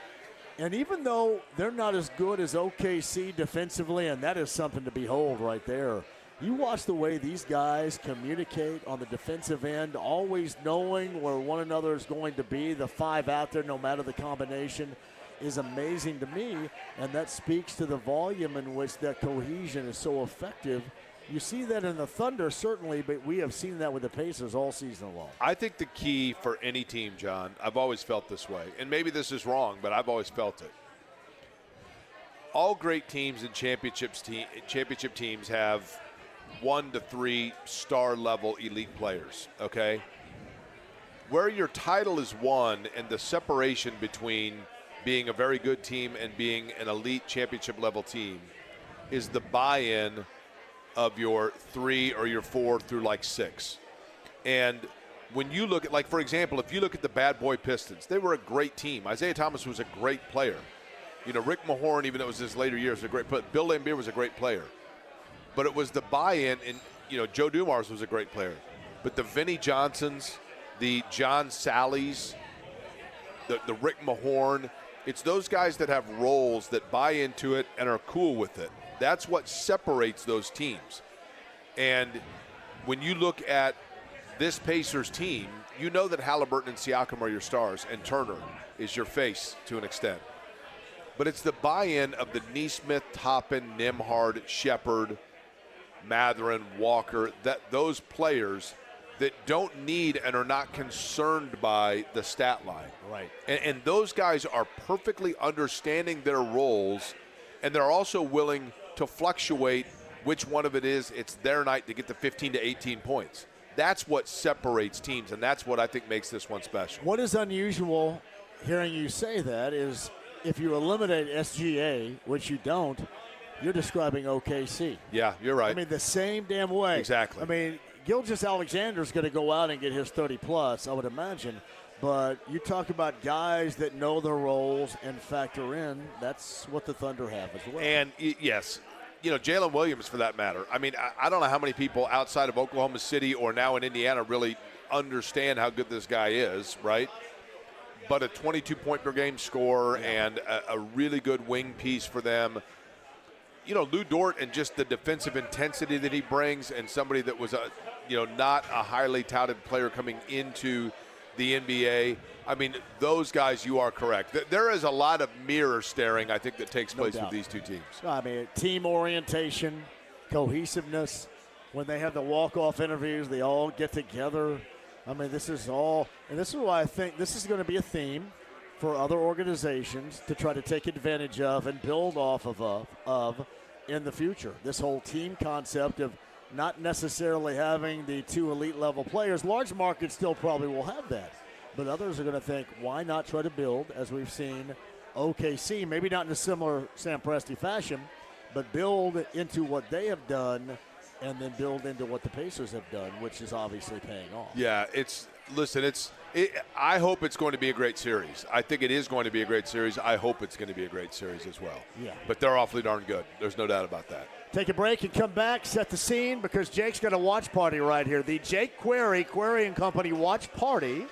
And even though they're not as good as OKC defensively, and that is something to behold right there, you watch the way these guys communicate on the defensive end, always knowing where one another is going to be, the five out there no matter the combination, is amazing to me, and that speaks to the volume in which that cohesion is so effective You see that in the Thunder, certainly, but we have seen that with the Pacers all season long. I think the key for any team, John, I've always felt this way, and maybe this is wrong, but I've always felt it. All great teams and championship teams have 1 to 3 star-level elite players, okay? Where your title is won and the separation between being a very good team and being an elite championship-level team is the buy-in of your 3 or your 4 through like 6. And when you look at, like, for example, if you look at the Bad Boy Pistons, they were a great team. Isaiah Thomas was a great player. You know, Rick Mahorn, even though it was his later years, was a great player. Bill Laimbeer was a great player. But it was the buy-in, and, you know, Joe Dumars was a great player. But the Vinnie Johnsons, the John Sallies, the Rick Mahorn, it's those guys that have roles that buy into it and are cool with it. That's what separates those teams. And when you look at this Pacers team, you know that Halliburton and Siakam are your stars, and Turner is your face to an extent. But it's the buy-in of the Nesmith, Toppin, Nembhard, Shepard, Matherin, Walker, those players that don't need and are not concerned by the stat line. Right. And those guys are perfectly understanding their roles, and they're also willing to fluctuate which one of it is. It's their night to get the 15 to 18 points. That's what separates teams, and that's what I think makes this one special. What is unusual, hearing you say that, is if you eliminate SGA, which you don't, you're describing OKC. Yeah, you're right. I mean, the same damn way. Exactly. I mean, Gilgeous-Alexander's going to go out and get his 30-plus, I would imagine. But you talk about guys that know their roles and factor in, that's what the Thunder have as well. And, yes, you know, Jalen Williams, for that matter. I mean, I don't know how many people outside of Oklahoma City or now in Indiana really understand how good this guy is, right? But a 22-point-per-game scorer and a really good wing piece for them. You know, Lou Dort and just the defensive intensity that he brings, and somebody that was, not a highly touted player coming into the NBA. I mean, those guys, you are correct. There is a lot of mirror staring, I think, that takes place with these two teams. I mean, team orientation, cohesiveness. When they have the walk-off interviews, they all get together. I mean, this is all – and this is why I think this is going to be a theme for other organizations to try to take advantage of and build off of in the future. This whole team concept of not necessarily having the 2 elite-level players. Large markets still probably will have that. But others are going to think, why not try to build, as we've seen OKC, maybe not in a similar Sam Presti fashion, but build into what they have done and then build into what the Pacers have done, which is obviously paying off. Yeah, I hope it's going to be a great series. I think it is going to be a great series. I hope it's going to be a great series as well. Yeah. But they're awfully darn good. There's no doubt about that. Take a break and come back, set the scene, because Jake's got a watch party right here. The Jake Query & Company watch party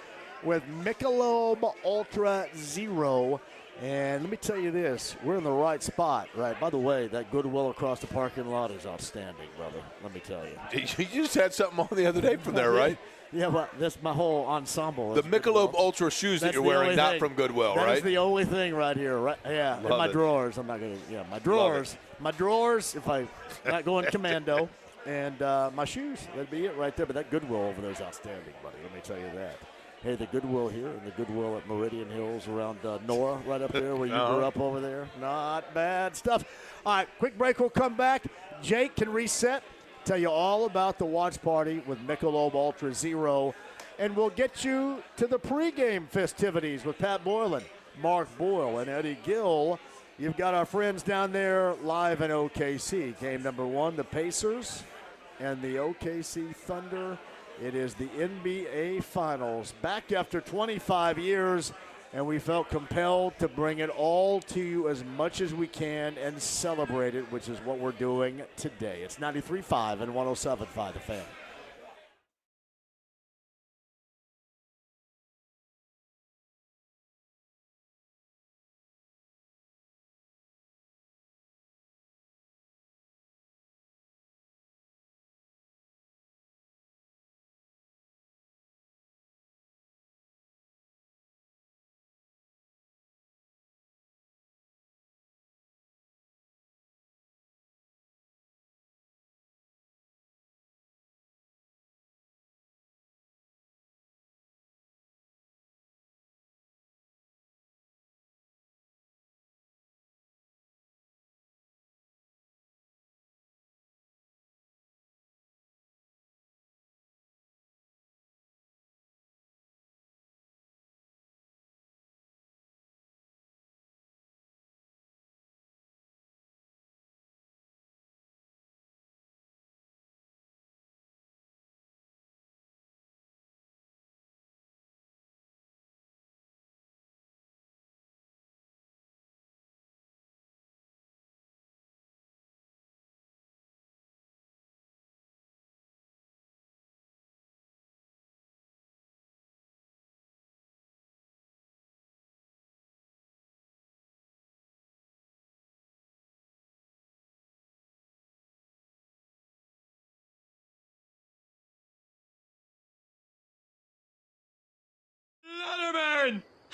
with Michelob Ultra Zero. And let me tell you this, we're in the right spot, right? By the way, that Goodwill across the parking lot is outstanding, brother. Let me tell you. You just had something on the other day from there, right? Yeah, well, that's my whole ensemble. The Michelob Ultra shoes that you're wearing, not from Goodwill, right? That's the only thing right here, right? Yeah, in my drawers. I'm not going to, my drawers. My drawers, if I'm not going commando. And my shoes, that'd be it right there. But that Goodwill over there is outstanding, buddy. Let me tell you that. Hey, the Goodwill here and the Goodwill at Meridian Hills around Nora, right up there where you grew up over there. Not bad stuff. All right, quick break. We'll come back. Jake can reset, tell you all about the watch party with Michelob Ultra Zero, and we'll get you to the pregame festivities with Pat Boylan, Mark Boyle, and Eddie Gill. You've got our friends down there live in OKC. Game number 1, the Pacers and the OKC Thunder. It is the NBA Finals, back after 25 years, and we felt compelled to bring it all to you as much as we can and celebrate it, which is what we're doing today. It's 93.5 and 107.5 The Fan.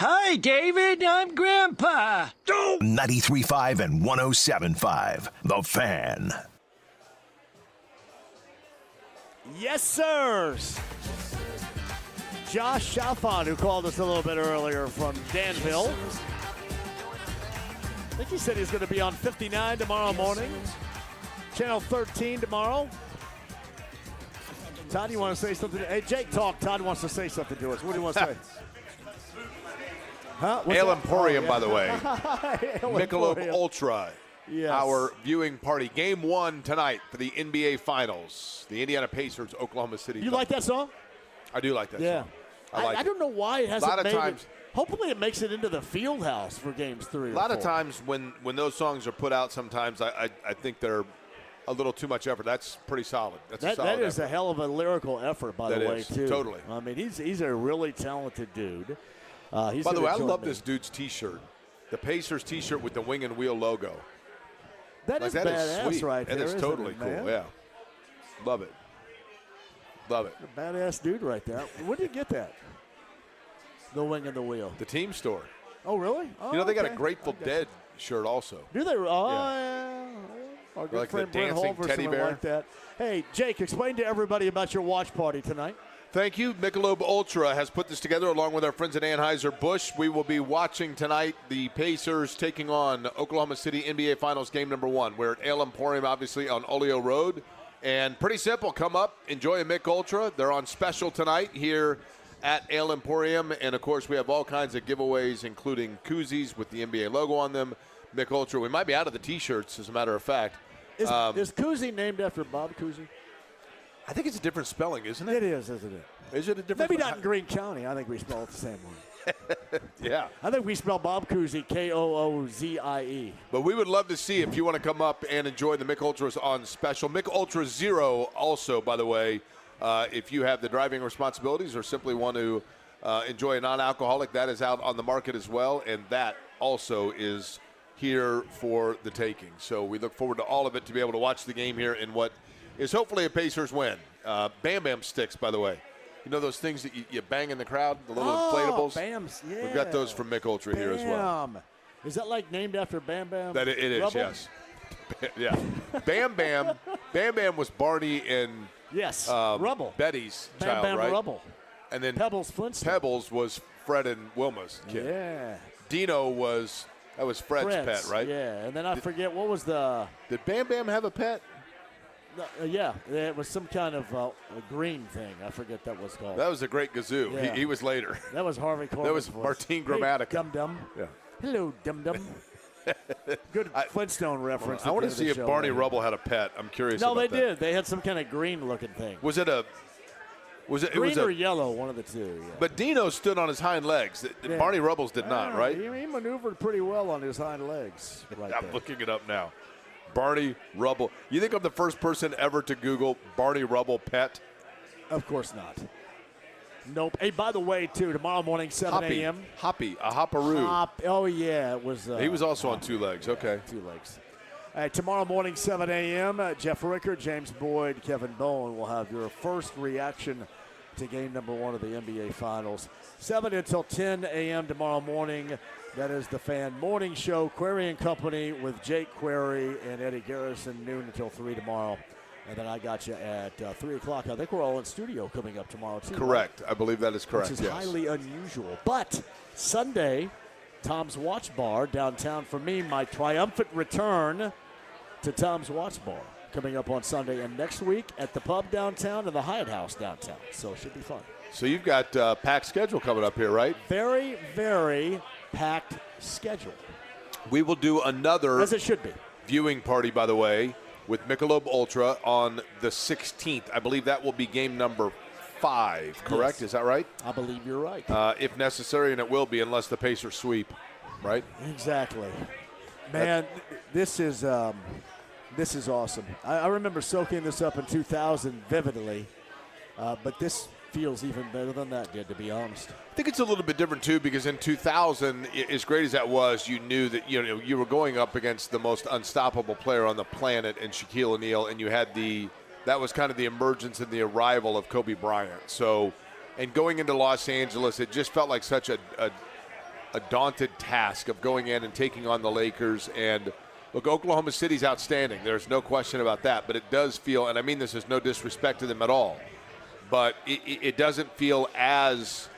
Hi, David. I'm Grandpa. 93.5 and 107.5. The Fan. Yes, sirs. Josh Shafaunt, who called us a little bit earlier from Danville. I think he said he's going to be on 59 tomorrow morning. Channel 13 tomorrow. Todd, you want to say something? Hey, Jake, talk. Todd wants to say something to us. What do you want to say? Huh? Ale Emporium, by the way. Michelob Michelob Ultra. Yes. Our viewing party. Game 1 tonight for the NBA Finals. The Indiana Pacers, Oklahoma City. You like that song? I do like that Yeah. song. I like I don't know why it hasn't A lot of made times, it. Hopefully it makes it into the field house for games 3 or 4. A lot of times when those songs are put out, sometimes I think they're a little too much effort. That's pretty solid. That's a solid that is effort. a hell of a lyrical effort, by the way, too. Totally. I mean, he's a really talented dude. By the way, I love this dude's T-shirt. The Pacers T-shirt with the wing and wheel logo. That is badass sweet. right there. That is isn't totally it, cool, man? yeah. Love it. Love it. A badass dude right there. Where did you get that? The wing and the wheel. The team store. Oh, really? Oh, They got a okay. Grateful Dead shirt also. Do they? Oh, Yeah. yeah. Our good Like the friend Brent dancing Holverson teddy would bear. like that. Hey, Jake, explain to everybody about your watch party tonight. Thank you. Michelob Ultra has put this together along with our friends at Anheuser-Busch. We will be watching tonight the Pacers taking on Oklahoma City NBA Finals game number 1. We're at Ale Emporium, obviously, on Oleo Road. And pretty simple. Come up, enjoy a Mick Ultra. They're on special tonight here at Ale Emporium. And, of course, we have all kinds of giveaways, including koozies with the NBA logo on them. Mick Ultra. We might be out of the T-shirts, as a matter of fact. Is Cousy named after Bob Cousy? I think it's a different spelling, isn't it? It is, isn't it? Is it a different? Maybe not in Greene County. I think we spell it the same way. Yeah. I think we spell Bob Cousy Koozie. But we would love to see if you want to come up and enjoy the Mick Ultras on special. Mick Ultra Zero also, by the way, if you have the driving responsibilities or simply want to enjoy a non-alcoholic, that is out on the market as well, and that also is here for the taking. So we look forward to all of it to be able to watch the game here in what is hopefully a Pacers win. Bam Bam sticks, by the way. You know those things that you bang in the crowd, the little inflatables? Bams, yeah. We've got those from Mick Ultra here as well. Is that like named after Bam Bam? That it is, Rubble? yes. Yeah. Bam Bam was Barney and Rubble. Betty's Bam child, Bam right? Rubble. And then Pebbles Flintstone. Pebbles was Fred and Wilma's kid. Yeah. Dino was Fred's pet, right? Yeah, and then I forget what was the. Did Bam Bam have a pet? Yeah, it was some kind of a green thing. I forget that was called. That was a great Gazoo. Yeah. He was later. That was Harvey Corbin's That was voice. Martine Hey, Gramatica. Dum-dum. Yeah. Hello, Dum-Dum. Good Flintstone reference. I want to at the see end of if the show Barney there. Rubble had a pet. I'm curious No, about they that. did. They had some kind of green-looking thing. Was it a... Was it, Green it was or a, yellow, one of the two. Yeah. But Dino stood on his hind legs. Yeah. Barney Rubbles did not, right? He maneuvered pretty well on his hind legs. Right I'm there. looking it up now. Barney Rubble. You think I'm the first person ever to Google Barney Rubble pet? Of course not. Nope. Hey, by the way, too, tomorrow morning, 7 a.m. Hoppy, a hopperoo. Oh, yeah. It was. He was also on 2 legs. Okay. 2 legs. All right, tomorrow morning, 7 a.m., Jeff Ricker, James Boyd, Kevin Bowen will have your first reaction to game number 1 of the NBA Finals. 7 until 10 a.m. tomorrow morning. That is the Fan Morning Show. Query and Company with Jake Query and Eddie Garrison, noon until 3 tomorrow. And then I got you at 3 o'clock. I think we're all in studio coming up tomorrow, too. Correct. I believe that is correct, Which is yes. highly unusual. But Sunday, Tom's Watch Bar downtown for me, my triumphant return to Tom's Watch Bar coming up on Sunday. And next week at the pub downtown and the Hyatt House downtown. So it should be fun. So you've got packed schedule coming up here, right? Very, very packed schedule. We will do another as it should be viewing party, by the way, with Michelob Ultra on the 16th. I believe that will be game number 5, correct? Yes. Is that right? I believe you're right. If necessary, and it will be unless the Pacers sweep, right? Exactly. Man, this is awesome. I remember soaking this up in 2000 vividly, but this feels even better than that did, to be honest. I think it's a little bit different, too, because in 2000, as great as that was, you knew that you were going up against the most unstoppable player on the planet in Shaquille O'Neal, and you had that was kind of the emergence and the arrival of Kobe Bryant. So, and going into Los Angeles, it just felt like such a daunted task of going in and taking on the Lakers. And look, Oklahoma City's outstanding. There's no question about that. But it does feel, and I mean this is no disrespect to them at all, but it doesn't feel as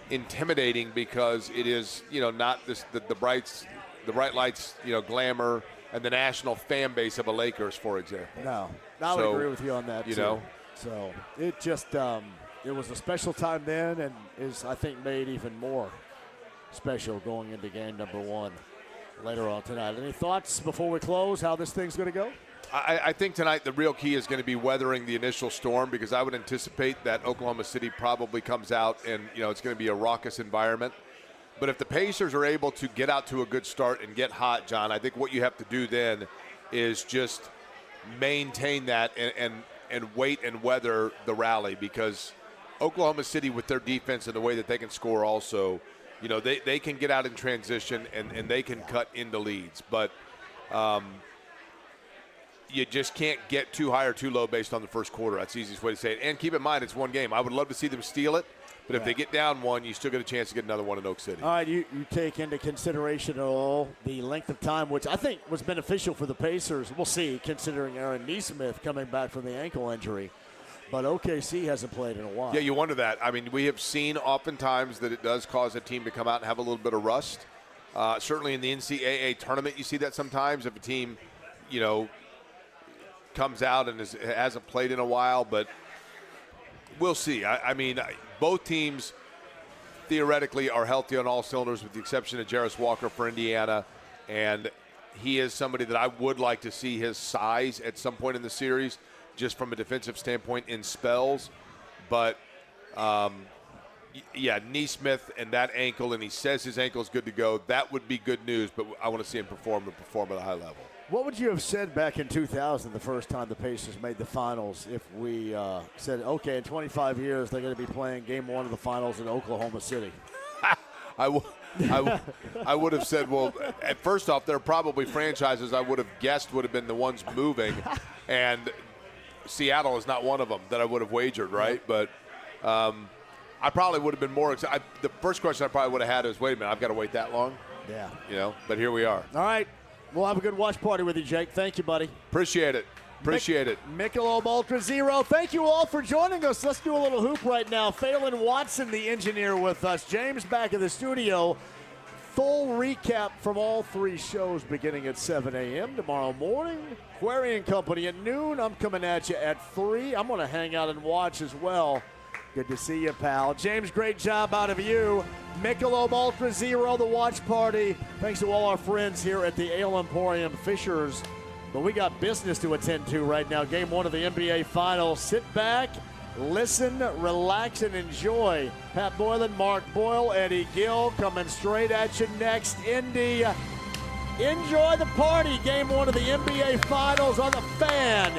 intimidating because it is, not the bright lights, glamour and the national fan base of a Lakers, for example. No, I would agree with you on that, too. So it just it was a special time then and is, I think, made even more special going into game number 1 later on tonight. Any thoughts before we close how this thing's going to go? I think tonight the real key is going to be weathering the initial storm, because I would anticipate that Oklahoma City probably comes out and, it's going to be a raucous environment. But if the Pacers are able to get out to a good start and get hot, John, I think what you have to do then is just maintain that and wait and weather the rally, because Oklahoma City, with their defense and the way that they can score also, they can get out in transition and they can cut into leads. But you just can't get too high or too low based on the first quarter. That's the easiest way to say it. And keep in mind, it's one game. I would love to see them steal it. But if they get down one, you still get a chance to get another one in Oak City. All right, you take into consideration at all the length of time, which I think was beneficial for the Pacers. We'll see, considering Aaron Nesmith coming back from the ankle injury. But OKC hasn't played in a while. Yeah, you wonder that. I mean, we have seen oftentimes that it does cause a team to come out and have a little bit of rust. Certainly in the NCAA tournament, you see that sometimes if a team, comes out and hasn't played in a while. But we'll see. I mean, both teams theoretically are healthy on all cylinders with the exception of Jarris Walker for Indiana. And he is somebody that I would like to see his size at some point in the series, just from a defensive standpoint in spells. But, Nesmith and that ankle, and he says his ankle is good to go. That would be good news, but I want to see him perform at a high level. What would you have said back in 2000, the first time the Pacers made the finals, if we said, okay, in 25 years they're going to be playing game 1 of the finals in Oklahoma City? I would have said, well, first off, there are probably franchises I would have guessed would have been the ones moving, and Seattle is not one of them that I would have wagered, right? But I probably would have been more excited. The first question I probably would have had is, wait a minute, I've got to wait that long? Yeah. But here we are. All right. We'll have a good watch party with you, Jake. Thank you, buddy. Appreciate it. Michelob Ultra Zero. Thank you all for joining us. Let's do a little hoop right now. Phelan Watson, the engineer, with us. James back in the studio. Full recap from all 3 shows beginning at 7 a.m. tomorrow morning. Query and Company at noon. I'm coming at you at 3. I'm going to hang out and watch as well. Good to see you, pal. James, great job out of you. Michelob Ultra Zero, the watch party. Thanks to all our friends here at the Ale Emporium Fishers. But we got business to attend to right now. Game 1 of the NBA Finals. Sit back, listen, relax, and enjoy. Pat Boylan, Mark Boyle, Eddie Gill coming straight at you next. Indy, enjoy the party. Game 1 of the NBA Finals on the Fan.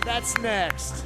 That's next.